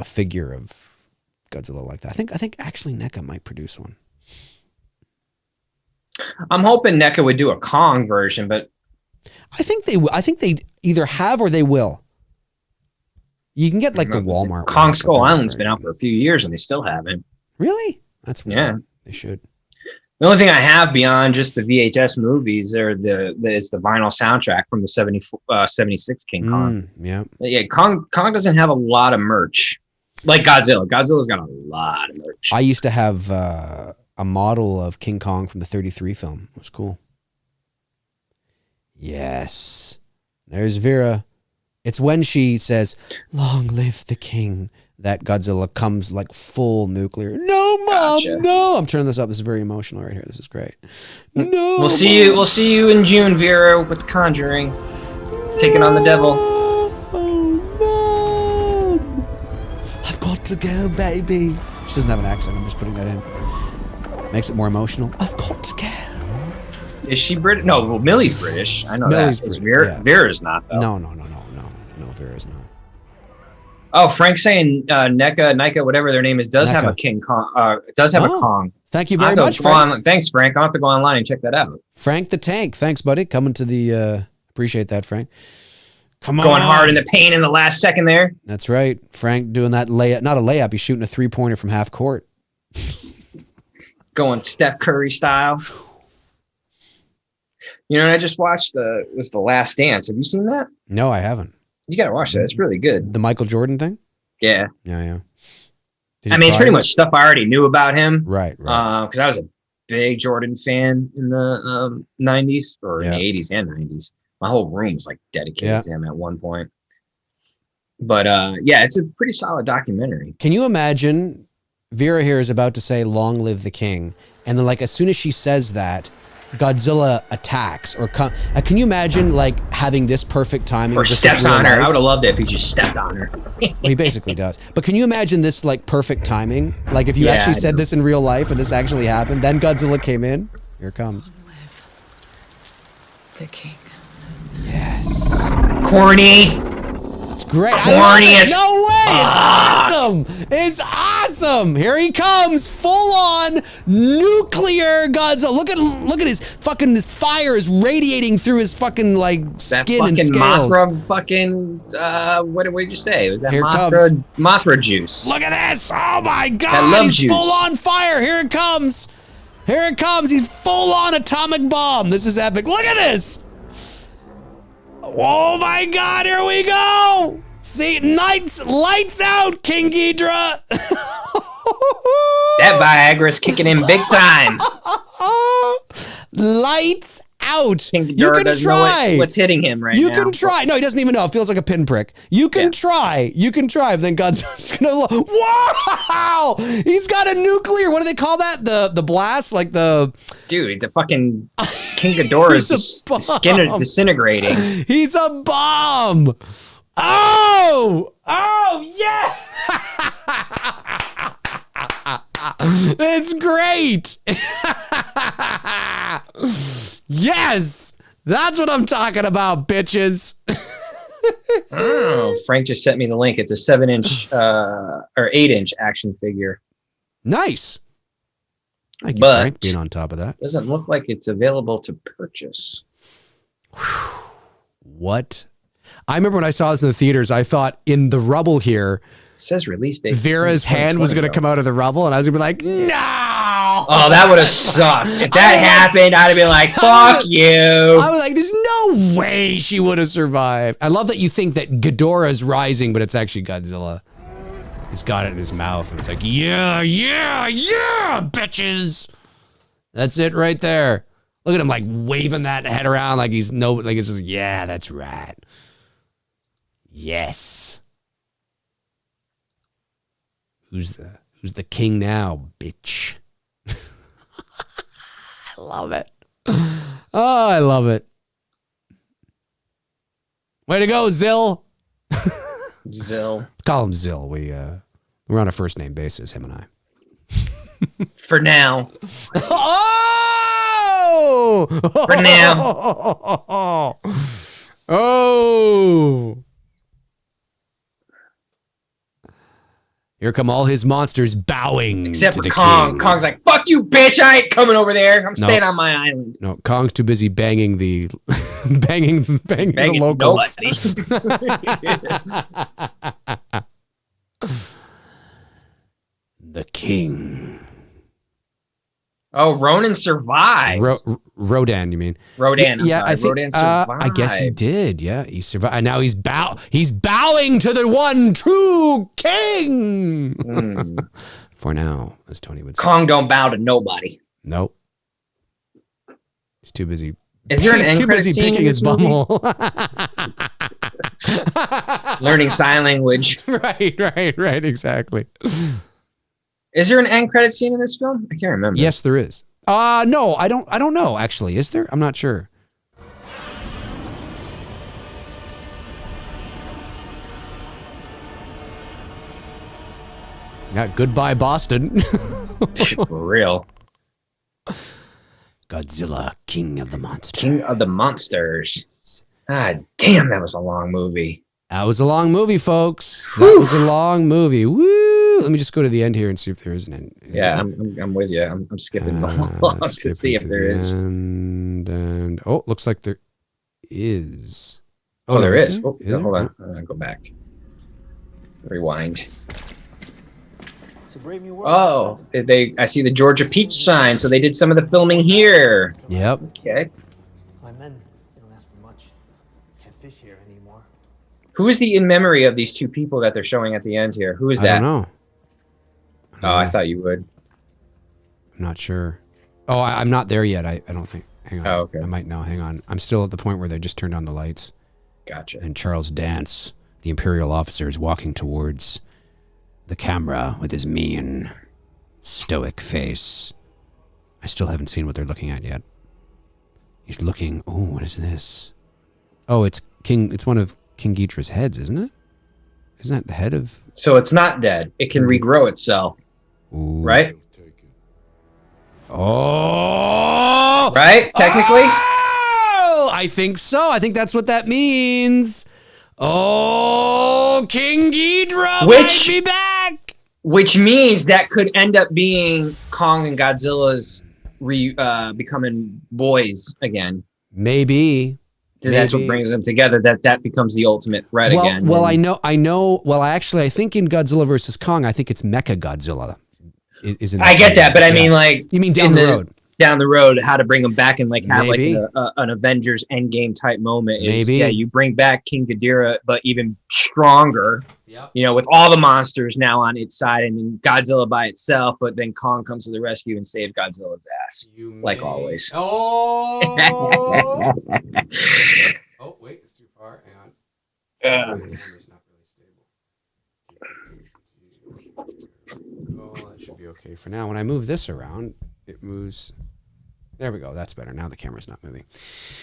figure of Godzilla like that. I think actually NECA might produce one. I'm hoping NECA would do a Kong version, but I think they either have or they will. You can get like the Walmart. Kong Skull Island's been out for a few years and they still haven't. Really? That's weird. Yeah. They should. The only thing I have beyond just the VHS movies is the vinyl soundtrack from the 76 King Kong. Yeah. Kong doesn't have a lot of merch like Godzilla. Godzilla's got a lot of merch. I used to have a model of King Kong from the 33 film. It was cool. Yes. There's Vera. It's when she says, "Long live the king," that Godzilla comes like full nuclear. No, Mom, Gotcha. no. I'm turning this up. This is very emotional right here. This is great. No. We'll see you in June, Vera, with The Conjuring. Taking on the devil. Oh, Mom. I've got to go, baby. She doesn't have an accent. I'm just putting that in. Makes it more emotional. I've got to go. Is she British? No, well, Millie's British. I know Millie's that. Is British, yeah. Vera's not, though. No, Vera's not. Oh, Frank's saying NECA, whatever their name is, does have a King Kong. Does have a Kong. Thank you very much, Frank. Thanks, Frank. I'll have to go online and check that out. Frank the Tank. Thanks, buddy. Coming to the... appreciate that, Frank. Come on. Going hard in the paint in the last second there. That's right. Frank doing that layup. Not a layup. He's shooting a three-pointer from half court. going Steph Curry style. You know, and I just watched was The Last Dance. Have you seen that? No, I haven't. You gotta watch that. It's really good. The Michael Jordan thing? Yeah. Yeah. I mean, it's pretty much stuff I already knew about him. Right. Because I was a big Jordan fan in the 90s or in the 80s and 90s. My whole room was like dedicated to him at one point. But yeah, it's a pretty solid documentary. Can you imagine Vera here is about to say, "Long live the king," and then like as soon as she says that, Godzilla attacks or can you imagine like having this perfect timing? Or steps on her. I would have loved it if he just stepped on her. Well, he basically does. But can you imagine this like perfect timing? Like if you actually said this in real life and this actually happened, then Godzilla came in. Here it comes. The king. Yes. Corny. It's great. Corny as no way. It's awesome. It's awesome. Here he comes. Full on nuclear Godzilla. Look at his fucking, his fire is radiating through his fucking like skin and scales. Mothra fucking what did you say? Was that Here Mothra juice? Look at this. Oh my god. That love He's juice. full on fire. Here it comes. Here it comes. He's full on atomic bomb. This is epic. Look at this. Oh my god, here we go! See, lights out, King Ghidorah! That Viagra's kicking in big time. Lights out. King You Ghidorah can doesn't try. know what's hitting him right now. You can try. No, he doesn't even know. It feels like a pinprick. You can try. You can try. But then Godzilla's gonna. Wow! He's got a nuclear. What do they call that? The blast, like the. Dude, the fucking King Ghidorah is skin disintegrating. He's a bomb. Oh! Oh yeah! It's great. Yes, that's what I'm talking about, bitches. Oh, Frank just sent me the link. It's a 7-inch or 8-inch action figure. Nice. Thank you, But Frank, being on top of that. Doesn't look like it's available to purchase. What? I remember when I saw this in the theaters, I thought in the rubble here, It says release date. Vera's hand was going to come out of the rubble, and I was going to be like, no! Oh, that would have sucked. If that happened, I'd have been like, fuck you. I was like, there's no way she would have survived. I love that you think that Ghidorah's rising, but it's actually Godzilla. He's got it in his mouth, and it's like, yeah, bitches. That's it right there. Look at him like waving that head around like he's like it's just, yeah, that's right. Yes. Who's the king now, bitch? I love it. Oh, I love it. Way to go, Zill. Zill. Call him Zill. We're on a first name basis, him and I. For now. Oh! For now. Oh! Here come all his monsters bowing Except to for the Kong. king. Kong's like, fuck you, bitch. I ain't coming over there. I'm staying on my island. No, Kong's too busy banging the banging the locals. The king. Oh, Ronan survived. Rodan, you mean? Rodan, Yeah, I think. Rodan survived. I guess he did. Yeah, he survived. And now he's bowing to the one true king. For now, as Tony would say. Kong don't bow to nobody. Nope. He's too busy. Is there an He's end too credit busy scene in picking this his movie? bumhole. Learning sign language. Right. Exactly. Is there an end credit scene in this film? I can't remember. Yes, there is. No, I don't know. Actually, is there? I'm not sure. Yeah, goodbye, Boston. For real. Godzilla, king of the monsters. King of the Monsters. God damn, that was a long movie. That was a long movie, folks. That was a long movie. Woo! Let me just go to the end here and see if there is an end. Yeah, I'm with you. I'm skipping along to see if there is. And looks like there is. Oh, there is. Is there? Hold on. Go back. Rewind. It's a brave new world. Oh, I see the Georgia Peach sign, so they did some of the filming here. Yep. Okay. My men, they don't ask for much. Can't fish here anymore. Who is the in memory of these two people that they're showing at the end here? Who is that? I don't know. Oh, I thought you would. I'm not sure. Oh, I'm not there yet. I don't think. Hang on. Oh, okay. I might know. Hang on. I'm still at the point where they just turned on the lights. Gotcha. And Charles Dance, the Imperial officer, is walking towards the camera with his mean, stoic face. I still haven't seen what they're looking at yet. He's looking. Oh, what is this? Oh, it's King. It's one of King Ghidorah's heads, isn't it? Isn't that the head of? So it's not dead. It can regrow itself. Ooh. Right? Oh! Right? Technically? Oh! I think so. I think that's what that means. Oh, King Ghidorah might be back. Which means that could end up being Kong and Godzilla's becoming boys again. Maybe. That's what brings them together. That becomes the ultimate threat again. Well, I know. Well, actually, I think in Godzilla versus Kong, I think it's Mecha Godzilla. I get that, but I mean, like, you mean down the road? Down the road, how to bring them back and like have Maybe. like an Avengers Endgame type moment. Is, Maybe. yeah, you bring back King Ghidorah, but even stronger. Yep. You know, with all the monsters now on its side, and then Godzilla by itself, but then Kong comes to the rescue and saves Godzilla's ass, like always. Oh. Oh, wait, it's too far. Hang on. The camera's not really stable. Oh, that should be okay for now. When I move this around, it moves. There we go. That's better. Now the camera's not moving.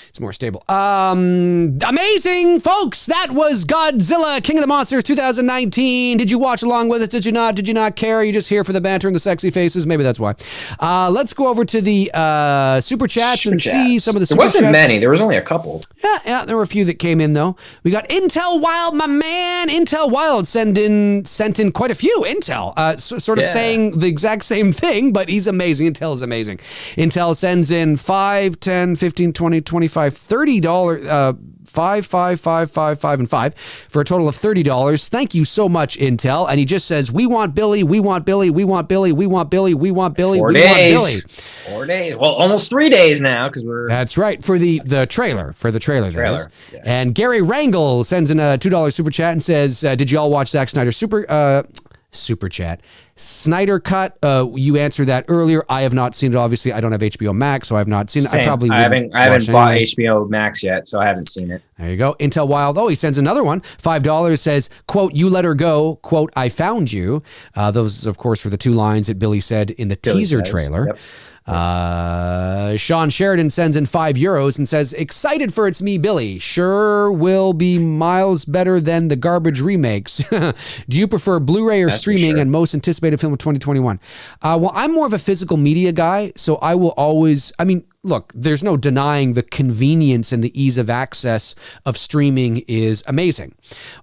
It's more stable. Amazing, folks. That was Godzilla, King of the Monsters 2019. Did you watch along with us? Did you not? Did you not care? Are you just here for the banter and the sexy faces? Maybe that's why. Let's go over to the super chats and see some of the super chats. There wasn't many. There was only a couple. Yeah, there were a few that came in though. We got Intel Wild, my man. Intel Wild sent in quite a few. Intel, sort of saying the exact same thing, but he's amazing. Intel is amazing. Intel sends in 5, 10, 15, 20, 25, $30, 5, 5, 5, 5, 5, and 5 for a total of $30. Thank you so much, Intel. And he just says, we want Billy, we want Billy, we want Billy, we want Billy, we want Billy, we want Billy. 4 days. Well, almost 3 days now because we're. That's right, for the trailer. For the trailer. Yeah. And Gary Rangel sends in a $2 super chat and says, did you all watch Zack Snyder's super chat? Snyder Cut, you answered that earlier. I have not seen it. Obviously, I don't have HBO Max, so I have not seen it. Same. I probably I haven't watch bought anyway. HBO Max yet, so I haven't seen it. There you go. Intel Wild. Oh, he sends another one. $5 says, quote, you let her go. Quote, I found you. Those, of course, were the two lines that Billy said in the teaser trailer. Yep. Sean Sheridan sends in €5 and says, excited for It's Me, Billy. Sure will be miles better than the garbage remakes. Do you prefer Blu-ray or streaming and most anticipated film of 2021? Well, I'm more of a physical media guy, so I will always, look, there's no denying the convenience and the ease of access of streaming is amazing.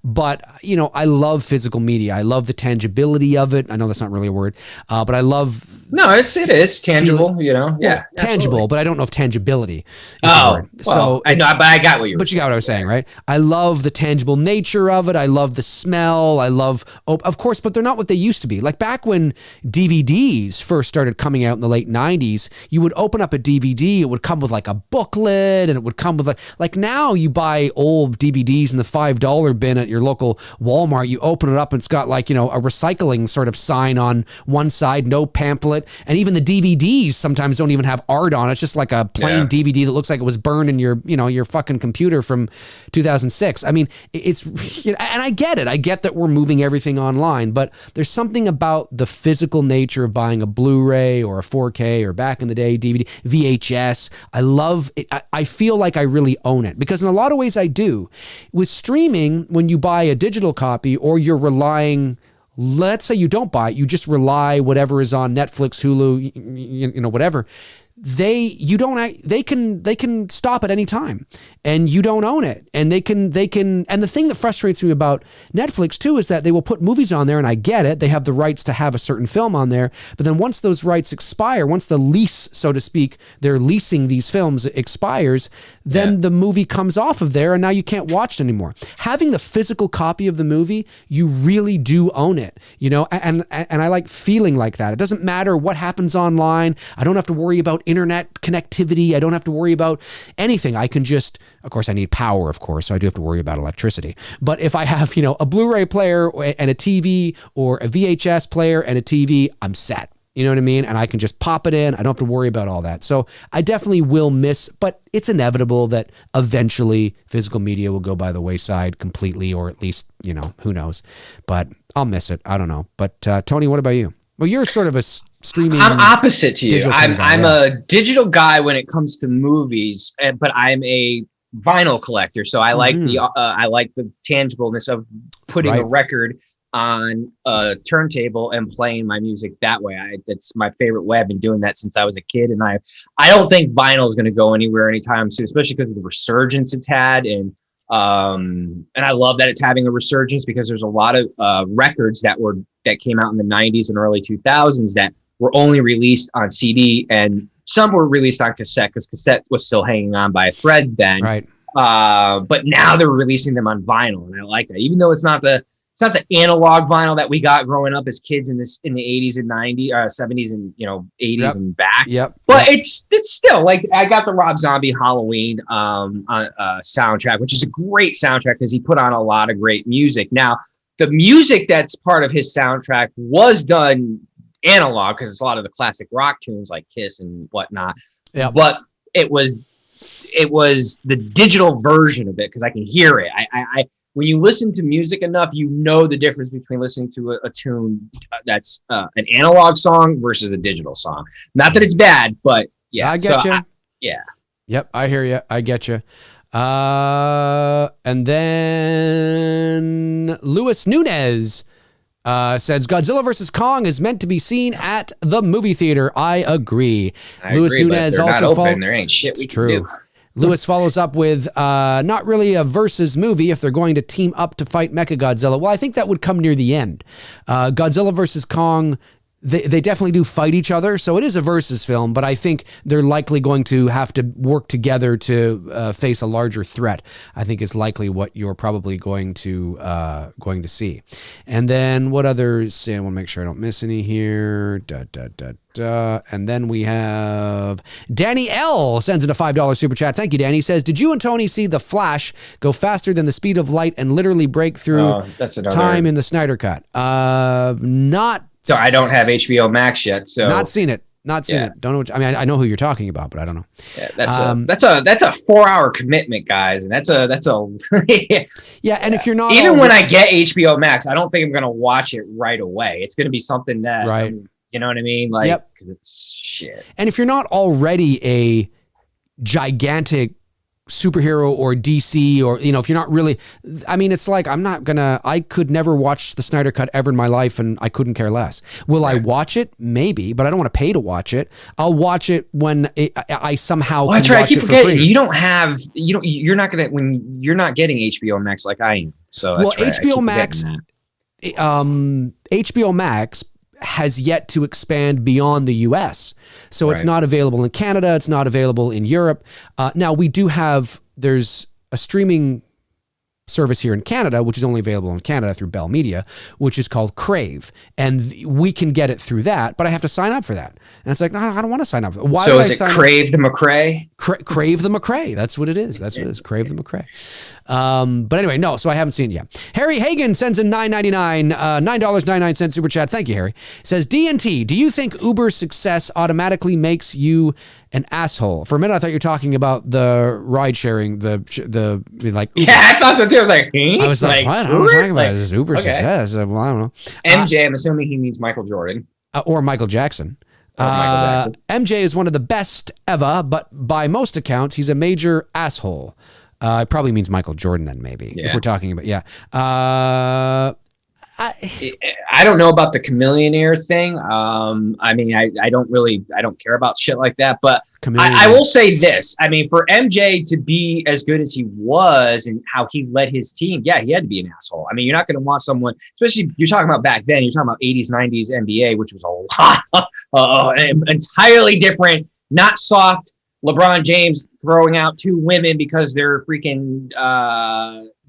But, I love physical media. I love the tangibility of it. I know that's not really a word, but I love... No, it is tangible, Yeah. Tangible, absolutely. but I don't know if tangibility is the word. Well, I know, but I got what you were But you got what I was saying, right? I love the tangible nature of it. I love the smell. I love, of course, but they're not what they used to be. Like back when DVDs first started coming out in the late 90s, you would open up a DVD, it would come with like a booklet, and it would come with like now you buy old DVDs in the $5 bin at your local Walmart, you open it up and it's got like, a recycling sort of sign on one side, no pamphlet, and even the DVDs sometimes don't even have art on it. It's just like a plain DVD that looks like it was burned in your, your fucking computer from 2006. It's, and I get it. I get that we're moving everything online, but there's something about the physical nature of buying a Blu-ray or a 4K or back in the day, DVD, VHS. I love it. I feel like I really own it because in a lot of ways I do. With streaming, when you buy a digital copy or you're relying, let's say you don't buy it, you just rely whatever is on Netflix, Hulu, whatever. they can stop at any time, and you don't own it, and they can and the thing that frustrates me about Netflix too is that they will put movies on there, and I get it, they have the rights to have a certain film on there, but then once those rights expire, once the lease, so to speak, they're leasing these films expires, then the movie comes off of there, and now you can't watch it anymore. Having the physical copy of the movie, you really do own it, you know, and I like feeling like that. It doesn't matter what happens online. I don't have to worry about internet connectivity. I don't have to worry about anything. I can just, of course, I need power, of course, so I do have to worry about electricity. But if I have, you know, a Blu-ray player and a TV, or a VHS player and a TV, I'm set. You know what I mean? And I can just pop it in. I don't have to worry about all that. So I definitely will miss, but it's inevitable that eventually physical media will go by the wayside completely, or at least, you know, who knows. But I'll miss it. I don't know. But Tony, what about you? Well, you're sort of a streaming. I'm opposite to you. I'm yeah. a digital guy when it comes to movies, but I'm a vinyl collector. So I like the tangibleness of putting a record on a turntable and playing my music that way. That's my favorite way. I've been doing that since I was a kid, and I don't think vinyl is going to go anywhere anytime soon, especially because of the resurgence it's had. And I love that it's having a resurgence, because there's a lot of records that came out in the 90s and early 2000s that were only released on CD, and some were released on cassette, because cassette was still hanging on by a thread then. Right. But now they're releasing them on vinyl, and I like that, even though it's not the analog vinyl that we got growing up as kids in the 80s and 90s, 70s and 80s and back. Yep. But it's still like, I got the Rob Zombie Halloween soundtrack, which is a great soundtrack because he put on a lot of great music. Now, the music that's part of his soundtrack was done analog, because it's a lot of the classic rock tunes like Kiss and whatnot. Yeah. But it was the digital version of it, because I can hear it. I when you listen to music enough, you know the difference between listening to a tune that's an analog song versus a digital song. Not that it's bad, but yeah. I get you. Yeah. Yep, I hear you. I get you. And then Luis Nunez says Godzilla vs. Kong is meant to be seen at the movie theater. I agree. Luis Nunez but also not open. There ain't shit we can do. Lewis follows up with not really a versus movie if they're going to team up to fight Mechagodzilla. Well, I think that would come near the end. Godzilla versus Kong, they definitely do fight each other, so it is a versus film, but I think they're likely going to have to work together to face a larger threat, I think is likely what you're probably going to see. And then what others? I want to make sure I don't miss any here. And then we have Danny L. sends in a $5 super chat. Thank you, Danny. He says, did you and Tony see The Flash go faster than the speed of light and literally break through time in the Snyder Cut? Not. So I don't have HBO Max yet. So not seen it. Not seen it. Don't know. I mean, I know who you're talking about, but I don't know. Yeah, that's a 4-hour commitment, guys, and that's a yeah. And if you're not even when I get HBO Max, I don't think I'm gonna watch it right away. It's gonna be something that you know what I mean, like, cause it's shit. And if you're not already a gigantic superhero or DC, or if you're not really, I mean, it's like I could never watch the Snyder Cut ever in my life, and I couldn't care less. Will I watch it? Maybe, but I don't want to pay to watch it. I'll watch it when I somehow can watch it for free. You're not getting HBO Max like I am. So HBO Max has yet to expand beyond the US. So it's not available in Canada. It's not available in Europe. Now there's a streaming service here in Canada, which is only available in Canada through Bell Media, which is called Crave. And we can get it through that, but I have to sign up for that. And it's like, no, I don't want to sign up. Why so is it Crave the McRae? Crave the McRae. That's what it is. That's what it is. Crave the McRae. But anyway, no, so I haven't seen it yet. Harry Hagan sends in $9.99 super chat. Thank you, Harry. Says, D&T, do you think Uber's success automatically makes you an asshole? For a minute, I thought you were talking about the ride sharing, the like. Uber. Yeah, I thought so too. I was like, I was like, what? I was talking about this Uber success. Well, I don't know. MJ, I'm assuming he means Michael Jordan or Michael Jackson. MJ is one of the best ever, but by most accounts, he's a major asshole. It probably means Michael Jordan then, maybe, if we're talking about, I don't know about the chameleonaire thing. I mean, I don't care about shit like that. But I will say this. I mean, for MJ to be as good as he was and how he led his team, yeah, he had to be an asshole. I mean, you're not going to want someone, especially you're talking about back then. You're talking about 80s, 90s NBA, which was a lot entirely different, not soft. LeBron James throwing out two women because they're freaking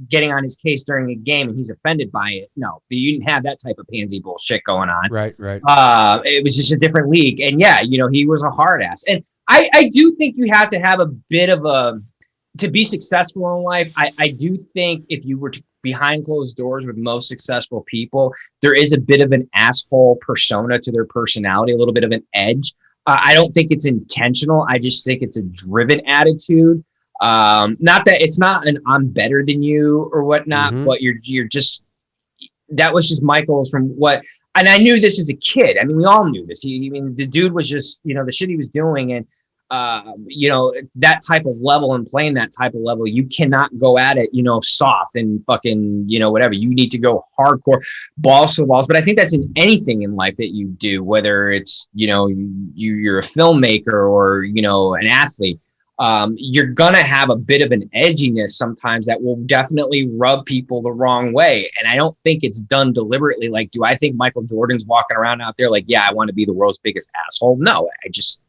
getting on his case during a game and he's offended by it. No, you didn't have that type of pansy bullshit going on. Right. It was just a different league. And yeah, he was a hard ass. And I do think you have to have a bit of to be successful in life. I do think if you were behind closed doors with most successful people, there is a bit of an asshole persona to their personality, a little bit of an edge. I don't think it's intentional. I just think it's a driven attitude. Not that it's not an I'm better than you or whatnot, but you're just, that was just Michael's from what, and I knew this as a kid. I mean, we all knew this. The dude was just, the shit he was doing and, that type of level and playing that type of level, you cannot go at it, soft and fucking, whatever. You need to go hardcore, balls to the walls. But I think that's in anything in life that you do, whether it's, you're a filmmaker or, an athlete. You're going to have a bit of an edginess sometimes that will definitely rub people the wrong way. And I don't think it's done deliberately. Like, do I think Michael Jordan's walking around out there like, yeah, I want to be the world's biggest asshole? No, it just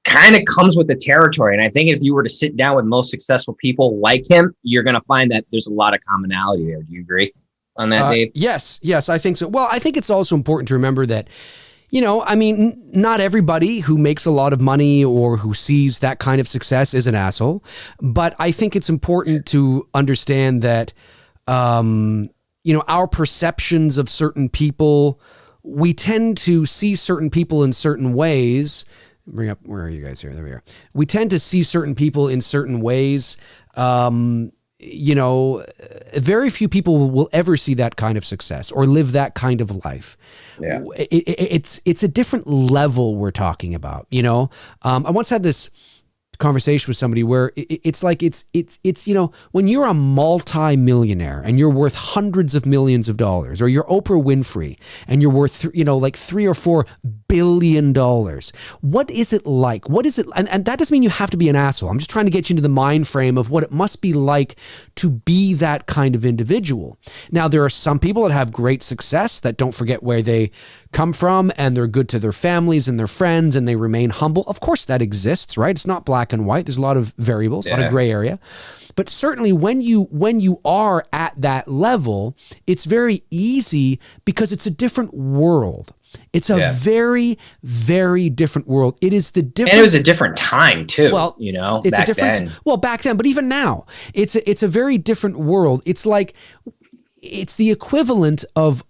kind of comes with the territory. And I think if you were to sit down with most successful people like him, you're going to find that there's a lot of commonality there. Do you agree on that, Dave? Yes, I think so. Well, I think it's also important to remember that, not everybody who makes a lot of money or who sees that kind of success is an asshole. But I think it's important to understand that, our perceptions of certain people, we tend to see certain people in certain ways. Where are you guys here? There we are. We tend to see certain people in certain ways. Very few people will ever see that kind of success or live that kind of life. Yeah. It's a different level we're talking about, I once had this conversation with somebody where it's like it's when you're a multi-millionaire and you're worth hundreds of millions of dollars, or you're Oprah Winfrey and you're worth like $3 or $4 billion. What is it like? What is it? And that doesn't mean you have to be an asshole. I'm just trying to get you into the mind frame of what it must be like to be that kind of individual. Now, there are some people that have great success that don't forget where they come from and they're good to their families and their friends and they remain humble. Of course that exists, right? It's not black and white. There's a lot of variables, a lot of gray area. But certainly when you are at that level, it's very easy because it's a different world. It's a very, very different world. It is the different. And it was a different time too. Well, it's back a different. Then. Well, back then, but even now, it's a very different world. It's like, it's the equivalent of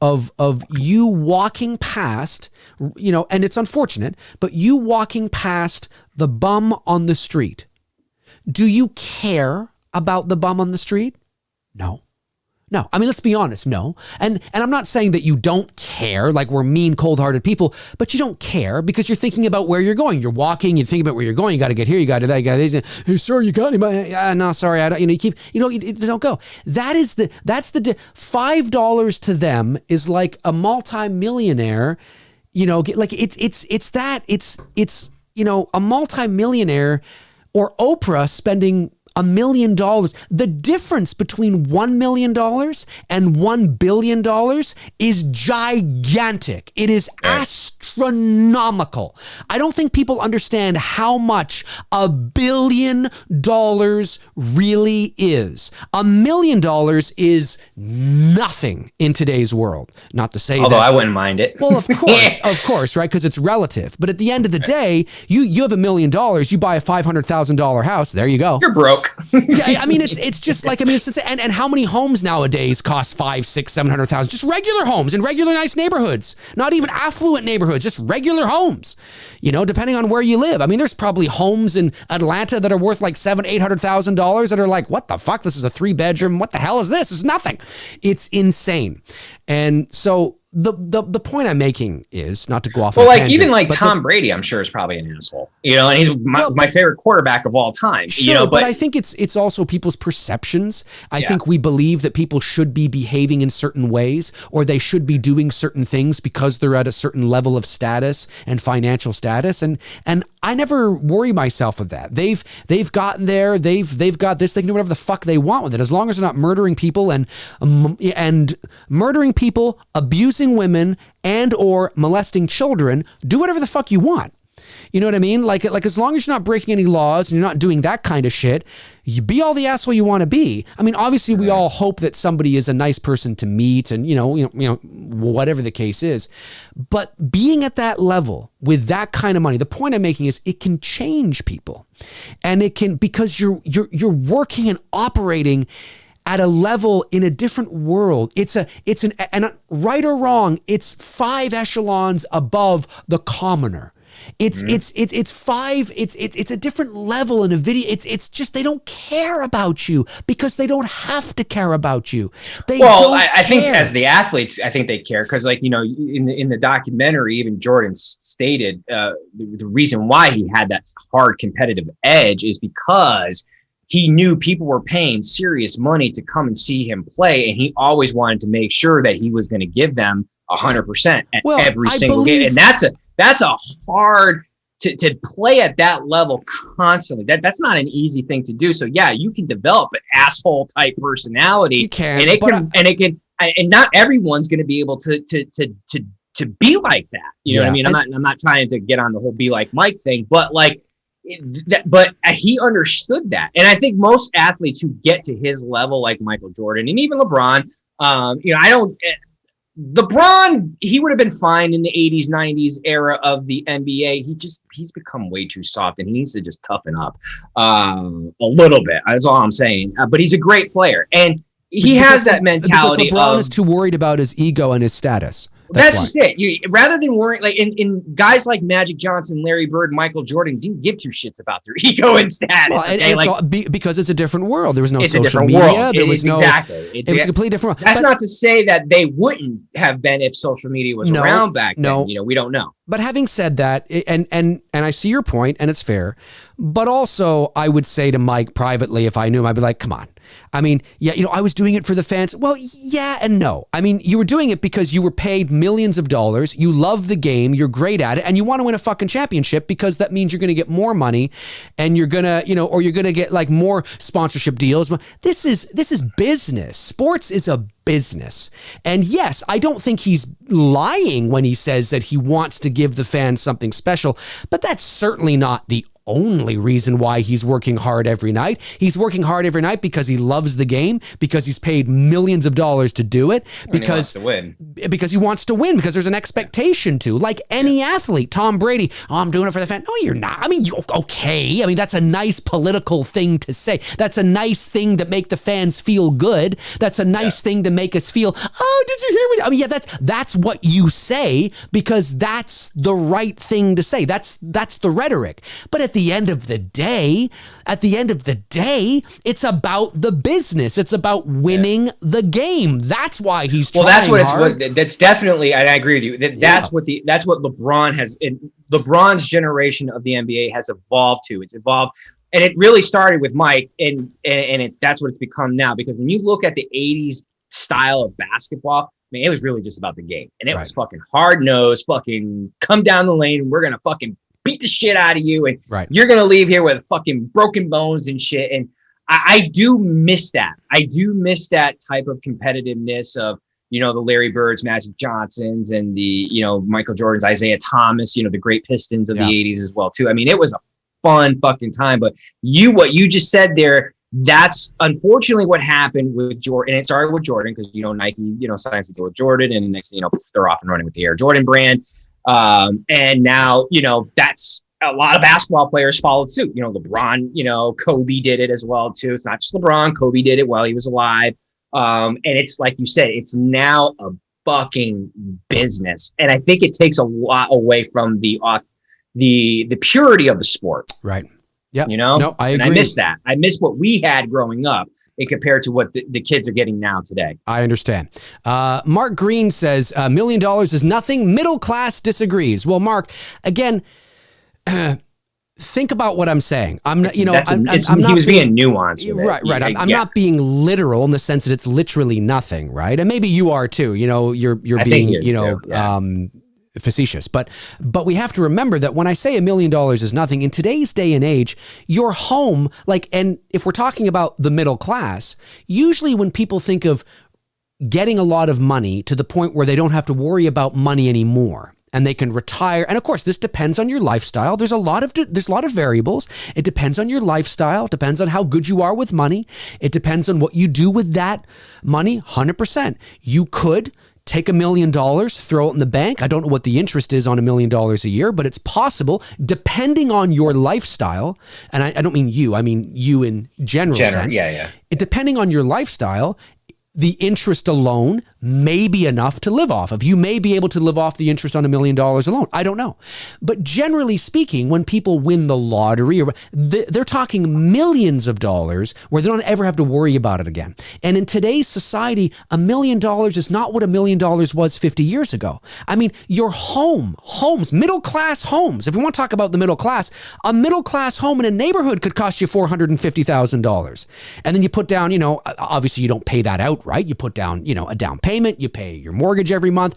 you walking past, and it's unfortunate, but you walking past the bum on the street. Do you care about the bum on the street? No. I mean, let's be honest. No. And I'm not saying that you don't care, like we're mean, cold-hearted people, but you don't care because you're thinking about where you're going. You're walking, you think about where you're going. You got to get here. You got to that. You got to that. Hey, sir, you got him? No, sorry. I don't. You don't go. That's the $5 to them is like a multi-millionaire. Like it's a multi-millionaire or Oprah spending $1 million. The difference between $1 million and $1 billion is gigantic. It is astronomical. I don't think people understand how much $1 billion really is. $1 million is nothing in today's world. Not to say although I wouldn't mind it. Well, of course, right? Because it's relative. But at the end of the day, you have $1 million, you buy a $500,000 house, there you go. You're broke. Yeah, I mean, it's just like, and how many homes nowadays cost $500,000, $600,000? Just regular homes in regular nice neighborhoods, not even affluent neighborhoods, just regular homes, depending on where you live. I mean, there's probably homes in Atlanta that are worth like $700,000-$800,000 that are like, what the fuck? This is a 3-bedroom. What the hell is this? It's nothing. It's insane. And so the point I'm making is not to go off. Well, on a like tangent, even like but Tom Brady, I'm sure is probably an asshole, and he's my favorite quarterback of all time. Sure, but I think it's also people's perceptions. I think we believe that people should be behaving in certain ways, or they should be doing certain things because they're at a certain level of status and financial status. And I never worry myself with that. They've gotten there. They've got this. They can do whatever the fuck they want with it, as long as they're not murdering people and murdering people, abusing women, and or molesting children. Do whatever the fuck you want. You know what I mean? Like as long as you're not breaking any laws and you're not doing that kind of shit, you be all the asshole you want to be. I mean, obviously we all hope that somebody is a nice person to meet and, you know, whatever the case is. But being at that level with that kind of money, the point I'm making is it can change people. And it can, because you're working and operating at a level in a different world. And right or wrong, it's 5 echelons above the commoner. It's a different level in a video. It's just, they don't care about you because they don't have to care about you. I think as the athletes, I think they care because, like, you know, in the documentary, even Jordan stated the reason why he had that hard competitive edge is because he knew people were paying serious money to come and see him play, and he always wanted to make sure that he was going to give them 100% at every single game. And that's a hard to play at that level constantly. That's not an easy thing to do. So yeah, you can develop an asshole type personality. You can, and not everyone's going to be able to be like that. You know what I mean? I'm not trying to get on the whole be like Mike thing, but like. But he understood that, and I think most athletes who get to his level, like Michael Jordan and even LeBron, LeBron, he would have been fine in the 80s, 90s era of the NBA. He's become way too soft, and he needs to just toughen up a little bit. That's all I'm saying. But he's a great player, and he has that mentality. Because LeBron is too worried about his ego and his status. That's just it. Rather than worrying, like in guys like Magic Johnson, Larry Bird, Michael Jordan didn't give two shits about their ego and status. Well, and it's all, because it's a different world. There was no social media. There was no. Exactly. It was a completely different world. That's not to say that they wouldn't have been if social media was around back then. You know, we don't know. But having said that, and I see your point, and it's fair. But also, I would say to Mike privately, if I knew him, I'd be like, come on. I mean, yeah, you know, I was doing it for the fans. Well, yeah and no. I mean, you were doing it because you were paid millions of dollars. You love the game. You're great at it. And you want to win a fucking championship because that means you're going to get more money and you're going to, you know, or you're going to get like more sponsorship deals. This is business. Sports is a business. And yes, I don't think he's lying when he says that he wants to give the fans something special, but that's certainly not the only reason why he's working hard every night. He's working hard every night because he loves the game, because he's paid millions of dollars to do it, because he wants to win, because there's an expectation to, like any athlete. Tom Brady, oh, I'm doing it for the fan. No, you're not. I mean, okay. I mean, that's a nice political thing to say. That's a nice thing to make the fans feel good. That's a nice thing to make us feel, oh, did you hear me? I mean, yeah, that's what you say because that's the right thing to say. That's the rhetoric. But at the end of the day, it's about the business. It's about winning the game. That's why he's trying hard. That's definitely, and I agree with you. That's what LeBron has, LeBron's generation of the NBA has evolved to. It's evolved, and it really started with Mike, and that's what it's become now. Because when you look at the '80s style of basketball, I mean, it was really just about the game, and it was fucking hard nosed, fucking come down the lane, and we're gonna fucking beat the shit out of you, and you're gonna leave here with fucking broken bones and shit. And I do miss that. I do miss that type of competitiveness of, you know, the Larry Birds, Magic Johnsons, and the, you know, Michael Jordans, Isaiah Thomas, you know, the great Pistons of the '80s as well too. I mean, it was a fun fucking time. But what you just said there, that's unfortunately what happened with Jordan. And it started with Jordan because, you know, Nike, you know, signs to go with Jordan, and next thing you know, they're off and running with the Air Jordan brand. And now, you know, that's a lot of basketball players followed suit. You know, LeBron, you know, Kobe did it as well too. It's not just LeBron. Kobe did it while he was alive. And it's like you said, it's now a fucking business. And I think it takes a lot away from the purity of the sport. Right. Yeah. You know? No, I and agree. I miss that. I miss what we had growing up in compared to what the kids are getting now today. I understand. Mark Green says $1 million is nothing. Middle class disagrees. Well, Mark, again, think about what I'm saying. I'm not, He was being nuanced. With right, it. right. I'm not being literal in the sense that it's literally nothing, right? And maybe you are too. You know, you're I being, think he is you know, too, yeah. Facetious, but we have to remember that when I say $1 million is nothing in today's day and age, your home, like, and if we're talking about the middle class, usually when people think of getting a lot of money to the point where they don't have to worry about money anymore and they can retire, and of course this depends on your lifestyle. There's a lot of variables. It depends on your lifestyle. It depends on how good you are with money. It depends on what you do with that money. 100%. You could take $1 million, throw it in the bank. I don't know what the interest is on $1 million a year, but it's possible depending on your lifestyle. And I don't mean you, I mean you in general sense. Yeah. Depending on your lifestyle, the interest alone may be enough to live off of. You may be able to live off the interest on $1 million alone. I don't know. But generally speaking, when people win the lottery, they're talking millions of dollars where they don't ever have to worry about it again. And in today's society, $1 million is not what $1 million was 50 years ago. I mean, your homes, middle-class homes, if we want to talk about the middle class, a middle-class home in a neighborhood could cost you $450,000. And then you put down, you know, obviously you don't pay that out, right? You put down, you know, a down payment, you pay your mortgage every month.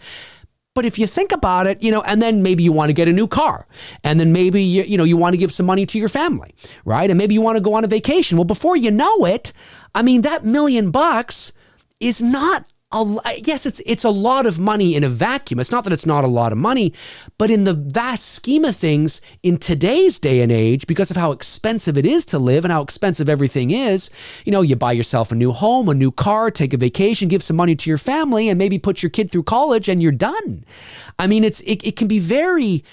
But if you think about it, you know, and then maybe you want to get a new car, and then maybe you want to give some money to your family, right? And maybe you want to go on a vacation. Well, before you know it, I mean, that $1 million is not yes, it's a lot of money in a vacuum. It's not that it's not a lot of money, but in the vast scheme of things in today's day and age, because of how expensive it is to live and how expensive everything is, you know, you buy yourself a new home, a new car, take a vacation, give some money to your family, and maybe put your kid through college, and you're done. I mean, it can be very,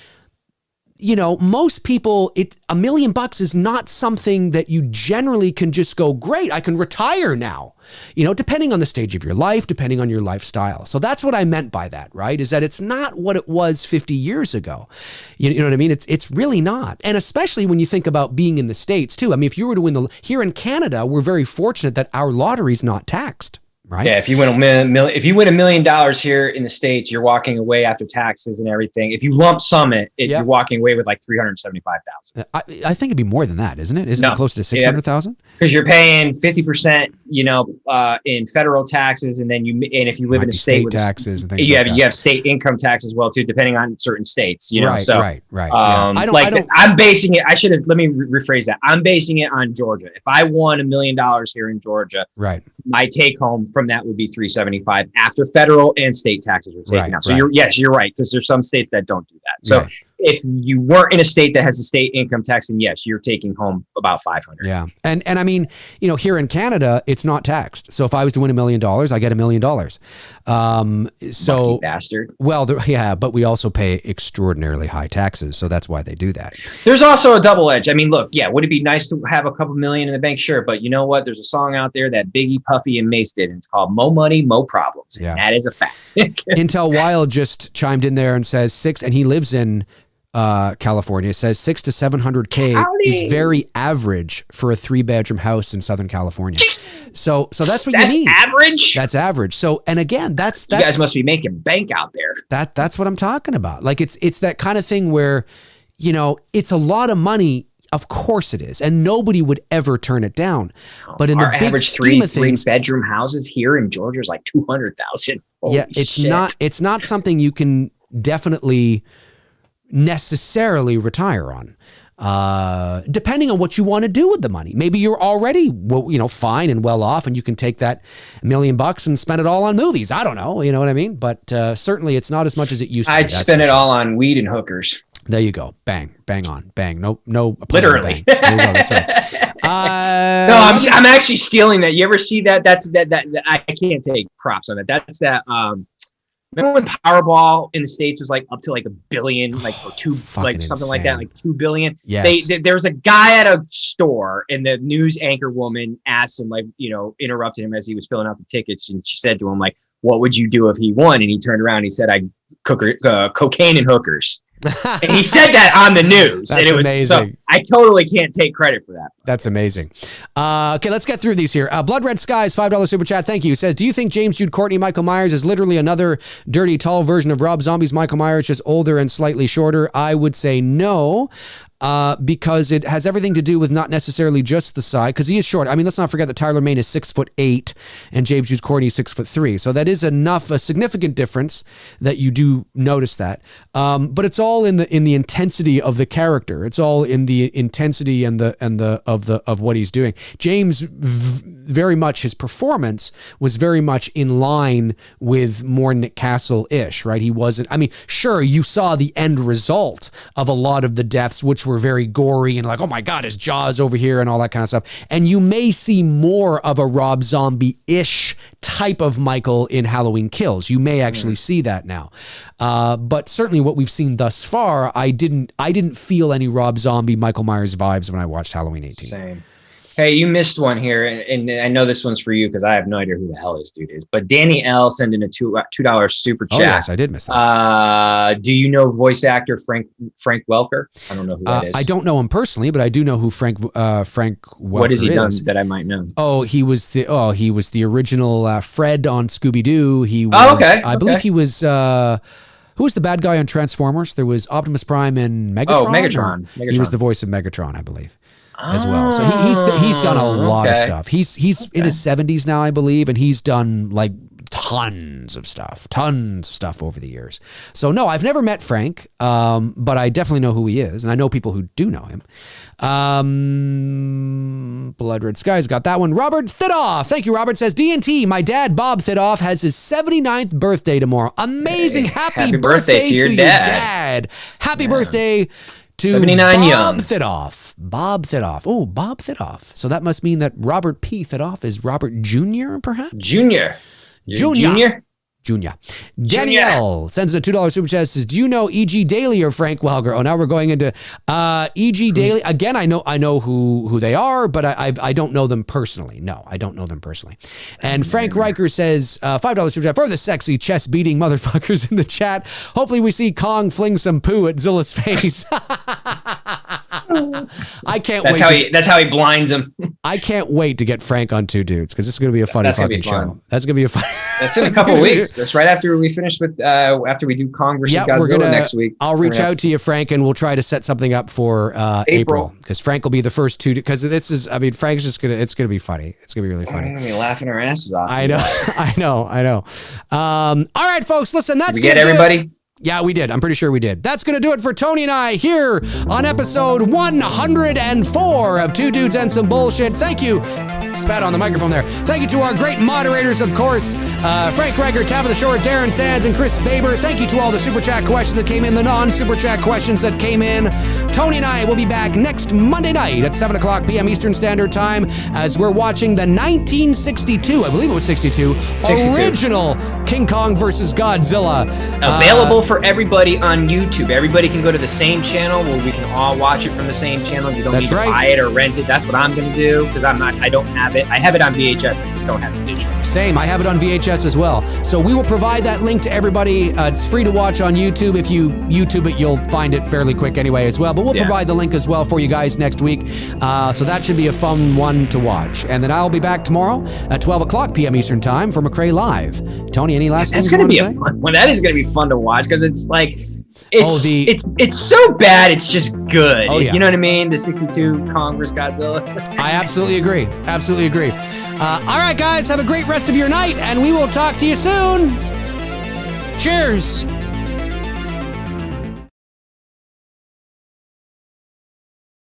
you know, most people, $1 million is not something that you generally can just go, great, I can retire now, you know, depending on the stage of your life, depending on your lifestyle. So that's what I meant by that, right? Is that it's not what it was 50 years ago. You know what I mean? It's really not. And especially when you think about being in the States too. I mean, if you were to win here in Canada, we're very fortunate that our lottery's not taxed. Right? Yeah, if you win $1 million here in the States, you're walking away after taxes and everything. If you lump sum it, you're walking away with like $375,000. I think it'd be more than that, isn't it? Isn't it close to 600,000? Because you're paying 50%, you know, in federal taxes, and then if you live in a state with taxes and things you like have that. You have state income tax as well too, depending on certain states. You know, right, so right. Yeah. I'm basing it. Let me rephrase that. I'm basing it on Georgia. If I won $1 million here in Georgia, right, my take home from that would be $375 after federal and state taxes were taken out. So you're right, because there's some states that don't do that. So if you weren't in a state that has a state income tax, then yes, you're taking home about $500. Yeah, and I mean, you know, here in Canada, it's not taxed. So if I was to win $1 million, I get $1 million. So lucky bastard. Well, but we also pay extraordinarily high taxes, so that's why they do that. There's also a double edge. I mean, look, would it be nice to have a couple million in the bank? Sure, but you know what? There's a song out there that Biggie, Puffy, and Mace did, and it's called "Mo Money, Mo Problems." Yeah, and that is a fact. Intel Wild just chimed in there and says and he lives in California, says 600 to 700K is very average for a 3-bedroom house in Southern California. So that's what you need. Average. That's average. So, and again, that's you guys must be making bank out there. That's what I'm talking about. Like it's that kind of thing where, you know, it's a lot of money. Of course it is, and nobody would ever turn it down. But in our the big average scheme of things, 3-bedroom houses here in Georgia is like 200,000. Yeah, it's not something you can definitely necessarily retire on, depending on what you want to do with the money. Maybe you're already, fine and well off, and you can take that $1 million and spend it all on movies. I don't know, you know what I mean? But certainly, it's not as much as it used to. I'd spend it all on weed and hookers. There you go. Bang on. Bang. No. Literally. Bang. There you go. That's right. No, I'm actually stealing that. You ever see that? That's that I can't take props on it. That's that. Remember when Powerball in the States was like up to like $1 billion, like or two, like something like that, like $2 billion. Yes. There was a guy at a store, and the news anchor woman asked him, like, interrupted him as he was filling out the tickets, and she said to him, like, "What would you do if he won?" And he turned around and he said, "I'd cocaine and hookers." And he said that on the news. That's and it was amazing. So I totally can't take credit for that. That's amazing. Okay, let's get through these here. Blood Red Skies, $5 super chat. Thank you. Says, do you think James Jude Courtney Michael Myers is literally another dirty, tall version of Rob Zombie's Michael Myers, just older and slightly shorter? I would say no. Because it has everything to do with not necessarily just the size, because he is short. I mean, let's not forget that Tyler Mane is 6'8" and James Jude Courtney is 6'3". So that is a significant difference that you do notice that. But it's all in the intensity of the character. It's all in the intensity and of what he's doing. James, very much his performance was very much in line with more Nick Castle-ish, right? He wasn't. I mean, sure, you saw the end result of a lot of the deaths, which were very gory and like, oh my God, his jaw's over here and all that kind of stuff. And you may see more of a Rob Zombie-ish type of Michael in Halloween Kills. You may actually see that now. But certainly what we've seen thus far, I didn't feel any Rob Zombie, Michael Myers vibes when I watched Halloween 18. Same. Hey, you missed one here, and I know this one's for you because I have no idea who the hell this dude is. But Danny L sent in a $2 super chat. Oh yes, I did miss that. Do you know voice actor Frank Welker? I don't know who that is. I don't know him personally, but I do know who Frank Welker What has he is. done that I might know? Oh, he was the original Fred on Scooby Doo. He was, I believe he was. Who was the bad guy on Transformers? There was Optimus Prime and Megatron. Oh, Megatron. He was the voice of Megatron, I believe, as well. So he's done a lot of stuff. He's in his 70s now, I believe, and he's done like tons of stuff over the years. So no, I've never met Frank, but I definitely know who he is, and I know people who do know him. Blood Red Skies got that one. Robert Thidoff, thank you, Robert, says, D&T, my dad, Bob Thidoff, has his 79th birthday tomorrow. Amazing. Hey, happy birthday to your dad. Happy birthday to 79 Bob young. Thidoff. Bob Thidoff. Oh, Bob Thidoff. So that must mean that Robert P. Thidoff is Robert Jr., perhaps? Junior. Danielle sends a $2 super chat, says, do you know E.G. Daily or Frank Welker? Oh, now we're going into E.G. Daily. Again, I know who they are, but I don't know them personally. No, I don't know them personally. And Frank Riker says, $5 super chat for the sexy chest-beating motherfuckers in the chat. Hopefully we see Kong fling some poo at Zilla's face. I can't wait. That's how he blinds him. I can't wait to get Frank on Two Dudes, because this is going to be a funny fucking show. That's going to be a fun. That's in a couple weeks. That's right after we finish with after we do Kong versus Godzilla next week. I'll reach out to you, Frank, and we'll try to set something up for April, because Frank will be the first two. Because this is, I mean, Frank's just gonna. It's gonna be funny. It's gonna be really funny. We're gonna be laughing our asses off. I know. All right, folks, listen. That's we get everybody. Yeah, we did. I'm pretty sure we did. That's going to do it for Tony and I here on episode 104 of Two Dudes and Some Bullshit. Thank you. Spat on the microphone there. Thank you to our great moderators, of course, Frank Reiger, Tabitha Shore, Darren Sands, and Chris Baber. Thank you to all the Super Chat questions that came in, the non-Super Chat questions that came in. Tony and I will be back next Monday night at 7 o'clock p.m. Eastern Standard Time as we're watching the 1962, I believe it was 62, original King Kong versus Godzilla. Available for everybody on YouTube. Everybody can go to the same channel where we can all watch it from the same channel. You don't need to buy it or rent it. That's what I'm going to do, because I don't have it. I have it on VHS. I just don't have it digital. Same. I have it on VHS as well. So we will provide that link to everybody. It's free to watch on YouTube. If you YouTube it, you'll find it fairly quick anyway as well. But we'll provide the link as well for you guys next week. So that should be a fun one to watch. And then I'll be back tomorrow at 12 o'clock p.m. Eastern Time for McRae Live. Tony, any last things you want to say? Fun one. That is going to be fun to watch, because it's like, it's so bad, it's just good. You know what I mean? The 62 Kong vs. Godzilla. I absolutely agree. All right, guys, have a great rest of your night, and we will talk to you soon. Cheers.